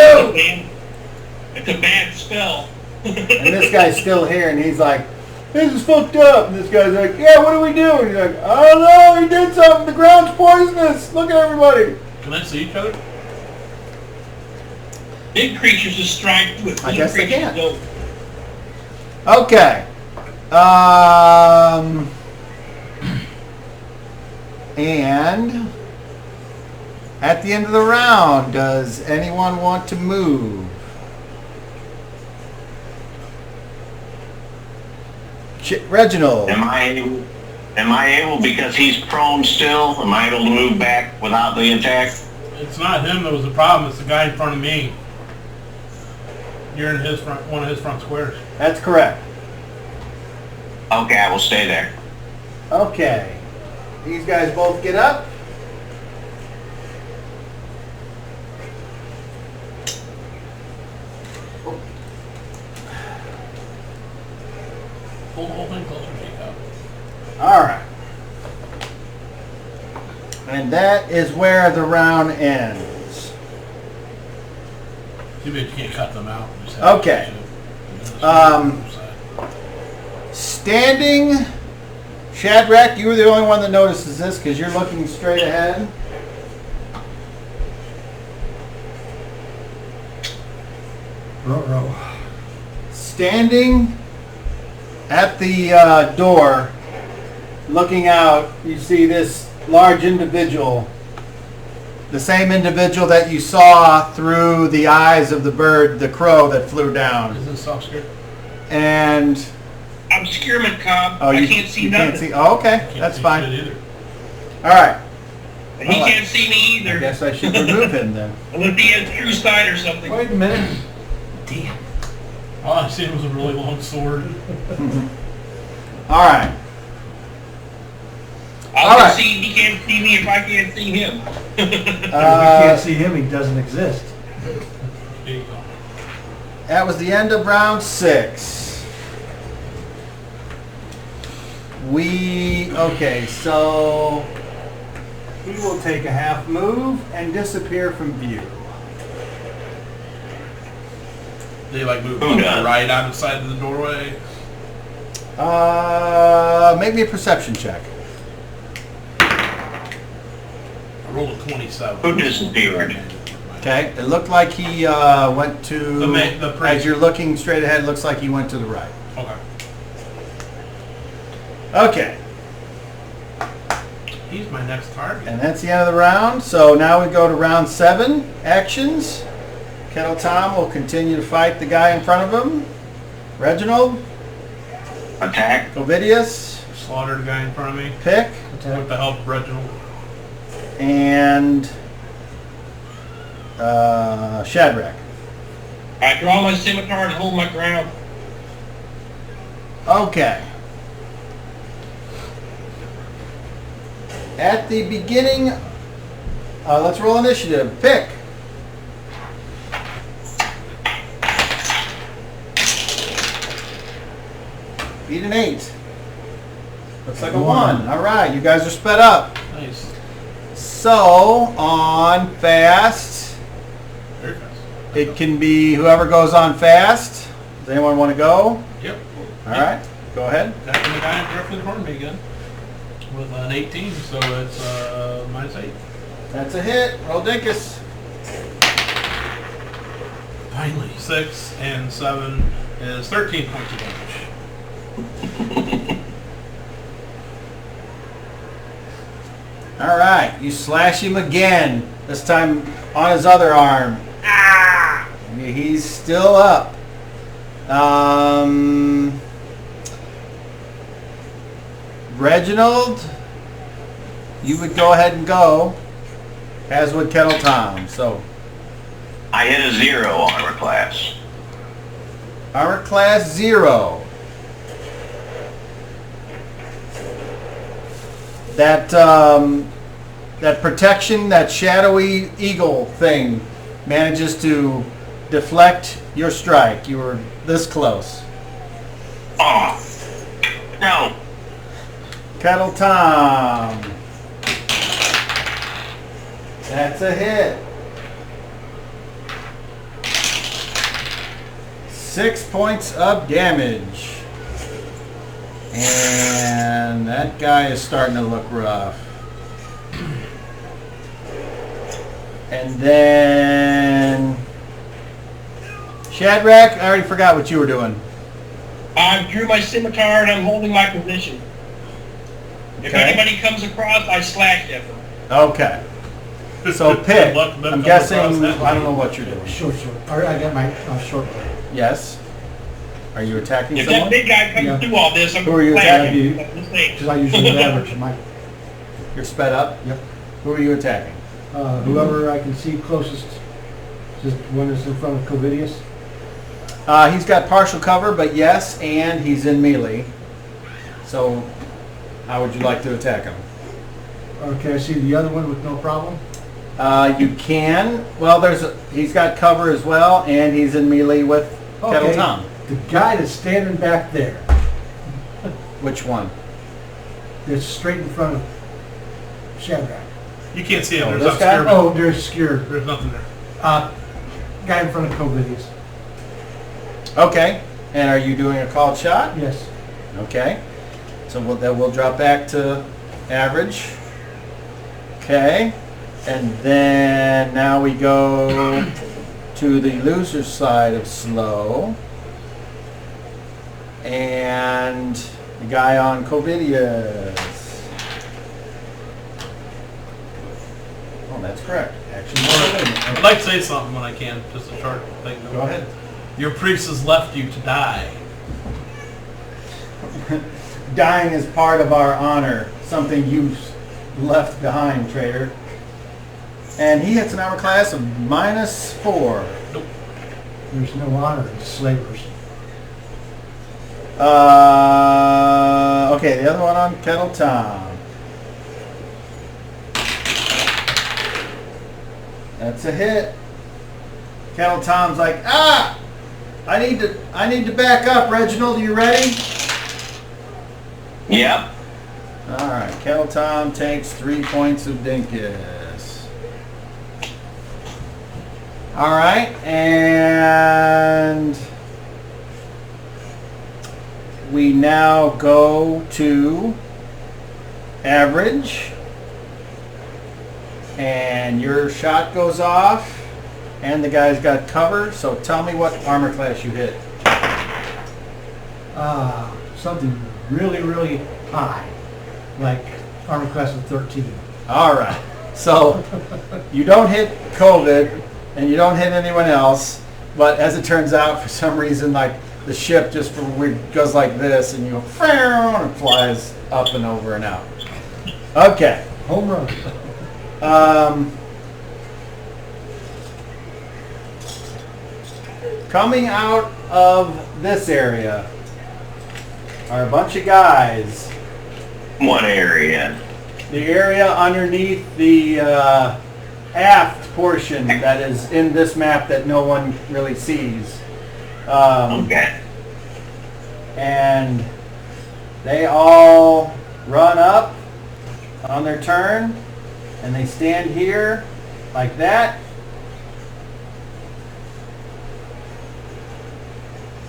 It's a bad spell. And this guy's still here, and he's like, "This is fucked up." And this guy's like, "Yeah, what do we do?" And he's like, "I don't know. He did something. The ground's poisonous. Look at everybody." Can they see each other? Big creatures just stride through it. I guess they Little can. creatures Okay. And at the end of the round, does anyone want to move? Reginald. Am I able, because he's prone still, am I able to move back without the attack? It's not him that was the problem, it's the guy in front of me. You're in his front, one of his front squares. That's correct. Okay, I will stay there. Okay. These guys both get up. Pull the whole thing closer to you, Kyle. All right. And that is where the round ends. Too bad you can't cut them out. Just have Okay. to- Standing, Shadrach, you were the only one that notices this because you're looking straight ahead. Row. Standing at the door, looking out, you see this large individual. The same individual that you saw through the eyes of the bird, the crow that flew down. Is this soft skirt? And Obscurement, Cobb. oh, I can't see nothing. Can't see. Oh, okay, Can't that's see fine. shit either. All right. He can't see me I either. guess I should remove him then. Unless he has true sight or something. Wait a minute. Damn. All I seen was a really long sword. All right. I'll All just right. see he can't see me if I can't see him. If we can't see him, he doesn't exist. There you go. That was the end of round 6. Okay, so we will take a half move and disappear from view. They like move Who left does? or right out of the side of the doorway. Make me a perception check. I rolled a 27. Who disappeared? Okay, it looked like he went to, The priest. as you're looking straight ahead, it looks like he went to the right. Okay. Okay, He's my next target. and that's the end of the round. So now we go to round 7, actions. Kettle Tom will continue to fight the guy in front of him. Reginald, Attack. Ovidius, Slaughtered a guy in front of me. Pick, With the help of Reginald. and Shadrach. I draw my scimitar and hold my ground. Okay. At the beginning, let's roll initiative. Pick. Beat an 8. Looks like a 1. All right, you guys are sped up. Nice. So, on fast, Very fast. it can be whoever goes on fast. Does anyone want to go? Yep. All right, go ahead. Attacking the guy directly in front of me again. With an 18, so it's -8. That's a hit. Roll Dinkus. Finally, 6 and 7 is 13 points of damage. All right, you slash him again. This time on his other arm. Ah! He's still up. Reginald, you would go ahead and go, as would Kettle Tom. So, I hit a 0 armor class. armor class 0. That protection, that shadowy eagle thing, manages to deflect your strike. You were this close. Oh. No. Kettle Tom. That's a hit. 6 points of damage. And that guy is starting to look rough. And then Shadrach, I already forgot what you were doing. I drew my scimitar and I'm holding my position. If Okay. anybody comes across, I slash at them. Okay. So pick. Let them I'm come guessing, across that I don't know way. what you're doing. Short. I got my short. Yes. Are you attacking If someone? that big guy comes Yeah. through all this, I'm Who are you slash attacking? him. That's a mistake. Because I usually average my. You're sped up? Yep. Who are you attacking? Whoever I can see closest, just one is in front of Covidius. He's got partial cover, but yes, and he's in melee. So, how would you like to attack him? Okay, I see the other one with no problem. You can. Well, he's got cover as well, and he's in melee with Kettle Tom. The guy that's standing back there, Which one? that's straight in front of Shadrach. You can't see it. Oh, There's this not guy? scared. Oh, there's scared. There's nothing there. Guy in front of Covidius. Okay. And are you doing a called shot? Yes. Okay. So we'll drop back to average. Okay. And then now we go to the loser side of slow. And the guy on Covidius. Oh, that's correct. Action. I'd like to say something when I can. Just a short thing. Go ahead. Your priest has left you to die. Dying is part of our honor. Something you left behind, traitor. And he hits an armor class of -4. Nope. There's no honor in slavers. Okay, the other one on Kettle Tom. That's a hit. Kettle Tom's like, ah! I need to back up, Reginald. Are you ready? Yep. All right. Kettle Tom takes 3 points of dinkus. All right, and we now go to average, and your shot goes off, and the guy's got cover. So tell me what armor class you hit. Something really, really high, like armor class of 13. All right. So you don't hit COVID, and you don't hit anyone else. But as it turns out, for some reason, like the ship just goes like this, and you go, and it flies up and over and out. Okay. Home run. Coming out of this area are a bunch of guys. One area. The area underneath the aft portion that is in this map that no one really sees. Okay. And they all run up on their turn, and they stand here like that.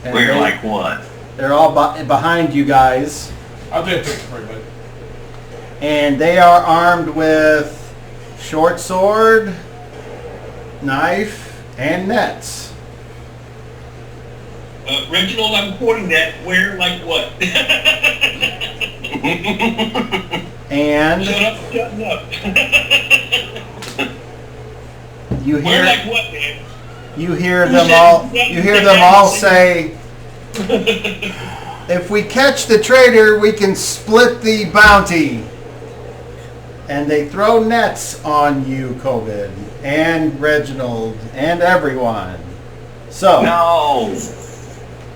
And We're like what? they're all behind you guys, I'll do a picture for you, buddy. and they are armed with short sword, knife, and nets. Reginald, I'm quoting that. Where, like what? And Shut up, shutting up. you Where, hear like what, man? you hear Who them said- all yeah, you hear them all say, if we catch the traitor, we can split the bounty. And they throw nets on you, COVID, and Reginald, and everyone. So No.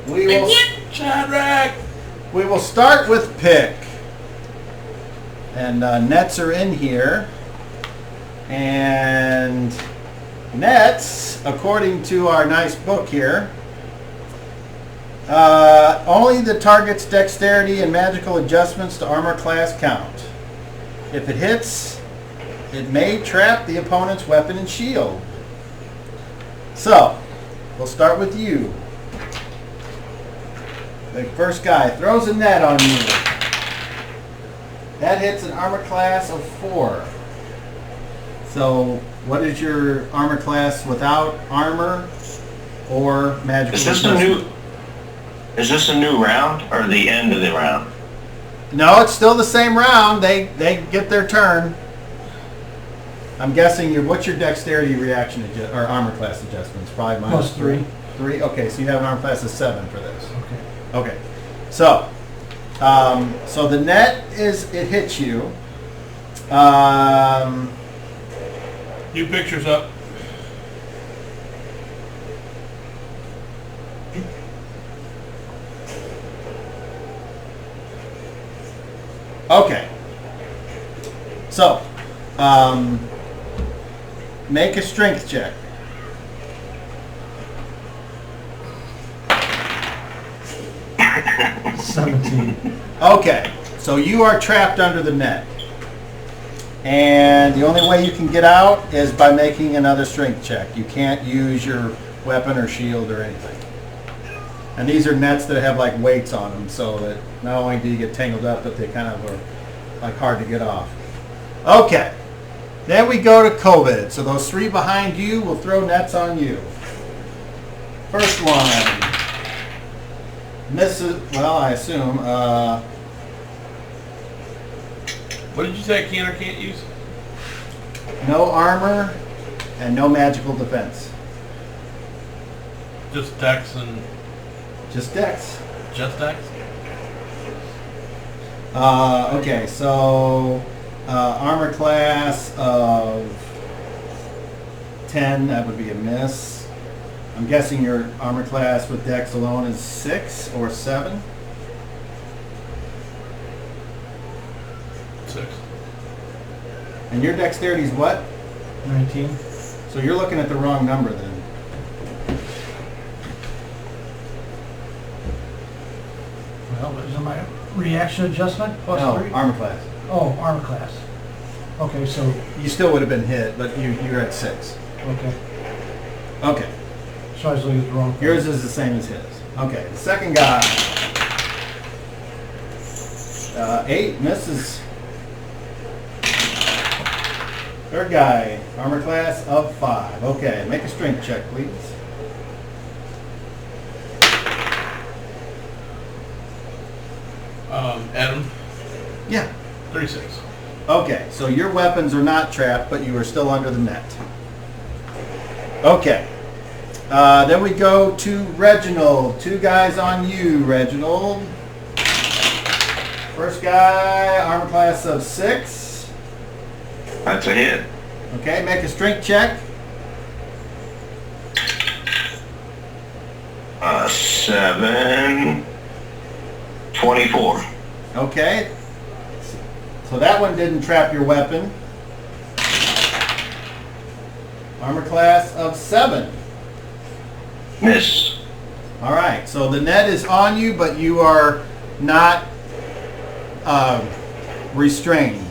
we will Shadrach! we will start with pick. And nets are in here. And nets, according to our nice book here, only the target's dexterity and magical adjustments to armor class count. If it hits, it may trap the opponent's weapon and shield. So, we'll start with you. The first guy throws a net on you. That hits an armor class of 4. So, what is your armor class without armor or magical adjustment? Is this a new round or the end of the round? No, it's still the same round. They get their turn. I'm guessing what's your dexterity reaction or armor class adjustments? Probably +3. 3. Okay, so you have an armor class of 7 for this. Okay. Okay, so so the net it hits you. New pictures up. Make a strength check. 17. Okay, so you are trapped under the net. And the only way you can get out is by making another strength check. You can't use your weapon or shield or anything. And these are nets that have like weights on them, so that not only do you get tangled up, but they kind of are like hard to get off. Okay, then we go to COVID. So those three behind you will throw nets on you. First one misses, well, I assume, What did you say I can or can't use? no armor and no magical defense. Just dex and Just dex. just dex? Okay, so armor class of 10, that would be a miss. I'm guessing your armor class with dex alone is 6 or 7. 6. And your dexterity is what? 19. So you're looking at the wrong number then. Well, is it my reaction adjustment plus No, 3? armor class. Oh, armor class. Okay, so, You still would have been hit, but you're at 6. okay. Okay. So I was looking at the wrong thing. Yours is the same as his. Okay, the second guy. 8 misses. Third guy, armor class of 5. Okay, make a strength check, please. Adam, Yeah. 36. Okay, so your weapons are not trapped, but you are still under the net. Okay. Then we go to Reginald. 2 guys on you, Reginald. First guy, armor class of 6. That's a hit. Okay, make a strength check. 7, 24. Okay. So that one didn't trap your weapon. Armor class of 7. Miss. All right, so the net is on you, but you are not restrained.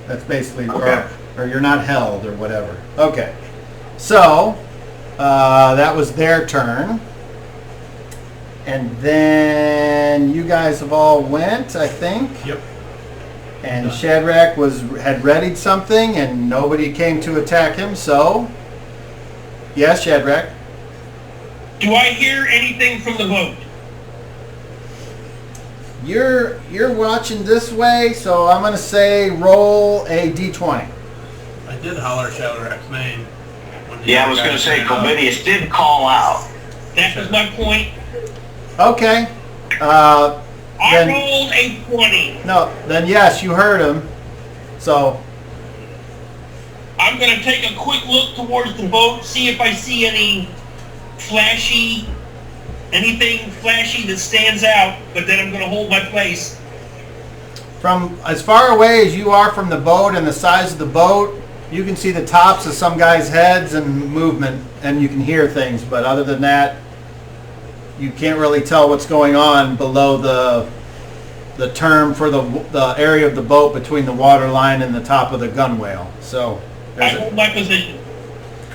That's basically, Okay. or you're not held or whatever. Okay, so that was their turn. And then you guys have all went, I think. Yep. And Shadrach had readied something, and nobody came to attack him. So, yes, Shadrach. Do I hear anything from the boat? You're watching this way, so I'm gonna say roll a d20. I did holler Shadrach's name. when the Yeah, I other was guy going to say, ran up. Covidius did call out. That was my point. Okay. I Then- rolled a 20. No, then yes, you heard him. So, I'm going to take a quick look towards the boat, see if I see anything flashy that stands out, but then I'm going to hold my place. from as far away as you are from the boat and the size of the boat, you can see the tops of some guys' heads and movement, and you can hear things. But other than that, you can't really tell what's going on below the term for the area of the boat between the water line and the top of the gunwale. So, I there's hold my position.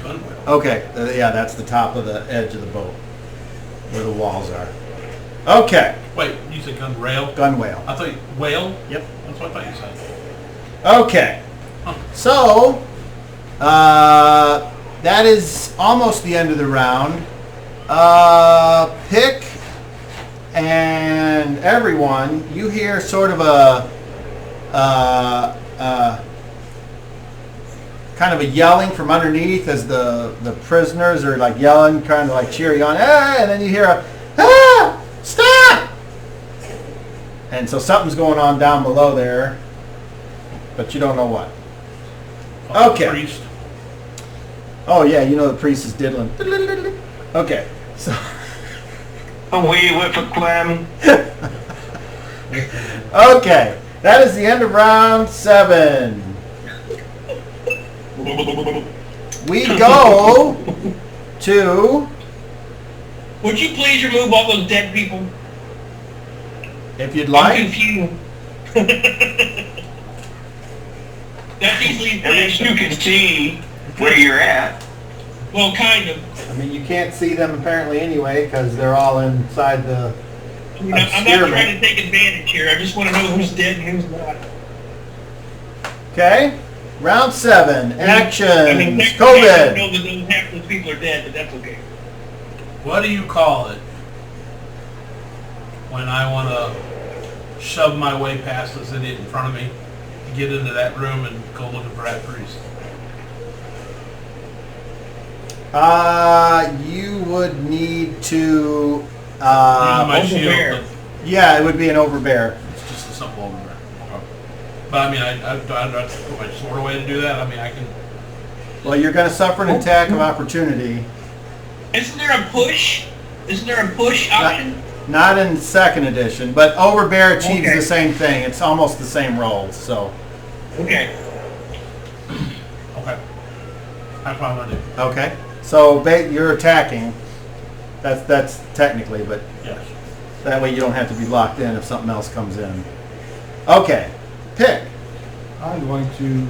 Gunwale. okay, yeah, that's the top of the edge of the boat where the walls are. Okay, Wait, you said gun rail? gunwale. I thought whale? Yep. That's what I thought you said. Okay, Huh. so that is almost the end of the round. Pick and everyone, you hear sort of a kind of a yelling from underneath as the prisoners are like yelling, trying to like cheer you on. Hey! And then you hear a ah! Stop! And so something's going on down below there, but you don't know what. Okay. Priest. Oh yeah, you know the priest is diddling. Okay, so Away with a clam. okay, that is the end of round 7. we go to, Would you please remove all those dead people? if you'd I'm like, confused. That's easily At least you can see where you're at. Well, kind of. I mean, you can't see them apparently anyway because they're all inside the I mean, I'm not Experiment. trying to take advantage here. I just want to know who's dead and who's not. Okay, round 7, actions, I mean, technically, I don't COVID. know that half those people are dead, but that's okay. What do you call it when I want to shove my way past this idiot in front of me to get into that room and go looking for that priest? You would need to, Using my overbear. shield, yeah, it would be an overbear. but it's just a simple overbear. Okay. But I mean, I have to put my sword away to do that. I mean, I can. Well, you're going to suffer an attack of opportunity. Isn't there a push? Isn't there a push option? Not in 2nd edition, but overbear achieves Okay. the same thing. It's almost the same rolls, so. Okay. Okay. That's what I'm gonna do. Okay, so you're attacking. That's technically, but Yes. that way you don't have to be locked in if something else comes in. Okay, pick. I'm going to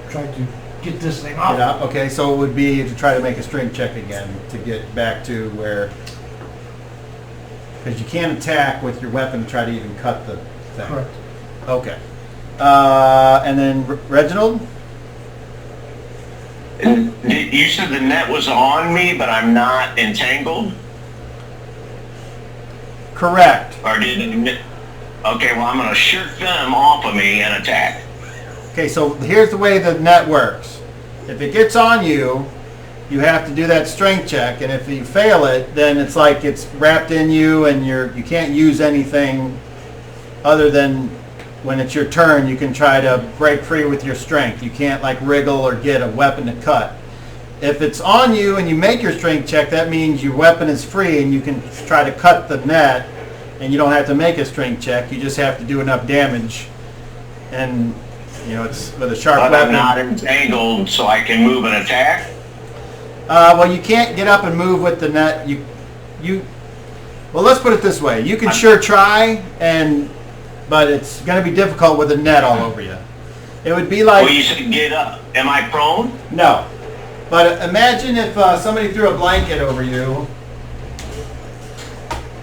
try to get this thing off. Get out. Okay, so it would be to try to make a strength check again to get back to where, because you can't attack with your weapon to try to even cut the thing. Correct. Okay. And then Reginald? You said the net was on me, but I'm not entangled? Correct. Or did it... Okay, well, I'm going to shirk them off of me and attack. Okay, so here's the way the net works. If it gets on you, you have to do that strength check, and if you fail it, then it's like it's wrapped in you, and you can't use anything other than when it's your turn. You can try to break free with your strength. You can't like wriggle or get a weapon to cut. If it's on you and you make your strength check, that means your weapon is free, and you can try to cut the net, and you don't have to make a strength check. You just have to do enough damage, and you know it's with a sharp But weapon. I'm not entangled, so I can move and attack? Well, you can't get up and move with the net. Well, let's put it this way. You can sure try, but it's going to be difficult with a net all over you. It would be like... Well, you said get up. Am I prone? No. But imagine if somebody threw a blanket over you.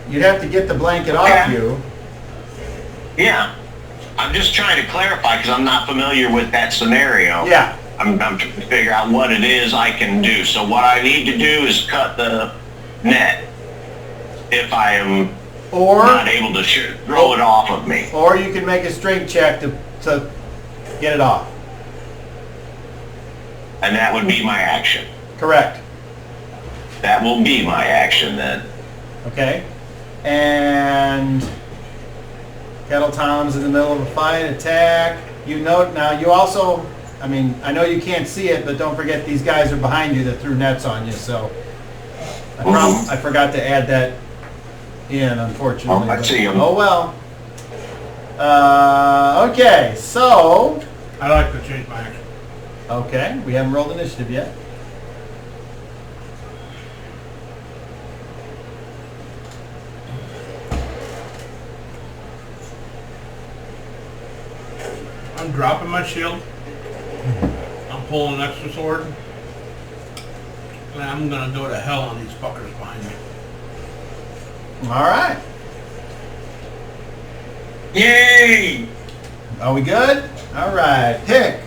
You'd have to get the blanket off Okay. you. Yeah. I'm just trying to clarify because I'm not familiar with that scenario. Yeah. I'm trying to figure out what it is I can do. So what I need to do is cut the net if I am Or not able to throw it off of me. or you can make a strength check to get it off. And that would be my action. Correct. That will be my action then. Okay. And Kettle Tom's in the middle of a fight, attack. You note now you also, I mean, I know you can't see it, but don't forget these guys are behind you that threw nets on you, so I forgot to add that in, unfortunately. Oh, I but- see 'em. Oh well. Okay, so I like to change my action. okay, we haven't rolled initiative yet. I'm dropping my shield. I'm pulling an extra sword. And I'm gonna go to hell on these fuckers behind me. All right. Yay! Are we good? All right. Pick.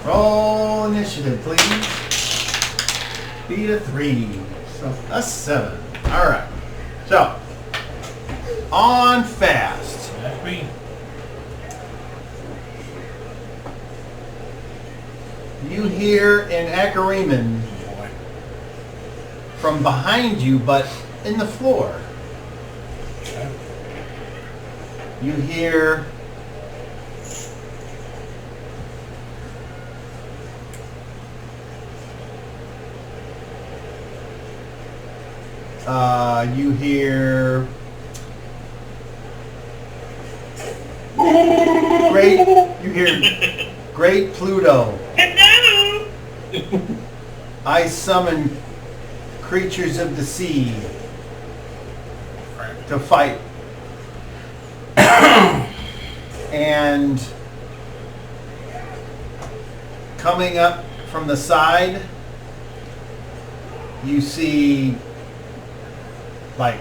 Roll initiative, please. Beat a 3. So a 7. All right. So on fast. That's me. You hear an Akariman Boy. from behind you, but in the floor. Okay. You hear great Pluto. Hello! I summon creatures of the sea to fight. And coming up from the side, you see like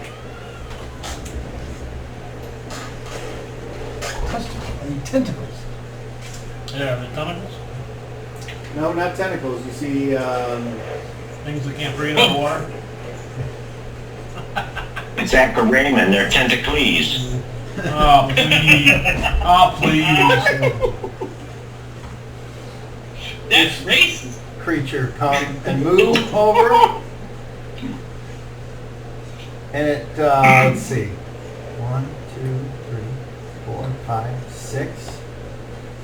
tentacles. Yeah, the tentacles? no, not tentacles. You see Things that can't breathe in the water? It's Raymond. They're tentacles. Oh, please. Oh, please. That's racist. creature come and move over. And it, let's see, 1, 2, 3, 4, 5, 6.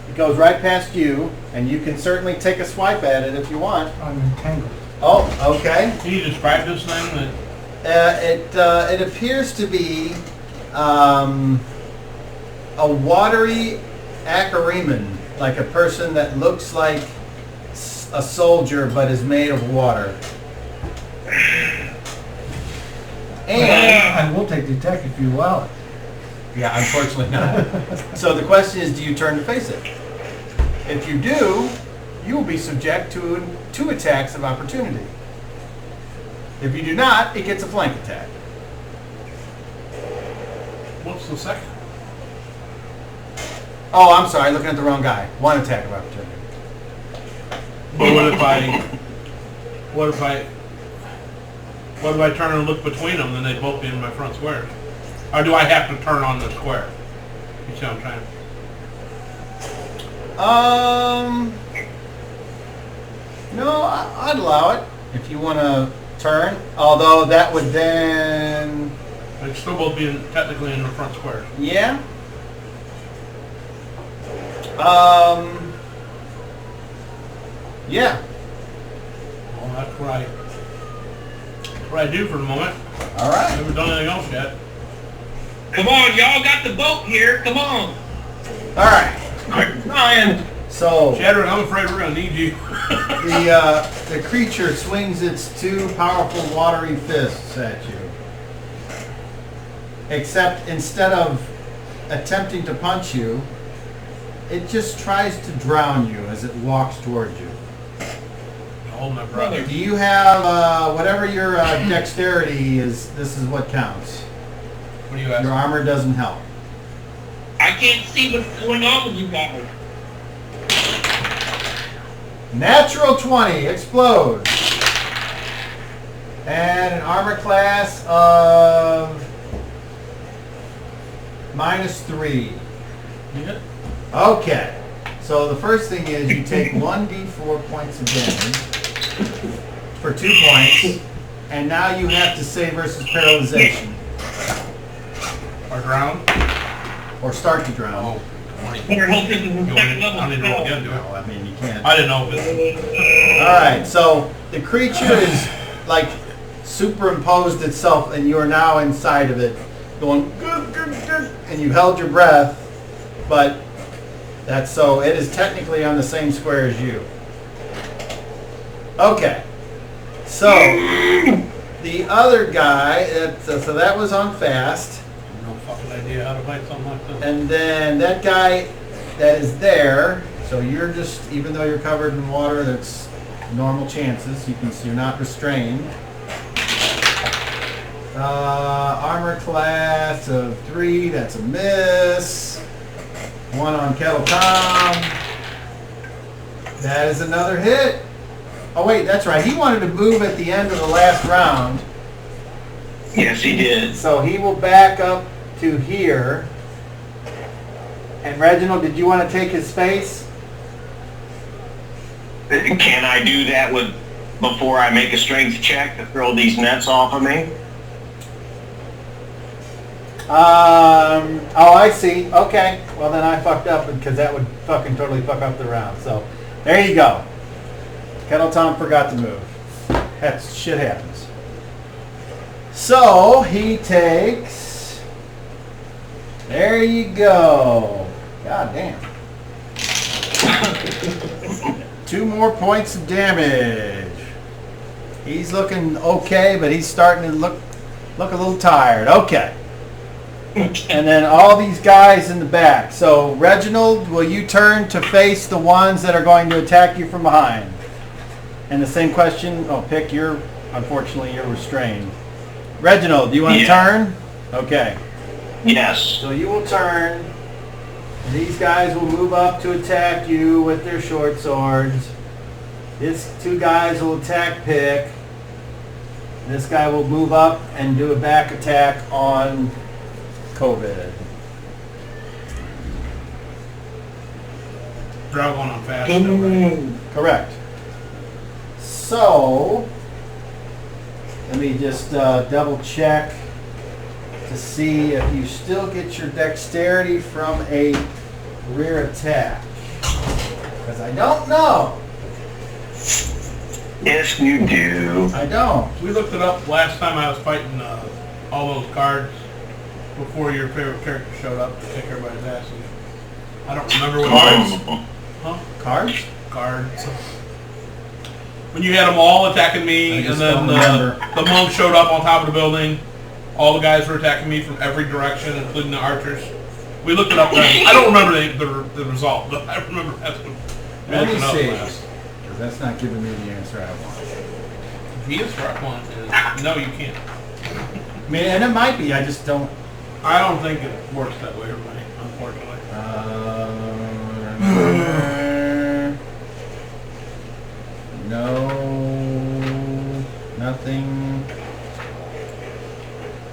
It goes right past you, and you can certainly take a swipe at it if you want. I'm entangled. Oh, okay. Can you describe this thing? It appears to be a watery acariman, like a person that looks like a soldier but is made of water. And I will take the attack if you allow it. yeah, unfortunately not. So the question is, do you turn to face it? If you do, you will be subject to 2 attacks of opportunity. If you do not, it gets a flank attack. What's the second? Oh, I'm sorry, looking at the wrong guy. 1 attack of opportunity. But what if I turn and look between them, then they'd both be in my front squares? Or do I have to turn on the square? You see what I'm trying? No, I'd allow it if you want to turn. Although that would then, They'd still both be technically in the front squares. yeah. Yeah. Well, that's what I do for the moment. All right. Never done anything else yet. Come on, y'all got the boat here. Come on. All right. Quit crying. So Shadrach, I'm afraid we're gonna need you. the creature swings its 2 powerful watery fists at you. Except instead of attempting to punch you, it just tries to drown you as it walks towards you. Hold my brother. Do you have whatever your dexterity is? This is what counts. What do you Your ask? armor doesn't help. I can't see what's going on with you guys. Natural 20 explodes. And an armor class of -3. Yeah. Okay. So the first thing is you take 1d4 points of damage for 2 points, and now you have to save versus paralyzation Or drown? or start to drown. Oh, 20. Better hope this is You the want second me- level I didn't roll again, do Well, I mean, you can't. I didn't know if it. All right, so the creature is like superimposed itself, and you are now inside of it, going "Gug, gug, gug," and you held your breath, but that's so it is technically on the same square as you. Okay, so the other guy, so that was on fast, No fucking idea how to fight something like that. and then that guy that is there. So you're just, even though you're covered in water, that's normal chances. You're not restrained. Armor class of 3, that's a miss. 1 on Kettle Tom. That is another hit. Oh wait, that's right. He wanted to move at the end of the last round. Yes, he did. So he will back up to here. And Reginald, did you want to take his space? Can I do that before I make a strength check to throw these nets off of me? Oh, I see. Okay. Well, then I fucked up because that would fucking totally fuck up the round. So, there you go. Kettle Tom forgot to move. That's shit happens. So, he takes... There you go. God damn. 2 more points of damage. He's looking okay, but he's starting to look a little tired. Okay. And then all these guys in the back. So Reginald, will you turn to face the ones that are going to attack you from behind? And the same question. Oh, Pick, unfortunately you're restrained. Reginald, do you want to turn? Okay. Yes. So you will turn. These guys will move up to attack you with their short swords. These two guys will attack Pick. This guy will move up and do a back attack on COVID. Draw going on fast. Though, right? Correct. So, let me just double check to see if you still get your dexterity from a rear attack. Because I don't know. Yes, you do. I don't. We looked it up last time I was fighting all those cards before your favorite character showed up to kick everybody's asses. I don't remember what Cards? Huh? Cards? Cards. When you had them all attacking I me, just and then don't remember. the monk showed up on top of the building. All the guys were attacking me from every direction, including the archers. We looked it up then. I don't remember the result, but I remember asking. Let me looking up see. last. Because that's not giving me the answer I want. The answer I want is no, you can't. I mean, and it might be, I just don't. I don't think it works that way for me, unfortunately. No, nothing.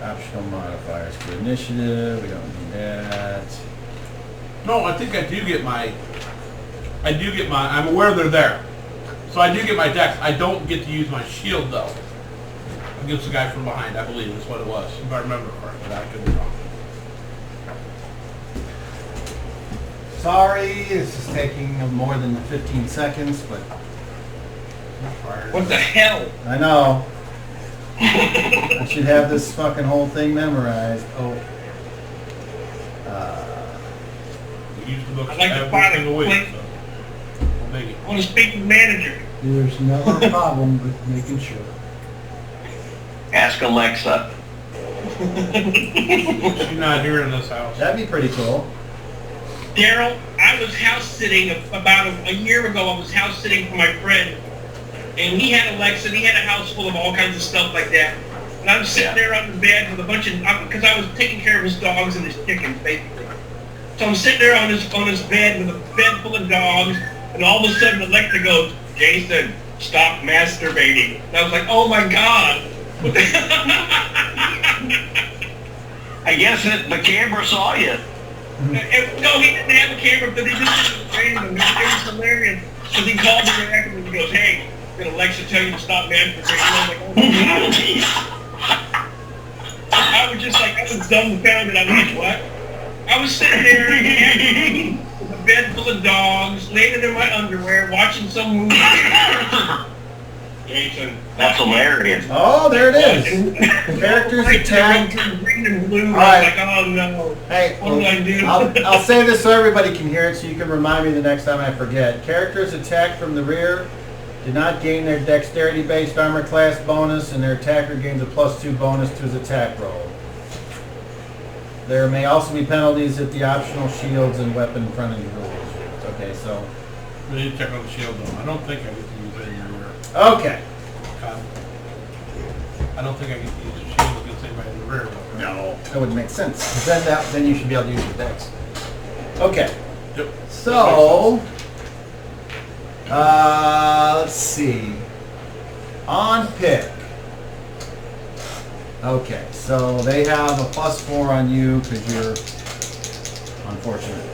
Optional modifiers for initiative. We don't need that. No, I think I do get my, I'm aware they're there. So I do get my dex. I don't get to use my shield though. Against the guy from behind, I believe is what it was, if I remember correctly, but I could be wrong. Sorry, this is taking more than 15 seconds, but What the hell? I know. I should have this fucking whole thing memorized. Oh. We use the books I'd like to every file a single week, complaint. so we'll make it. I want to speak to the manager. There's never a problem with making sure. Ask Alexa. She's not here in this house. That'd be pretty cool. Daryl, I was house sitting about a year ago. I was house sitting for my friend, and he had Alexa. And he had a house full of all kinds of stuff like that. And I'm sitting there on the bed with a bunch of, because I was taking care of his dogs and his chickens, basically. So I'm sitting there on his bed with a bed full of dogs, and all of a sudden Alexa goes, "Jason, stop masturbating." And I was like, "Oh my God." What the I guess the camera saw you. No, he didn't have a camera, but he just was random. It was hilarious. Because he called me back and he goes, "Hey, did Alexa tell you to stop masturbating?" And I was like, "Oh my God." I was just like, I was dumbfounded. I was like, "What?" I was sitting there with a bed full of dogs, laying in my underwear, watching some movie. Jason. That's hilarious. Oh, there it is. Characters attack. Green and blue. All I right. was like, "Oh no." Hey, What did I do? I'll say this so everybody can hear it so you can remind me the next time I forget. Characters attacked from the rear do not gain their dexterity-based armor class bonus, and their attacker gains a +2 bonus to his attack roll. There may also be penalties if the optional shields and weapon fronting rules. Okay, so... We need to check on the shield though. I don't think I get to use it in your Okay. I don't think I get to use the shield against anybody in the rear though. Right? No, that wouldn't make sense. 'Cause then you should be able to use your dex. Okay. Yep. So, let's see. On Pick. Okay, so they have a +4 on you because you're unfortunate.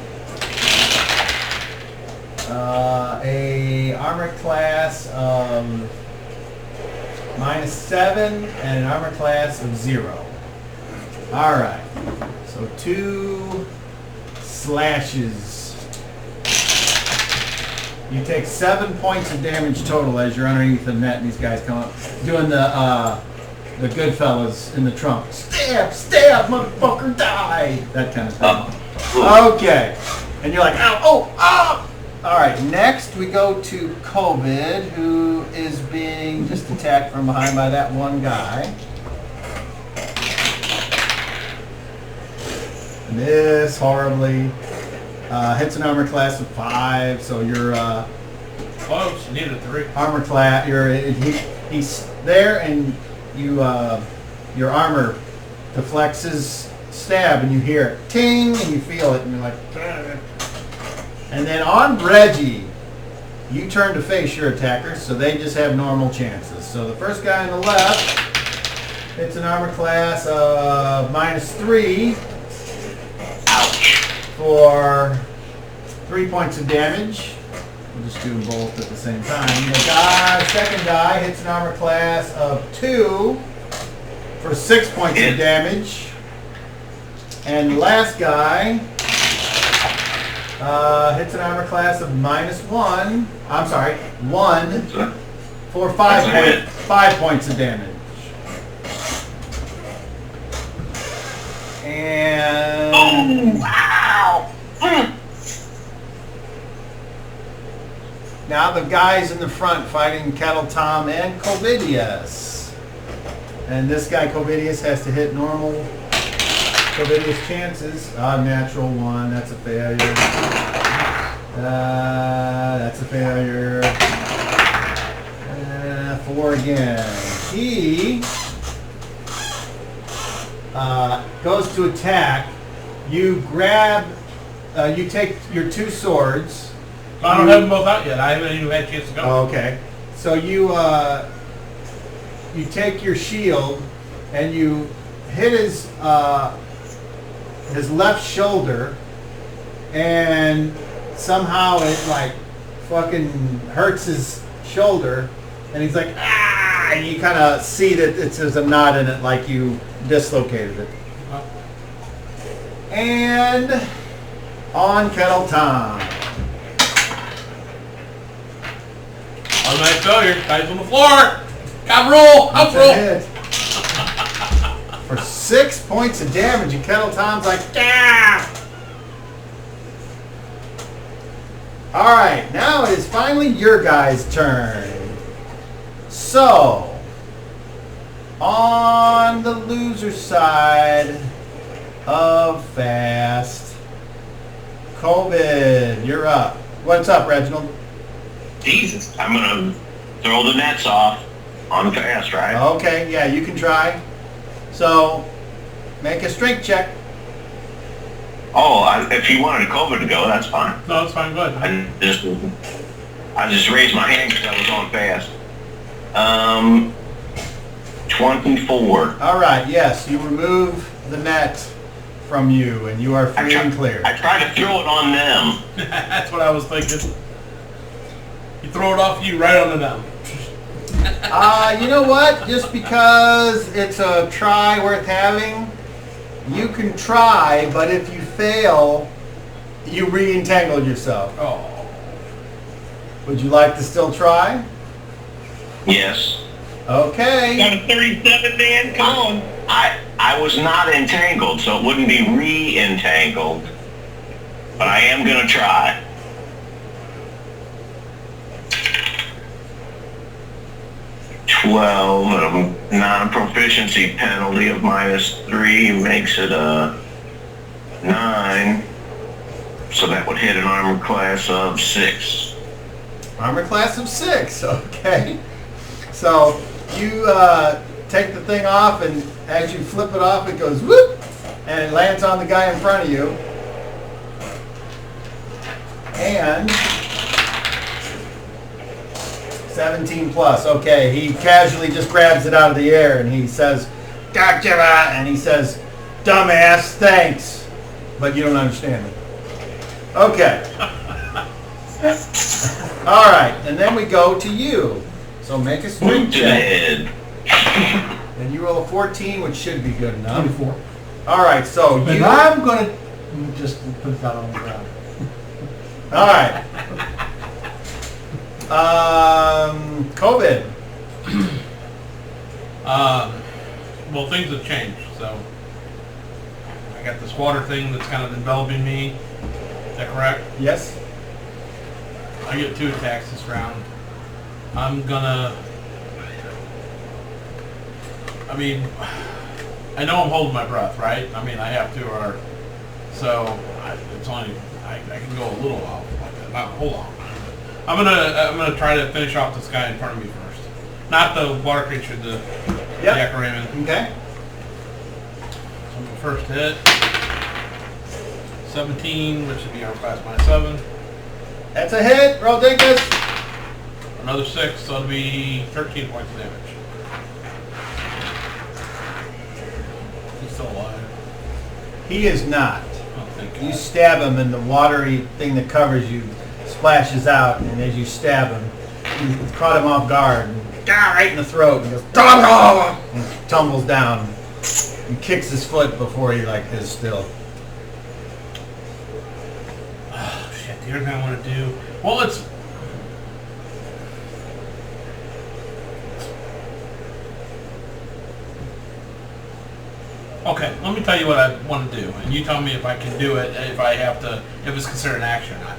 A armor class of -7 and an armor class of 0. All right, so 2 slashes. You take 7 points of damage total as you're underneath the net, and these guys come up doing the Goodfellas in the trunk. Stab, stab, motherfucker, die! That kind of thing. Okay, and you're like, ow, oh, ah! All right, next we go to COVID, who is being just attacked from behind by that one guy. Miss horribly. Hits an armor class of 5, so your Close. You needed a 3. armor class, he's there, and you your armor deflects his stab, and you hear it ting, and you feel it, and you're like, "Ugh." And then on Reggie, you turn to face your attackers, so they just have normal chances. So the first guy on the left hits an armor class of -3 for 3 points of damage. We'll just do them both at the same time. The second guy hits an armor class of 2 for 6 points of damage. And the last guy hits an armor class of -1. I'm sorry, 1 for 5 points of damage. And Oh, wow! now the guys in the front fighting Kettle Tom and Covidius. And this guy Covidius has to hit normal Covidius chances. Natural 1, that's a failure. That's a failure. 4 again. He goes to attack. You grab, you take your 2 swords. I don't have them both out yet. I haven't even had a chance to go. Okay. So you you take your shield and you hit his left shoulder, and somehow it like fucking hurts his shoulder, and he's like, ah, and you kind of see that there's a knot in it, like you dislocated it. And on Kettle Tom. Automatic failure. Guys on the floor. Cop roll. Up That's roll. a hit. For 6 points of damage, and Kettle Tom's like, ah! All right, now it is finally your guys' turn. So, on the loser side of Fast, COVID, you're up. What's up, Reginald? Jesus, I'm gonna throw the nets off on Fast, right? Okay, yeah, you can try. So, make a strength check. Oh, if you wanted COVID to go, that's fine. No, it's fine. Go ahead. I just raised my hand because I was on Fast. 24. All right, yes, you remove the net from you, and you are free and clear. I tried to throw it on them. That's what I was thinking. You throw it off you right onto them. You know what? Just because it's a try worth having, you can try, but if you fail, you re-entangled yourself. Oh. Would you like to still try? Yes. Okay. Got a 37, man. Come on. I was not entangled, so it wouldn't be re-entangled. But I am gonna try. $12, non-proficiency penalty of -3 makes it a 9. So that would hit an armor class of 6. Armor class of 6, okay. So you take the thing off, and as you flip it off, it goes whoop, and it lands on the guy in front of you. And 17 plus, okay. He casually just grabs it out of the air, and he says, "Gotcha," and he says, "Dumbass, thanks," but you don't understand it. Okay. All right, and then we go to you. So make a Move strength to the check. head. And you roll a 14, which should be good enough. 24. All right, so And you. I'm going to just put it out on the ground. All right. COVID. Well, things have changed, so I got this water thing that's kind of enveloping me. Is that correct? Yes. I get 2 attacks this round. I'm gonna... I mean, I know I'm holding my breath, right? I mean, I have to, or... So, it's only... I can go a little off like that. Not a whole lot. I'm gonna try to finish off this guy in front of me first. Not the water creature, the Jack-O-Raymond. Okay. So my first hit. 17, which would be our class -7. That's a hit. Roll dinkus. Another 6, so it'll be 13 points of damage. He's still alive. He is not. Oh, thank You God. stab him and the watery thing that covers you splashes out, and as you stab him, you caught him off guard and right in the throat, and he goes and tumbles down and kicks his foot before he is still. Oh, shit, the other thing I want to do... Well, it's... Okay, let me tell you what I want to do, and you tell me if I can do it, if I have to, if it's considered an action or not.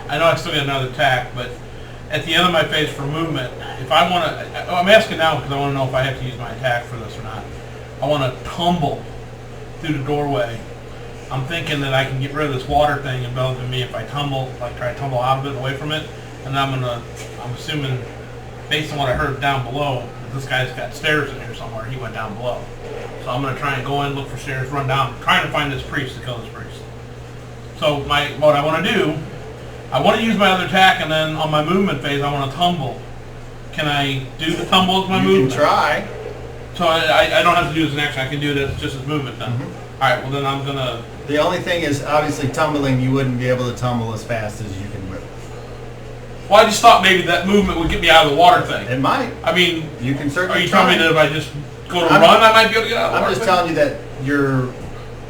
I know I still get another attack, but at the end of my phase for movement, if I want to, I'm asking now because I want to know if I have to use my attack for this or not. I want to tumble through the doorway. I'm thinking that I can get rid of this water thing enveloping me if I tumble, try to tumble out of it, away from it, and I'm assuming, based on what I heard down below, that this guy's got stairs in here somewhere. He went down below. So I'm going to try and go in, look for stairs, run down, trying to find this priest to kill this priest. So what I want to do, I want to use my other attack, and then on my movement phase, I want to tumble. Can I do the tumble as my movement? You can try. So I don't have to do it as an action. I can do it as just as movement then. Mm-hmm. All right. Well, then I'm gonna. The only thing is, obviously, tumbling. You wouldn't be able to tumble as fast as you can move. Well, I just thought maybe that movement would get me out of the water thing. It might. I mean, You can are certainly you try. telling me that if I just go to run, I might be able to get out of the I'm water? just telling you that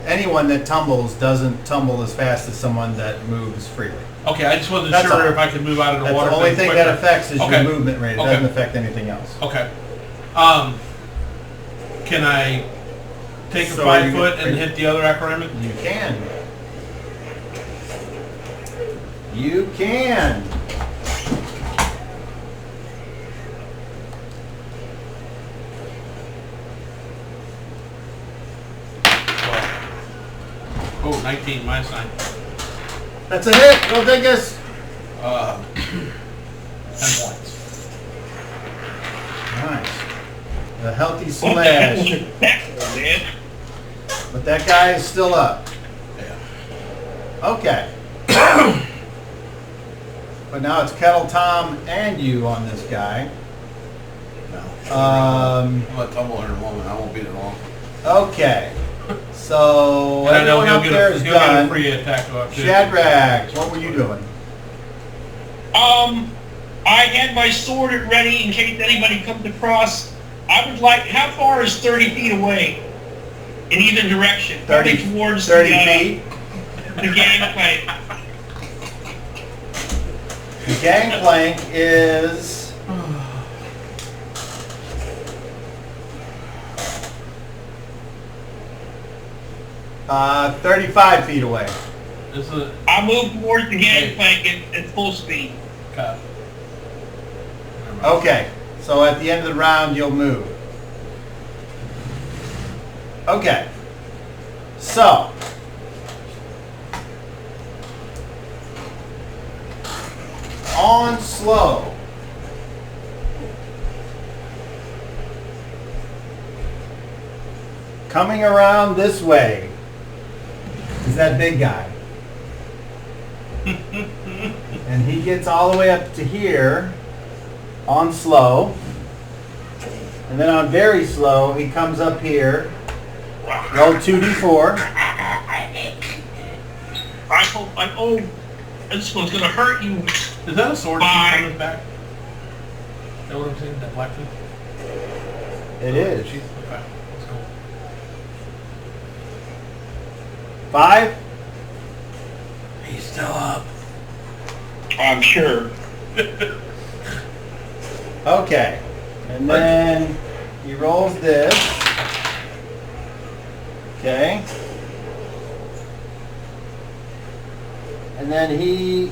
anyone that tumbles doesn't tumble as fast as someone that moves freely. Okay, I just wasn't That's sure all. if I could move out of the That's water. the only thing quicker. that affects is Okay. your movement rate. It Okay. doesn't affect anything else. Okay. Can I take a So 5 you foot get- and hit the other acronym? You can. You can. Oh, 19, minus 9. That's a hit. Go take us. 10 points. Nice. A healthy What the hell was slash. your back, man? But that guy is still up. Yeah. Okay. But now it's Kettle Tom and you on this guy. No. Um, I'm gonna tumble in a moment. I won't be there long. Okay. So And I know everyone up there is he'll get a done. free attack to up too. Shadrach, what were you doing? I had my sword ready in case anybody comes across. I would like, how far is 30 feet away? In either direction. 30 Probably towards 30 feet. the gangplank. The gangplank is 35 feet away. This is I moved towards the gangplank at full speed. cut. Okay, so at the end of the round, you'll move. Okay, so on slow. Coming around this way is that big guy. And he gets all the way up to here on slow. And then on very slow, he comes up here. Roll 2d4. This one's gonna hurt you. Is that a sword Bye. on his back? Is that what I'm saying? That black thing? It is. Okay, let's go. 5. He's still up. I'm sure. Okay. And then he rolls this. Okay. And then he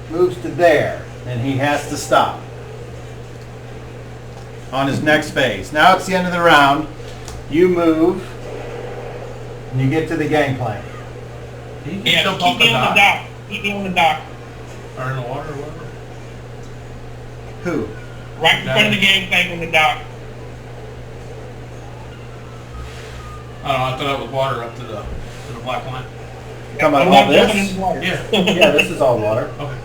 moves to there, and he has to stop on his next phase. Now it's the end of the round. You move, and you get to the gangplank. He can Yeah, jump keep off me the on the dock. dock. Keep me on the dock. Or in the water or whatever. Who? Right in front of the gangplank on the dock. I don't know, I thought that was water up to the black line. Come on, I'm all not jumping in this? the water. Yeah. Yeah, this is all water. Okay.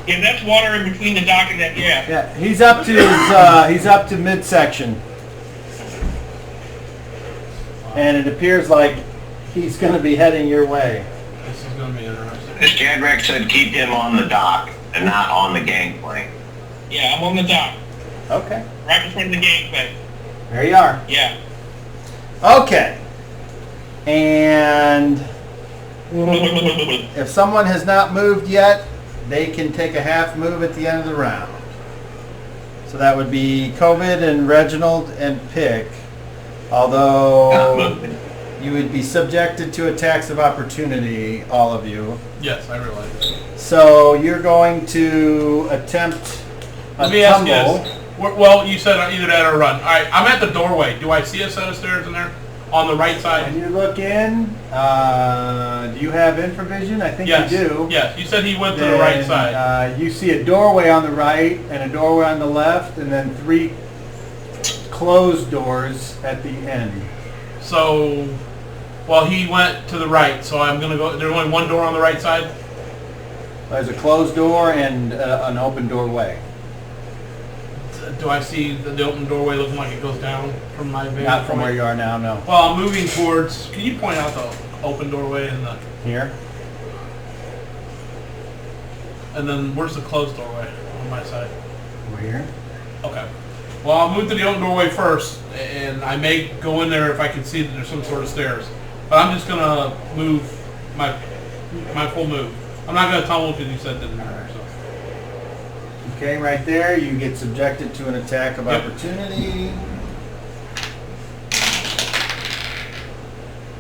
Yeah, that's water in between the dock and that, yeah. Yeah, he's up to he's up to midsection, and it appears like he's going to be heading your way. This is going to be interesting. As Shadrach said, keep him on the dock and not on the gangplank. Yeah, I'm on the dock. Okay, Right in front of the gangplank. there you are. Yeah. Okay, and if someone has not moved yet, they can take a half move at the end of the round. So that would be COVID and Reginald and Pick, although you would be subjected to attacks of opportunity, all of you. Yes, I realize that. So you're going to attempt a Let me ask you tumble. this. Well, you said either that or run. All right, I'm at the doorway. Do I see a set of stairs in there? On the right When side? you look in, do you have infravision? I think Yes. you do. Yes, you said he went to the right Then, side. you see a doorway on the right and a doorway on the left, and then 3 closed doors at the end. So, well, he went to the right, so I'm going to go. There's only one door on the right side? There's a closed door and an open doorway. Do I see the open doorway looking like it goes down from my vantage Not from point? where you are now, no. Well, I'm moving towards. Can you point out the open doorway Here? and then where's the closed doorway on my side? Over here? Okay. Well, I'll move to the open doorway first, and I may go in there if I can see that there's some sort of stairs. But I'm just gonna move my full move. I'm not gonna tumble because you said didn't matter. So. Okay, right there, you get subjected to an attack of Yep. opportunity.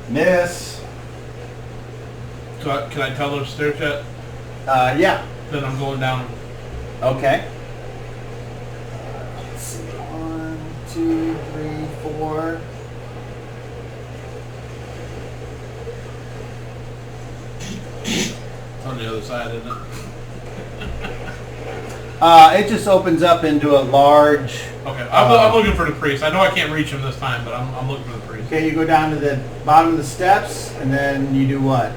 Miss. So can I tell those stairs yet? Yeah. Then I'm going down. Okay. Let's see. 1, 2, 3, 4. It's on the other side, isn't it? It just opens up into a large. Okay. I'm looking for the priest. I know I can't reach him this time, but I'm looking for the priest. Okay, you go down to the bottom of the steps, and then you do what?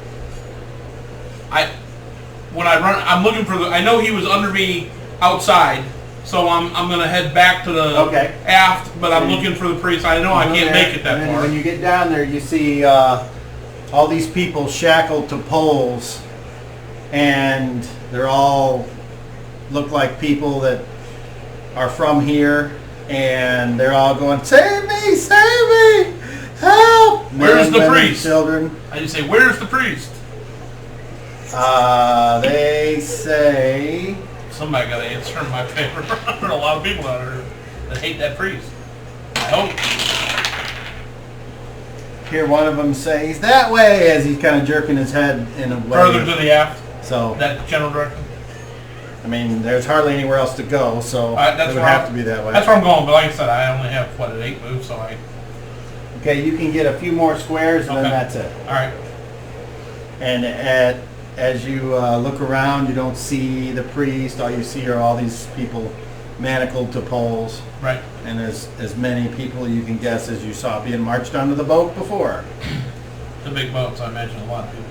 When I run, I'm looking for the. I know he was under me outside, so I'm gonna head back to the Okay. aft. But I'm So you- looking for the priest. I know I You go can't there, make it that and then far. when you get down there, you see all these people shackled to poles, and they're all look like people that are from here, and they're all going, "Save me! Save me! Help!" Where's Men, the women, priest? Children. I just say, "Where's the priest?" They say. Somebody got to answer in my favor. There are a lot of people out there that hate that priest. I hope. Hear one of them say, "He's that way," as he's kind of jerking his head in a way. Further to the aft, So, that general direction. I mean, there's hardly anywhere else to go, so That's it would where have I'm- to be that way. That's where I'm going. But like I said, I only have an 8 moves, so Okay, you can get a few more squares, and then Okay. that's it. all right. And as you look around, you don't see the priest. All you see are all these people manacled to poles, Right. and as many people you can guess as you saw being marched onto the boat before. The big boats, I imagine a lot of people.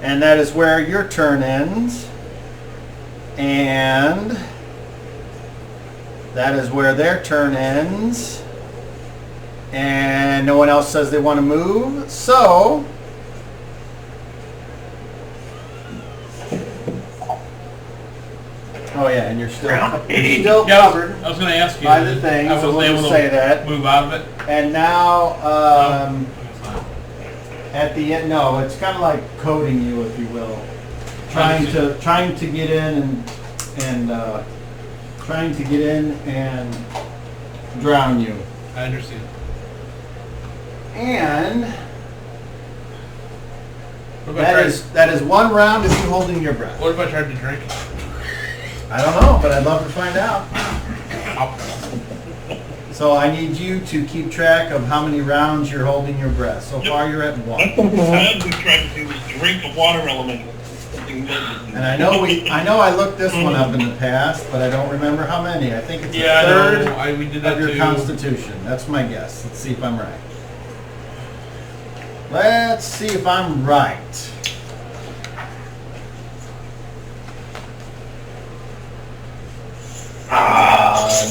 And that is where your turn ends. And that is where their turn ends. And no one else says they want to move. So oh yeah, and you're still Round eight. still Yeah, covered I was going to ask you. by the thing, I so was we'll able just to say that. move out of it. And now No, it's not. at the end, no, it's kind of like coding you, if you will, trying to get in and trying to get in and drown you. I understand. And That is 1 round of you holding your breath. What if I tried to drink? I don't know, but I'd love to find out. So I need you to keep track of how many rounds you're holding your breath. So far you're at 1. That's what we tried to do was drink a water element. And I know I looked this one up in the past, but I don't remember how many. I think it's a Yeah, third no, we did that of your too. constitution. That's my guess. Let's see if I'm right. Let's see if I'm right.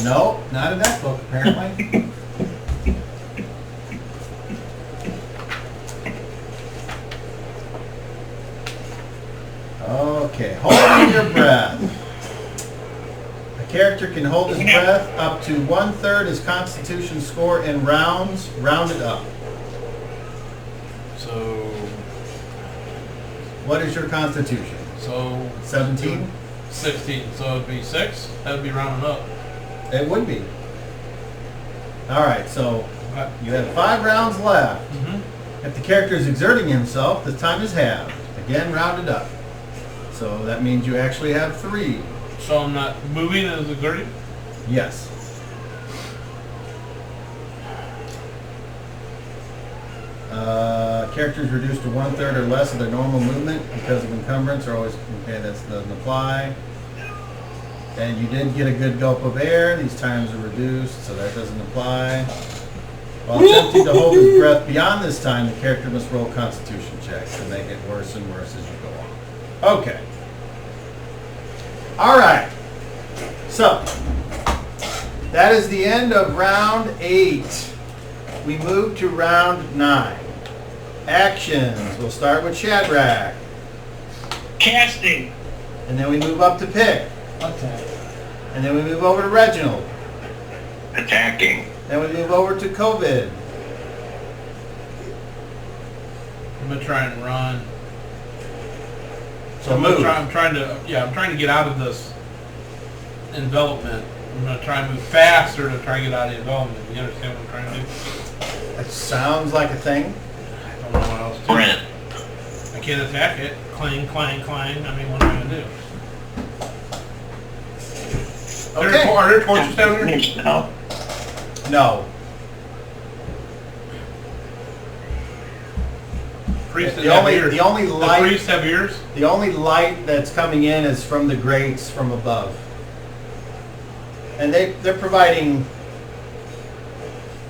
No, not in that book, apparently. Okay, holding your breath. A character can hold his breath up to 1/3 his constitution score in rounds, rounded up. So, What is your constitution? 17? 16. So it'd be 6. That would be rounding up. It would be. Alright, so Okay. you have 5 rounds left. Mm-hmm. If the character is exerting himself, the time is halved. Again, rounded up. So that means you actually have 3. So I'm not moving as exerting? Yes. Characters reduced to 1/3 or less of their normal movement because of encumbrance are always, okay, that doesn't apply. And you did get a good gulp of air. These times are reduced, so that doesn't apply. While attempting to hold his breath beyond this time, the character must roll constitution checks to make it worse and worse as you go on. Okay. All right. So, that is the end of round 8. We move to round 9. Actions. We'll start with Shadrach. Casting. And then we move up to Pick. Attack. And then we move over to Reginald. Attacking. Then we move over to COVID. I'm gonna try and run. So I'm move. trying to get out of this envelopment. I'm gonna try and move faster to try and get out of the envelopment. You understand what I'm trying to do? That sounds like a thing. I don't know what else to do. Sprint. I can't attack it. Clang, clang, clang. I mean, what am I gonna do? Okay. Are there torches down there? No. No. Priests The have only- ears. the only light- priests have ears? The only light that's coming in is from the grates from above. And they're providing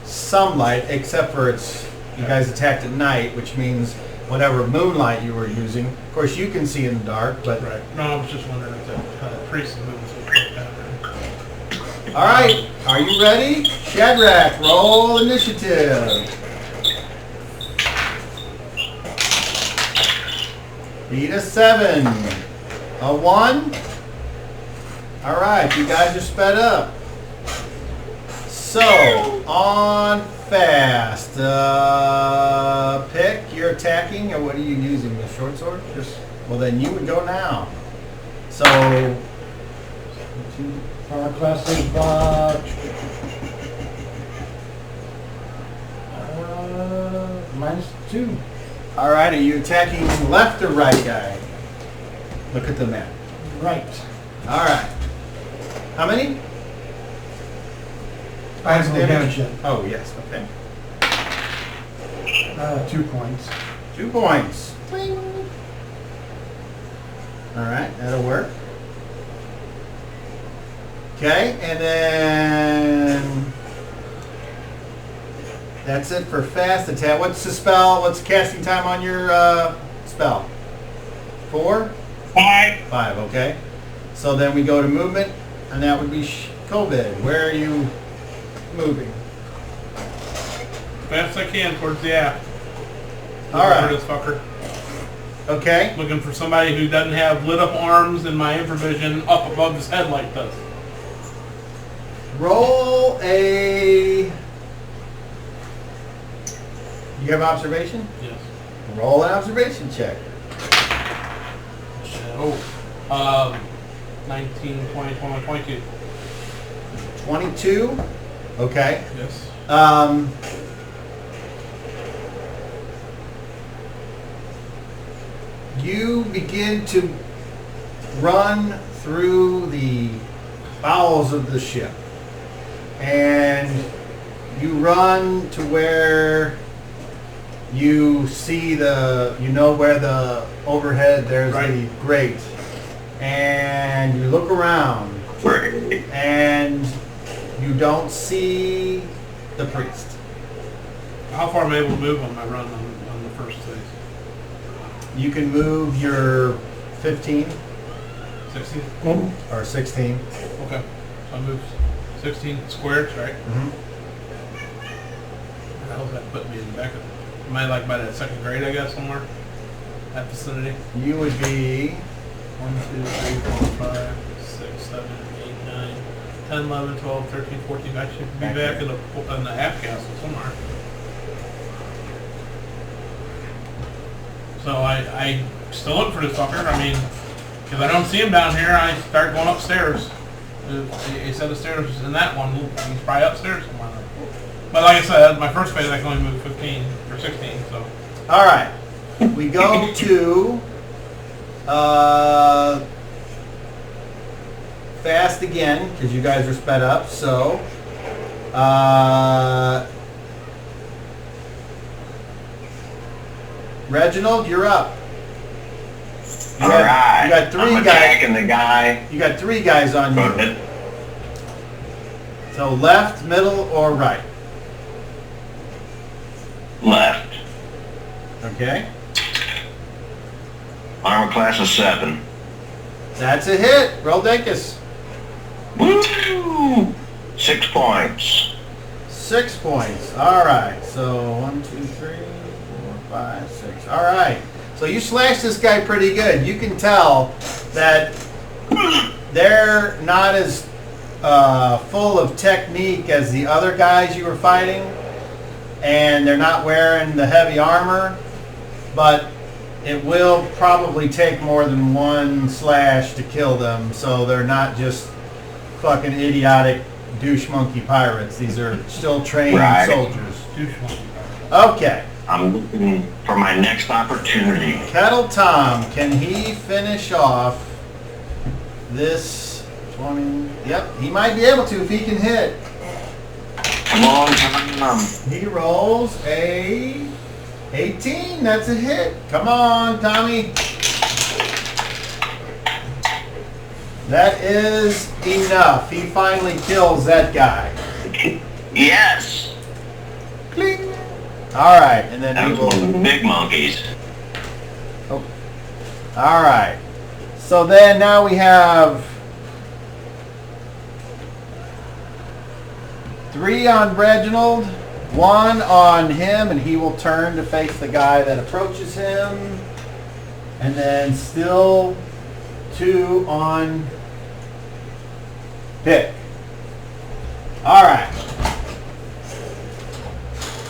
some light, except for you guys attacked at night, which means whatever moonlight you were using. Of course, you can see in the dark, but... Right. No, I was just wondering if the priests is moving so quick down there. All right, are you ready? Shadrach, roll initiative. Beat a 7. A 1. All right, you guys are sped up. So, on fast. Pick, you're attacking, or what are you using? The short sword? Well, then you would go now. So, Class of -2. all right, are you attacking left or right guy? Look at the map. Right. All right. How many? I have no damage yet. Oh, yes, okay. 2 points. 2 points. Bing. All right, that'll work. Okay, and then that's it for fast attack. What's the spell? What's the casting time on your spell? 4? 5. 5, okay. So then we go to movement, and that would be COVID. Where are you moving? Fast as I can towards the aft. All Looking right. for this fucker. Okay. Looking for somebody who doesn't have lit up arms and my infravision up above his head like this. Roll a... You have observation? Yes. Roll an observation check. Oh. 19, 20, 21, 22. 22. Okay. Yes. you begin to run through the bowels of the ship. And you run to where you see where the overhead, there's the grate. And you look around and you don't see the priest. How far am I able to move on my run on the first phase? You can move your 15 16? or 16. Okay. So I move 16 squares, right? Mm-hmm. Where the hell's that put me in the back of it? Am I like by that second grade, I guess, somewhere? That vicinity? You would be 1, 2, 3, 4, 5, 6, 7, 8, 9, 10, 11, 12, 13, 14. I should be back in the half castle somewhere. So I still look for this fucker. I mean, because I don't see him down here, I start going upstairs. He said the stairs is in that one. He's probably upstairs somewhere. But like I said, my first phase I can only move 15 or 16. So. all right. We go to fast again because you guys are sped up. So Reginald, you're up. You got three I'm guys. attacking the guy. You got 3 guys on you. So left, middle, or right? Left. Okay. Armor class of 7. That's a hit. Roll Dacus. Woo! 6 points. 6 points. All right. So 1, 2, 3, 4, 5, 6. All right. So you slashed this guy pretty good. You can tell that they're not as full of technique as the other guys you were fighting, and they're not wearing the heavy armor, but it will probably take more than one slash to kill them, so they're not just fucking idiotic douche monkey pirates. These are still trained soldiers. Douche monkey. Okay. I'm looking for my next opportunity. Kettle Tom, can he finish off this 20? Yep, he might be able to if he can hit. Come on, come on. He rolls a 18. That's a hit. Come on, Tommy. That is enough. He finally kills that guy. Yes. Cling. All right, and then That we was will. one of the big monkeys. Oh. All right. So then now we have 3 on Reginald, 1 on him, and he will turn to face the guy that approaches him, and then still 2 on Pick. All right.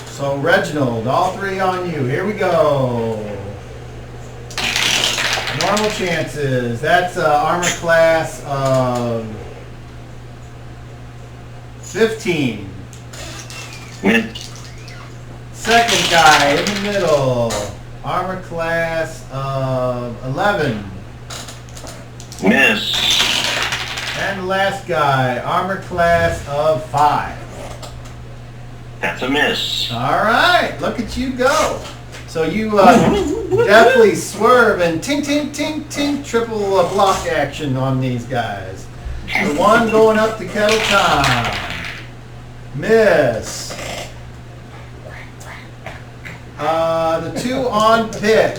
So Reginald, all 3 on you. Here we go. Normal chances. That's armor class of 15. Second guy in the middle. Armor class of 11. Miss. And the last guy, armor class of 5. That's a miss. All right, look at you go. So you definitely swerve and ting, ting, ting, ting, triple block action on these guys. The 1 going up to Kettle Tom. Miss. The 2 on Pick.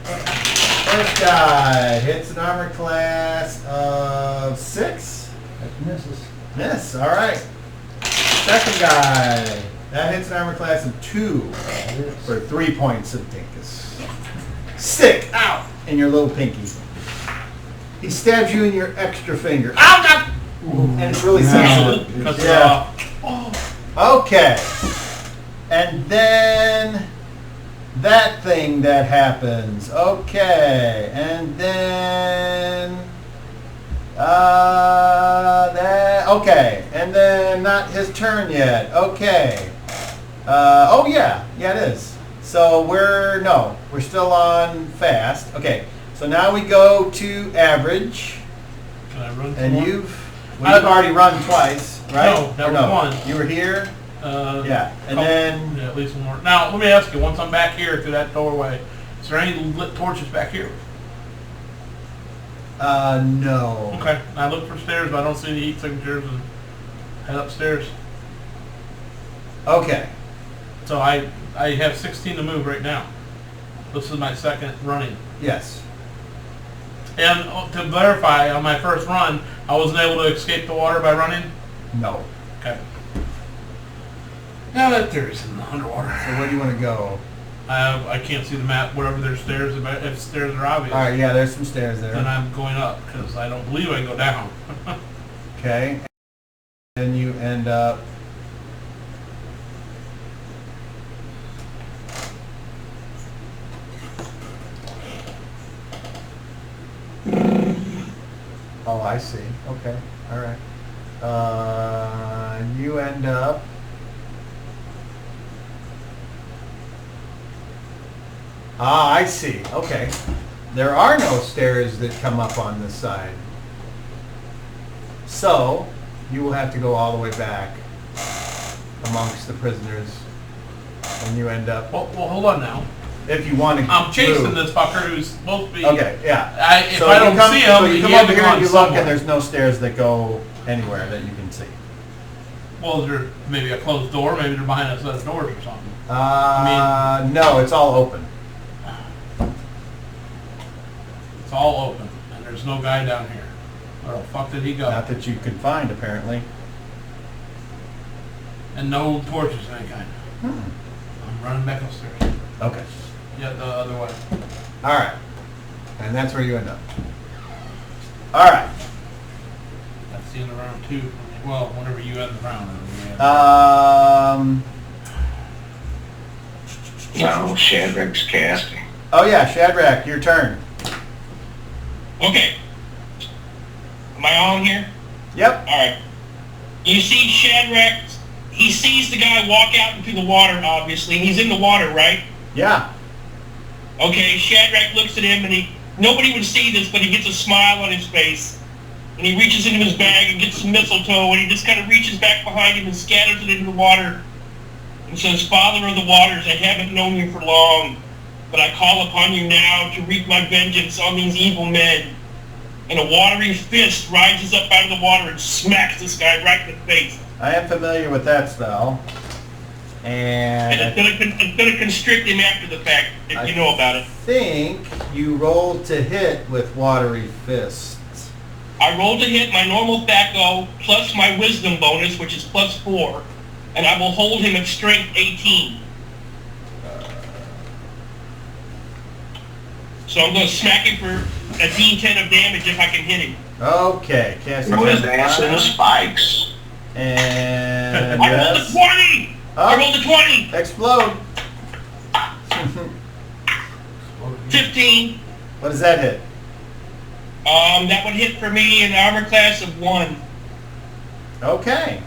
First guy hits an armor class of 6. That misses. Miss, all right. Second guy. That hits an armor class of 2 for 3 points of dinkus. Stick out in your little pinky. He stabs you in your extra finger. Ow! God! And it's really sensitive. Yeah. Okay. And then that thing that happens. Okay. And then that. Okay. And then not his turn yet. Okay. Oh yeah, it is. So we're still on fast. Okay, so now we go to average. Can I run? And more? you've already run twice, right? No, that Or was one. You were here. Yeah, and then yeah, at least one more. Now let me ask you: once I'm back here through that doorway, is there any lit torches back here? no. Okay. I look for stairs, but I don't see any heat signatures, and head upstairs. Okay. So I have 16 to move right now. This is my second running. Yes. And to verify, on my first run, I wasn't able to escape the water by running? No. Okay. Now that there's in the underwater. So where do you want to go? I can't see the map. Wherever there's stairs, if stairs are obvious, All right. Yeah, there's some stairs there. then I'm going up because I don't believe I can go down. Okay. Then you end up. Oh, I see. Okay. All right. You end up. Ah, I see. Okay. There are no stairs that come up on this side. So, you will have to go all the way back amongst the prisoners. And you end up, Well, hold on now. if you want to I'm chasing move. this fucker who's supposed to be. Okay, yeah. If So I you don't come- see so him, you come he had over to here go and you on look somewhere. and there's no stairs that go anywhere that you can see. Well, is there maybe a closed door? Maybe they're behind a set of doors or something. No, it's all open. It's all open, and there's no guy down here. Where the fuck did he go? Not that you could find, apparently. And no torches of any kind. Hmm. I'm running back upstairs. Okay. Yeah, the other way. All right. And that's where you end up. All right. That's the end of round 2. Well, whenever you end the round. No, Shadrack's casting. Oh yeah, Shadrach, your turn. Okay. Am I on here? Yep. Alright. You see Shadrach, he sees the guy walk out into the water, obviously. He's in the water, right? Yeah. Okay, Shadrach looks at him and nobody would see this, but he gets a smile on his face. And he reaches into his bag and gets some mistletoe, and he just kind of reaches back behind him and scatters it into the water. And says, Father of the waters, I haven't known you for long, but I call upon you now to wreak my vengeance on these evil men. And a watery fist rises up out of the water and smacks this guy right in the face. I am familiar with that spell. And And it's gonna constrict him after the fact, if you know about I it. think you rolled to hit with watery fists. I rolled to hit my normal THAC0 plus my wisdom bonus, which is +4, and I will hold him at strength 18. So I'm going to smack him for a D10 of damage if I can hit him. Okay, cast Throw his ass in the spikes. And I rolled a yes. 20! I Oh. rolled a 20! Explode. 15. What does that hit? That would hit for me an armor class of 1. Okay.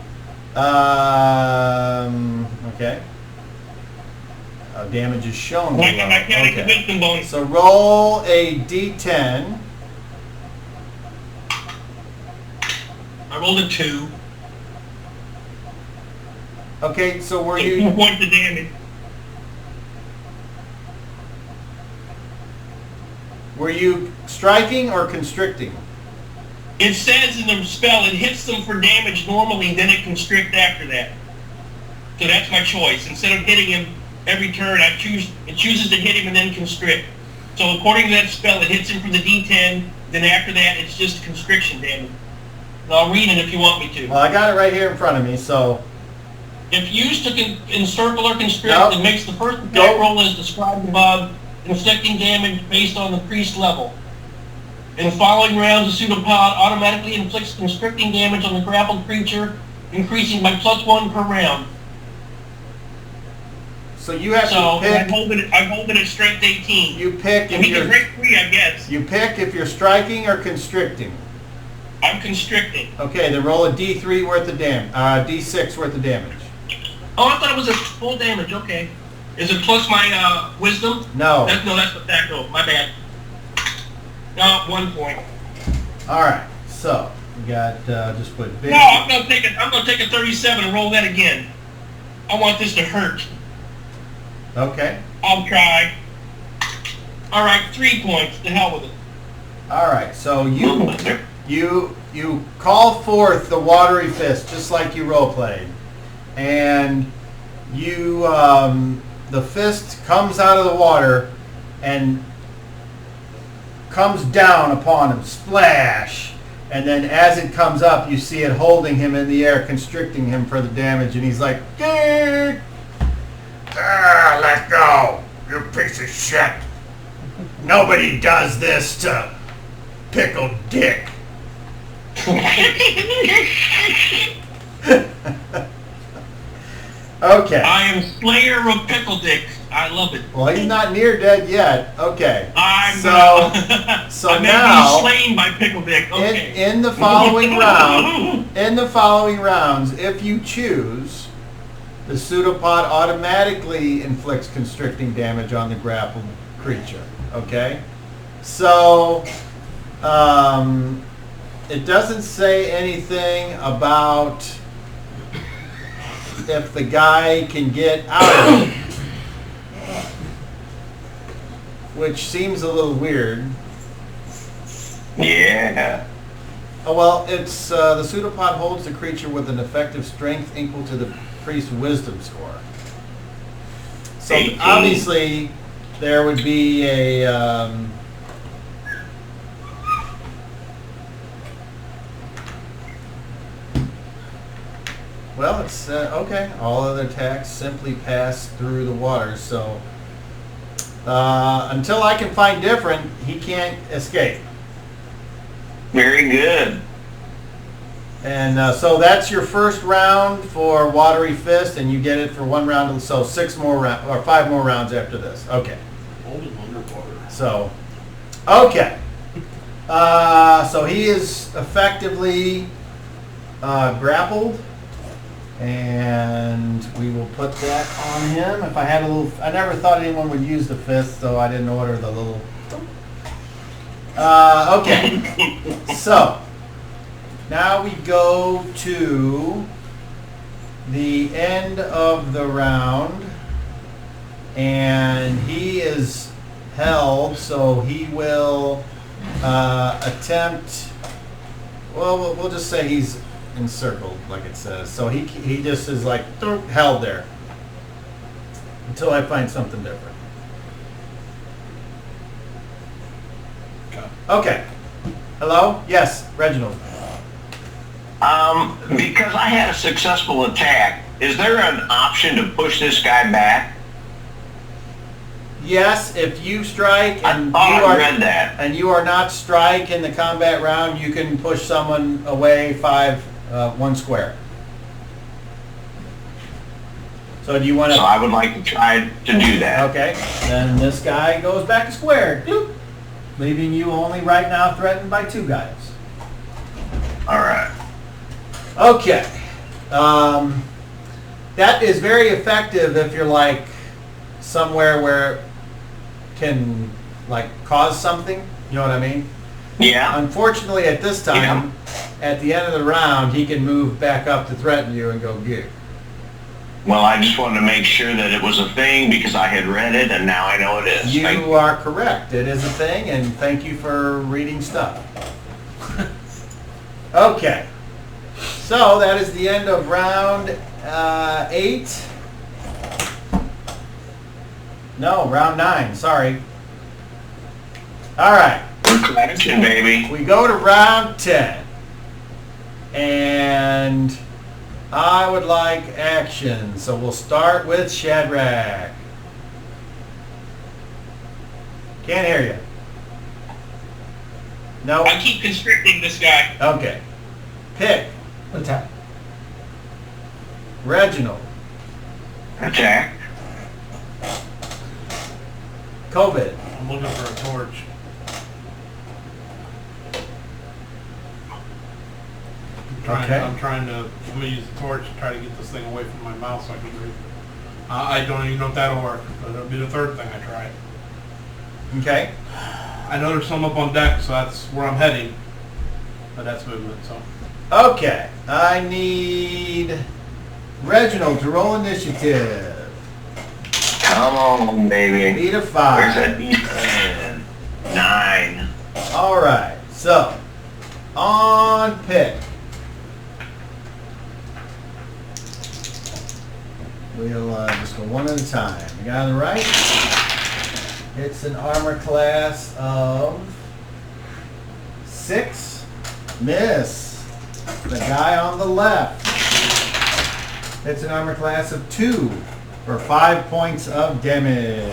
Okay. Damage is shown below. I counted the Okay. wisdom bonus. So roll a d10. I rolled a 2. Okay, so were So 2 you points of damage. striking or constricting? It says in the spell it hits them for damage normally, then it constricts after that. So that's my choice. Instead of hitting him every turn, it chooses to hit him and then constrict. So according to that spell, it hits him for the D10, then after that it's just constriction damage. And I'll read it if you want me to. Well, I got it right here in front of me, so If used to encircle or constrict, Nope. it makes the first attack Nope. roll as described above, inflicting damage based on the priest level. In the following rounds, the pseudopod automatically inflicts constricting damage on the grappled creature, increasing by +1 per round. you have So to I'm pick. holding it at strength 18. You pick And if he can you're break free, I guess. you pick if you're striking or constricting. I'm constricting. Okay, then roll a d3 worth of damage. D6 worth of damage. Oh, I thought it was a full damage. Okay. Is it plus my wisdom? No. That's attack roll. My bad. No, 1 point. All right. So we got just put big. No, I'm gonna take a 37 and roll that again. I want this to hurt. Okay. I'll try. All right, 3 points. To hell with it. All right. So you call forth the watery fist just like you role played, and you the fist comes out of the water and comes down upon him, splash, and then as it comes up, you see it holding him in the air, constricting him for the damage, and he's like, "Let go, you piece of shit. Nobody does this to Pickle Dick." Okay. I am Slayer of Pickle Dick. I love it. Well, he's not near dead yet. Okay. So I may now, be slain by Pickle Dick. Okay. in the following rounds, if you choose, the pseudopod automatically inflicts constricting damage on the grappled creature. Okay. So, it doesn't say anything about if the guy can get out of it, which seems a little weird. Yeah. Oh, well, it's the pseudopod holds the creature with an effective strength equal to the priest's wisdom score. So 18. obviously there would be a well, it's okay. All other attacks simply pass through the water. So until I can find different, he can't escape. Very good. And so that's your first round for Watery Fist, and you get it for 1 round. So 5 more rounds after this. Okay. Holding underwater. So, okay. So he is effectively grappled, and we will put that on him. If I had a little, I never thought anyone would use the fist, so I didn't order the little. Okay. So now we go to the end of the round, and he is held, so he will attempt. Well, we'll just say he's encircled, like it says. So he just is like held there until I find something different. Okay. Hello? Yes, Reginald. Because I had a successful attack, is there an option to push this guy back? Yes, if you strike and I read that. and you are not strike in the combat round, you can push someone away 1 square. So do you want to? So I would like to try to do that. Okay. Then this guy goes back a square, Bloop. Leaving you only right now threatened by 2 guys. All right. Okay. That is very effective if you're like somewhere where it can like cause something. You know what I mean? Yeah. Unfortunately, at this time, at the end of the round, he can move back up to threaten you and go gig. Well, I just wanted to make sure that it was a thing because I had read it and now I know it is. You are correct. It is a thing, and thank you for reading stuff. Okay. So that is the end of round 8. No, round 9. Sorry. All right. Action, baby. We go to round 10. And I would like action. So we'll start with Shadrach. Can't hear you. No? I keep constricting this guy. Okay. Pick. Attack. Reginald. Attack. COVID. I'm looking for a torch. I'm gonna use the torch to try to get this thing away from my mouth so I can breathe. I don't even know if that'll work, but it'll be the third thing I try. Okay. I know there's some up on deck, so that's where I'm heading. But that's movement, so. Okay. I need Reginald to roll initiative. Come on, baby. Beat a Where's 5. that D10? 9. All right. So, on pick. We'll just go one at a time. The guy on the right, it's an armor class of 6. Miss. The guy on the left, it's an armor class of 2 for 5 points of damage.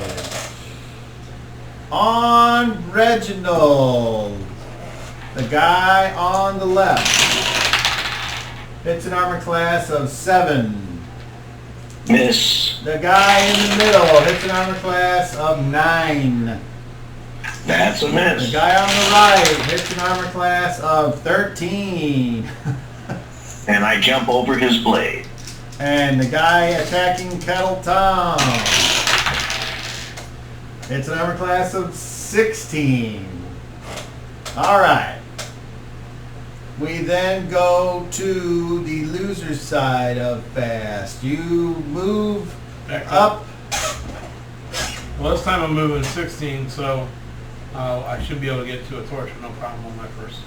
On Reginald, the guy on the left, it's an armor class of 7. Miss. The guy in the middle hits an armor class of 9. That's a The miss. guy on the right hits an armor class of 13. And I jump over his blade. And the guy attacking Kettle Tom hits an armor class of 16. Alright. We then go to the loser's side of fast. You move Back up. Well, this time I'm moving 16, so I should be able to get to a torch with no problem on my first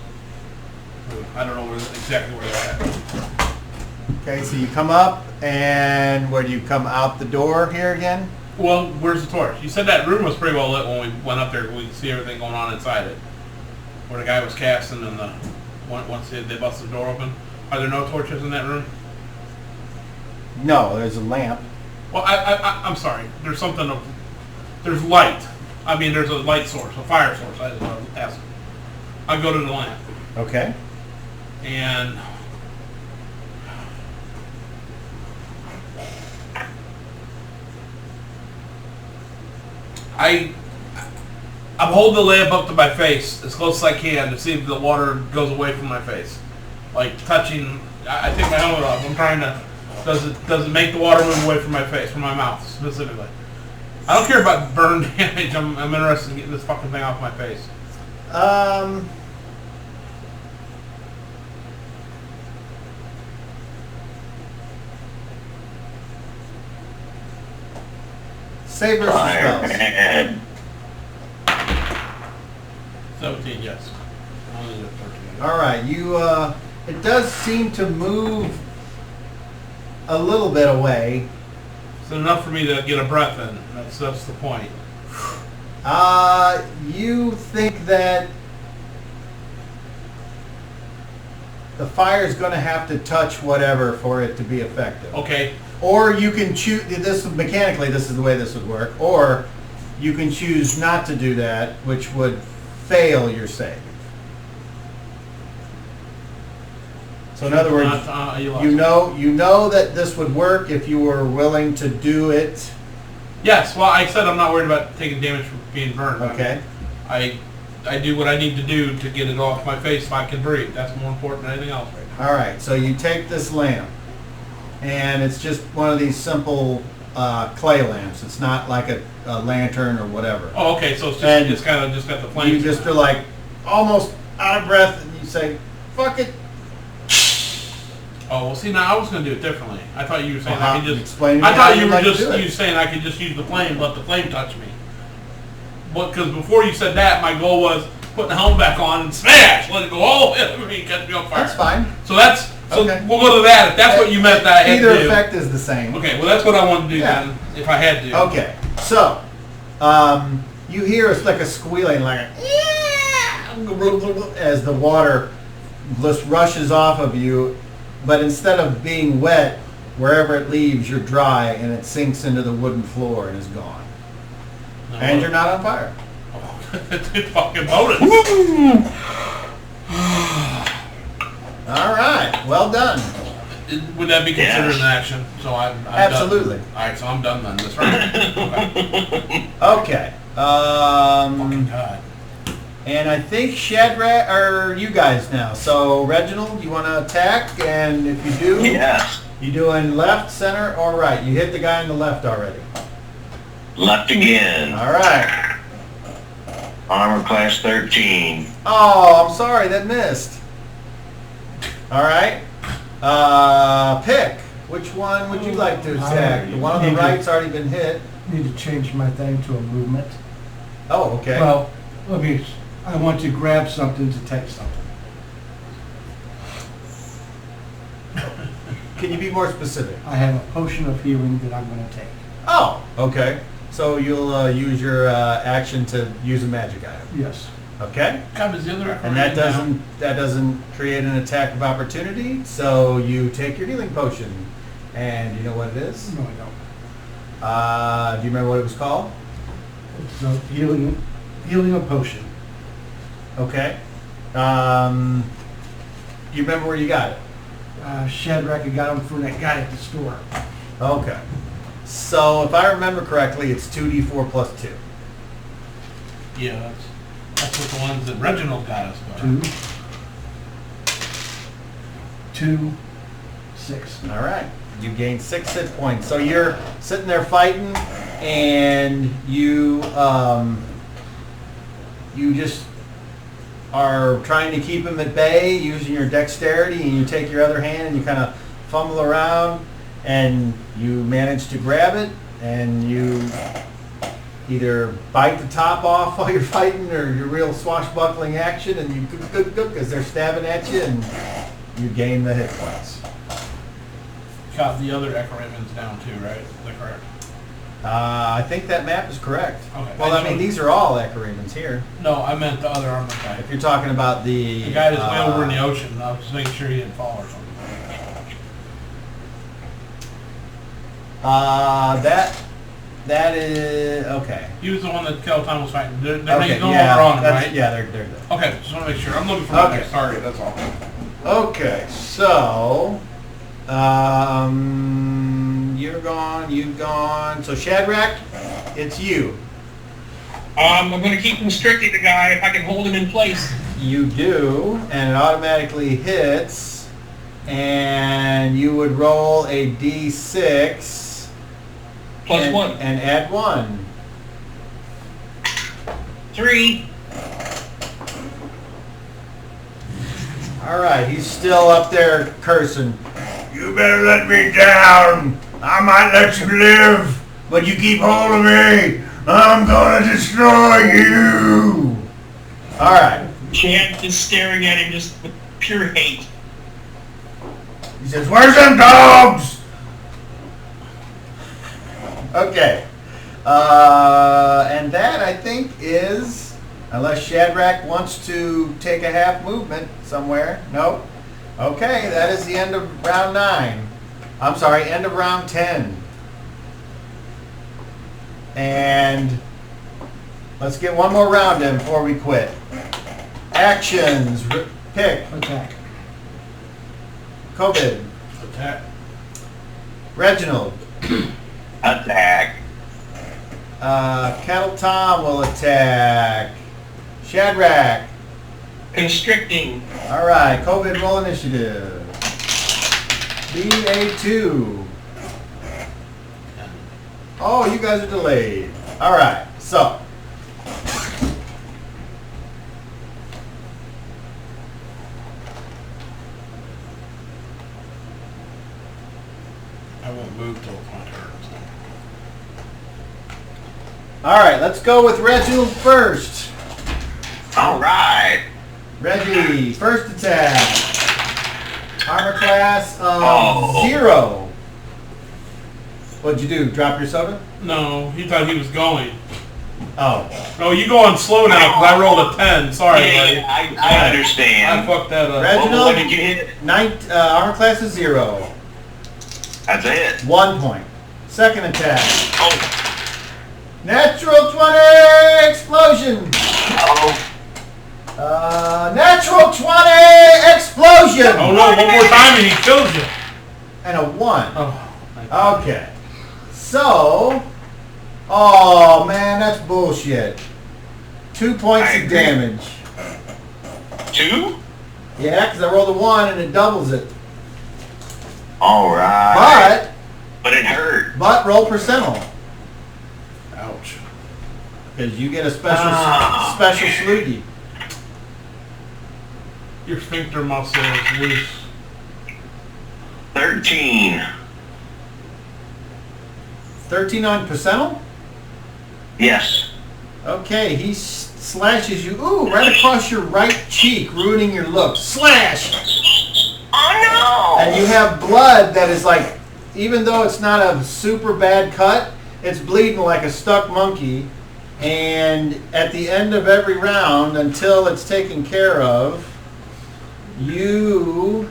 move. I don't know exactly where they're at. Okay, so you come up, and where do you come out the door here again? Well, where's the torch? You said that room was pretty well lit when we went up there. We could see everything going on inside it. Where the guy was casting and once they busted the door open. Are there no torches in that room? No, there's a lamp. Well, I'm sorry. There's something of... There's light. I mean, there's a light source, a fire source. I was asking. I go to the lamp. Okay. And... I'm holding the lamp up to my face as close as I can to see if the water goes away from my face. Like touching, I take my helmet off. I'm trying to, does it make the water move away from my face, from my mouth specifically? I don't care about burn damage. I'm interested in getting this fucking thing off my face. Save versus spells. Fireman. 17, yes. I only did 13. All right, you. It does seem to move a little bit away. It's enough for me to get a breath in. That's the point. You think that the fire is going to have to touch whatever for it to be effective. Okay. Or you can choose, this mechanically this is the way this would work, or you can choose not to do that, which would fail your save. So in other words, you know that this would work if you were willing to do it. Yes, well, I said I'm not worried about taking damage from being burned. Okay. I do what I need to do to get it off my face so I can breathe. That's more important than anything else right now. All right, so you take this lamp, and it's just one of these simple clay lamps. It's not like a lantern or whatever. Oh, okay, so it's And just kind of just got the flame. You just are like almost out of breath, and you say, "Fuck it." Oh, well, see, now I was going to do it differently. I thought you were saying I could just... Explain to me I how thought you you'd were like to just do it. you saying I could just use the flame, let the flame touch me. But because before you said that, my goal was put the helmet back on and smash, let it go all over me and catch me on fire. That's fine. So that's... So Okay. we'll go to that if that's what you meant that I had Either to do. effect is the same. Okay, well, that's what I wanted to do Yeah. then, if I had to. Okay, so you hear it's like a squealing, like a as the water just rushes off of you, but instead of being wet, wherever it leaves, you're dry, and it sinks into the wooden floor and is gone. No, And you're not on fire. Good fucking bonus. All right, well done. Would that be considered Yes. an action? So I'm Absolutely. done. All right, so I'm done then. That's right. Okay. Okay. Fucking God. And I think Shadrach, or you guys now. So Reginald, you want to attack? And if you do, Yes. You doing left, center, or right? You hit the guy on the left already. Left again. All right. Armor class 13. Oh, I'm sorry, that missed. All right. Pick. Which one would you like to attack? The one on the right's already been hit. Need to change my thing to a movement. Oh, okay. Well, okay, I want to grab something to take something. Can you be more specific? I have a potion of healing that I'm going to take. Oh, okay. So you'll use your action to use a magic item. Yes. Okay. God, is the other And that doesn't create an attack of opportunity. So you take your healing potion, and you know what it is? No, I don't. Do you remember what it was called? It's a healing a potion. Okay. You remember where you got it? Shadrach had got them from that guy at the store. Okay. So if I remember correctly, it's 2d4 plus 2. Yeah, that's what the ones that Reginald got us. But. 2, 6. All right. You gain 6 hit points. So you're sitting there fighting, and you just are trying to keep him at bay using your dexterity, and you take your other hand and you kind of fumble around, and you manage to grab it, and you either bite the top off while you're fighting, or your real swashbuckling action, and you because they're stabbing at you, and you gain the hit points. Got the other Echoramens down too, right? Is that correct? I think that map is correct. Okay. Well, I mean, these are all Echoramens here. No, I meant the other armor guy. If you're talking about the The guy that's way over in the ocean. I was just making sure he didn't fall or something. That is okay. He was the one that Skeleton was fighting. They're Okay, no yeah, longer on him, that's- right? yeah, they're dead. Okay, just want to make sure. I'm looking for my Okay. next target, that's all. Okay, so you're gone, you've gone. So Shadrach, it's you. I'm going to keep constricting the guy if I can hold him in place. You do, and it automatically hits, and you would roll a d6 Plus and, 1. and add 1. 3. All right, he's still up there cursing. You better let me down. I might let you live, but you keep hold of me. I'm gonna destroy you. All right. Chad is staring at him just with pure hate. He says, "Where's them dogs?" Okay. And that, I think, is, unless Shadrach wants to take a half movement somewhere. Nope. Okay, that is the end of round 9. I'm sorry, end of round 10. And let's get one more round in before we quit. Actions. Pick. Attack. COVID. Attack. Reginald. Attack. Kettle Tom will attack. Shadrach. Constricting. All right, COVID roll initiative. BA2. Oh, you guys are delayed. All right, so. I won't move till it's my turn. All right, let's go with Reginald first. All right. Reggie, first attack. Armor class of Oh. 0. What'd you do? Drop your soda? No, he thought he was going. Oh. No, you go on slow now because I rolled a 10. Sorry, buddy. Yeah, I I understand. fucked that up. Reginald? What did you hit? Armor class is 0. That's it. 1 point. Second attack. Oh. Natural 20 explosion. Oh. Natural 20 explosion. Oh no, one more time and he kills you. And a 1. Oh. Okay. So, oh man, that's bullshit. 2 points I of agree. damage. 2? Yeah, because I rolled a 1 and it doubles it. All right. But But it hurt. roll percentile. Ouch. Because you get a special sloogie. Your sphincter muscle is loose. 13. 13 on percentile? Yes. Okay, he slashes you, right across your right cheek, ruining your look. Slash! Oh And you have blood that is like, even though it's not a super bad cut, it's bleeding like a stuck monkey. And at the end of every round, until it's taken care of, you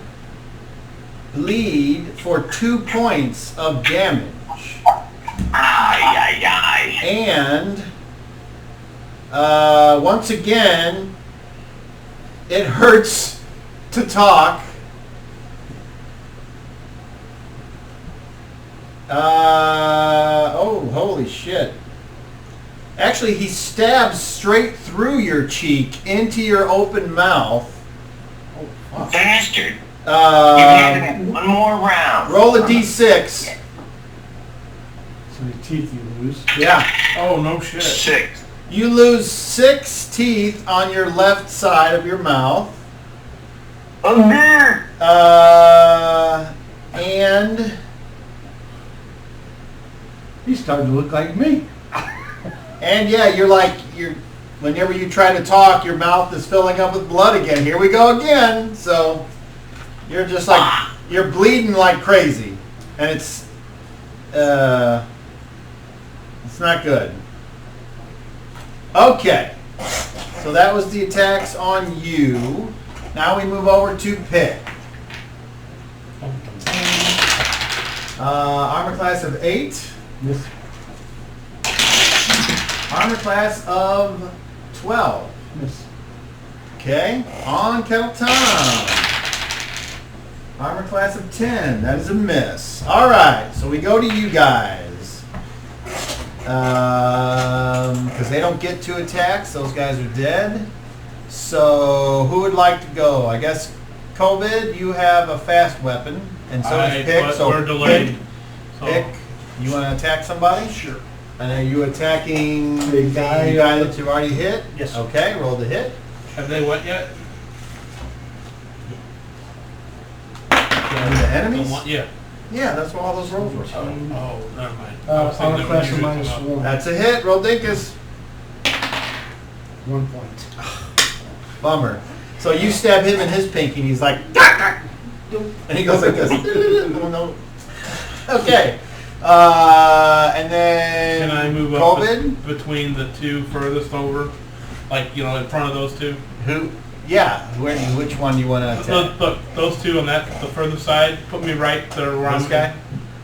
bleed for 2 points of damage. Ay, ay, ay. And once again, it hurts to talk. Oh, holy shit. Actually, he stabs straight through your cheek into your open mouth. Oh, fuck. Bastard. You had Um, one more round. roll a d6. So the teeth you lose. Yeah. Oh, no shit. 6. You lose 6 teeth on your left side of your mouth. Oh, dear. And He's starting to look like me. yeah, you're whenever you try to talk, your mouth is filling up with blood again. Here we go again. So you're just like, you're bleeding like crazy. And it's not good. Okay. So that was the attacks on you. Now we move over to Pitt. Armor class of 8. Miss. Armor class of 12. Miss. Okay, on Kettle Tom. Armor class of 10. That is a miss. All right, so we go to you guys. Because they don't get 2 attacks. Those guys are dead. So who would like to go? I guess COVID, you have a fast weapon. And so does Pick. But So we're delayed. So, Pick, you want to attack somebody? Sure. And are you attacking the guy guy that you already hit? Yes. Okay, roll the hit. Have they went yet? And the enemies? Yeah. Yeah, that's what all those rolls were. Oh, never mind. I was thinking Armor that class when of you were minus talking about- 1. That's a hit. Roll dinkus. 1 point. Bummer. So you stab him in his pinky and he's like, and he goes like this. No. Okay. And then Can I move up COVID? between the 2 furthest over? Like, in front of those 2? Who? Yeah. Which one do you want to attack? Look, those 2 on the further side, put me right there where This I'm. guy?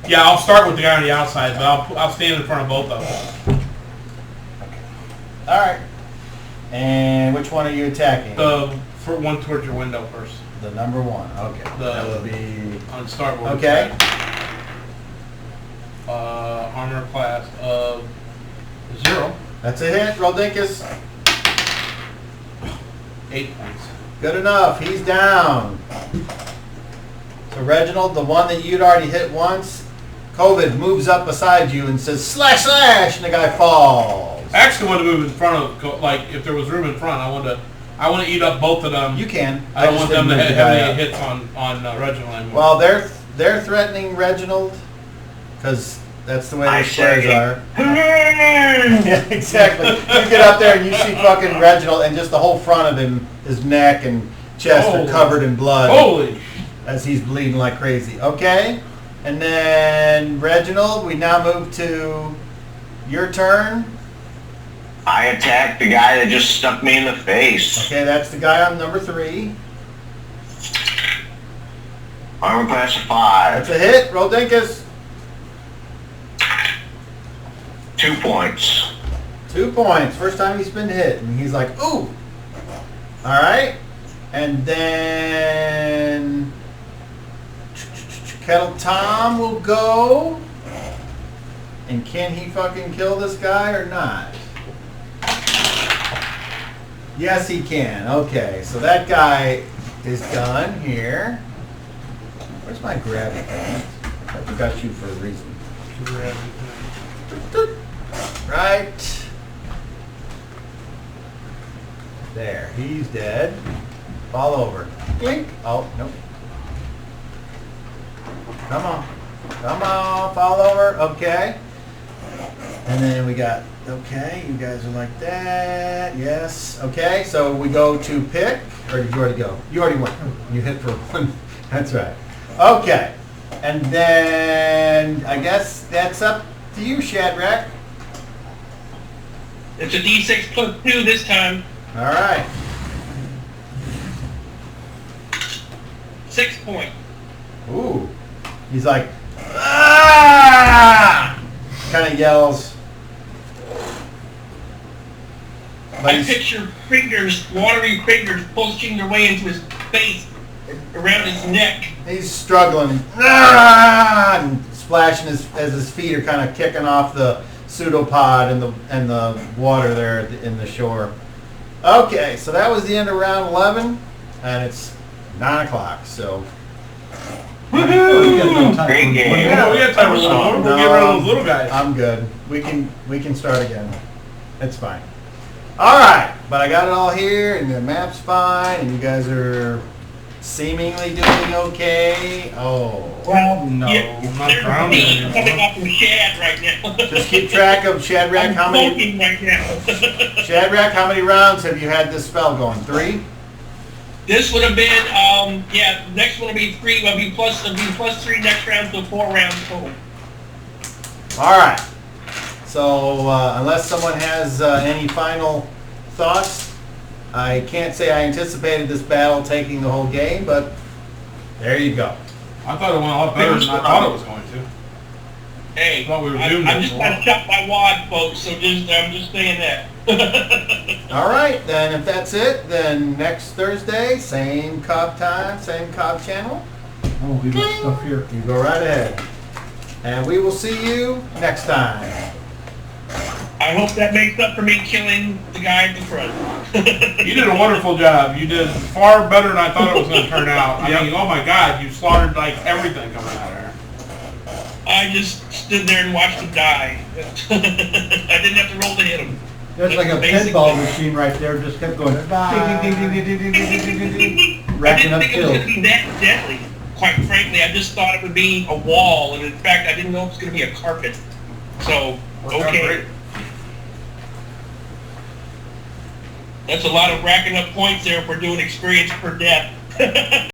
Yeah, I'll start with the guy on the outside, but I'll stand in front of both of them. All right. And which one are you attacking? The one towards your window first. The number 1. Okay. That would be. On starboard. Okay. Armor class of 0. That's a hit. Roll dinkus. 8 points. Good enough. He's down. So Reginald, the one that you'd already hit once, COVID moves up beside you and says, slash, slash, and the guy falls. I actually want to move in front of, like, if there was room in front, I want to eat up both of them. You can. I don't want just them to didn't move have the guy any up. hits on Reginald anymore. Well, they're threatening Reginald because that's the way I the squares say- are. Yeah, exactly. You get up there and you see fucking Reginald, and just the whole front of him, his neck and chest are Holy- covered in blood Holy! as he's bleeding like crazy. Okay, and then Reginald, we now move to your turn. I attacked the guy that just stuck me in the face. Okay, that's the guy on number 3. Armor class of 5. That's a hit. Roll dinkus. 2 points. 2 points. First time he's been hit, and he's like, ooh. All right, and then Kettle Tom will go. And can he fucking kill this guy or not? Yes, he can. Okay, so that guy is done here. Where's my gravity thing? I forgot you for a reason. Right. There, he's dead. Fall over. Blink. Oh, nope. Come on. Come on, fall over. Okay. And then we got, okay, you guys are like that. Yes. Okay, so we go to pick. Or did you already go? You already went. You hit for one. That's right. Okay. And then I guess that's up to you, Shadrach. It's a D6 plus 2 this time. All right. 6 point. Ooh. He's like, ah! Kind of yells. But I picture fingers, watery fingers, pushing their way into his face, around his neck. he's struggling, ah! And splashing as his feet are kind of kicking off the pseudopod and the water there in the shore. Okay, so that was the end of round 11, and it's 9 o'clock. So. Great game. Yeah, we got time for some. We'll get rid of those little guys. I'm good. We can start again. It's fine. All right, but I got it all here, and the map's fine, and you guys are seemingly doing okay. Oh. Well, No, yeah, I'm not there's a drowning beat anymore. coming off from Shad right now. Just keep track of Shadrach. How I'm many smoking right now. Shadrach? How many rounds have you had this spell going? 3. This would have been, yeah, next one will be 3, it'll be plus 3 next round, so 4 rounds total. All right. So unless someone has any final thoughts, I can't say I anticipated this battle taking the whole game, but there you go. I thought it went a lot better than I thought it was going to. Hey, Thought we were doomed I'm to just it. trying to chop my wad, folks, so I'm just saying that. All right, then if that's it, then next Thursday, same Cobb time, same Cobb channel. I'm gonna leave this stuff here. You go right ahead. And we will see you next time. I hope that makes up for me killing the guy at the front. You did a wonderful job. You did far better than I thought it was going to turn out. I mean, oh my God, you slaughtered like everything coming out of there. I just stood there and watched him die. I didn't have to roll to hit him. There's like a Basically. pinball machine right there, just kept going. Ding, ding, ding, ding, ding, ding, ding, ding, ding, ding, ding. I Racking didn't up think it was kills. going to be that deadly. Quite frankly, I just thought it would be a wall, and in fact, I didn't know it was going to be a carpet. So, Worked out okay. great. That's a lot of racking up points there if we're doing experience per death.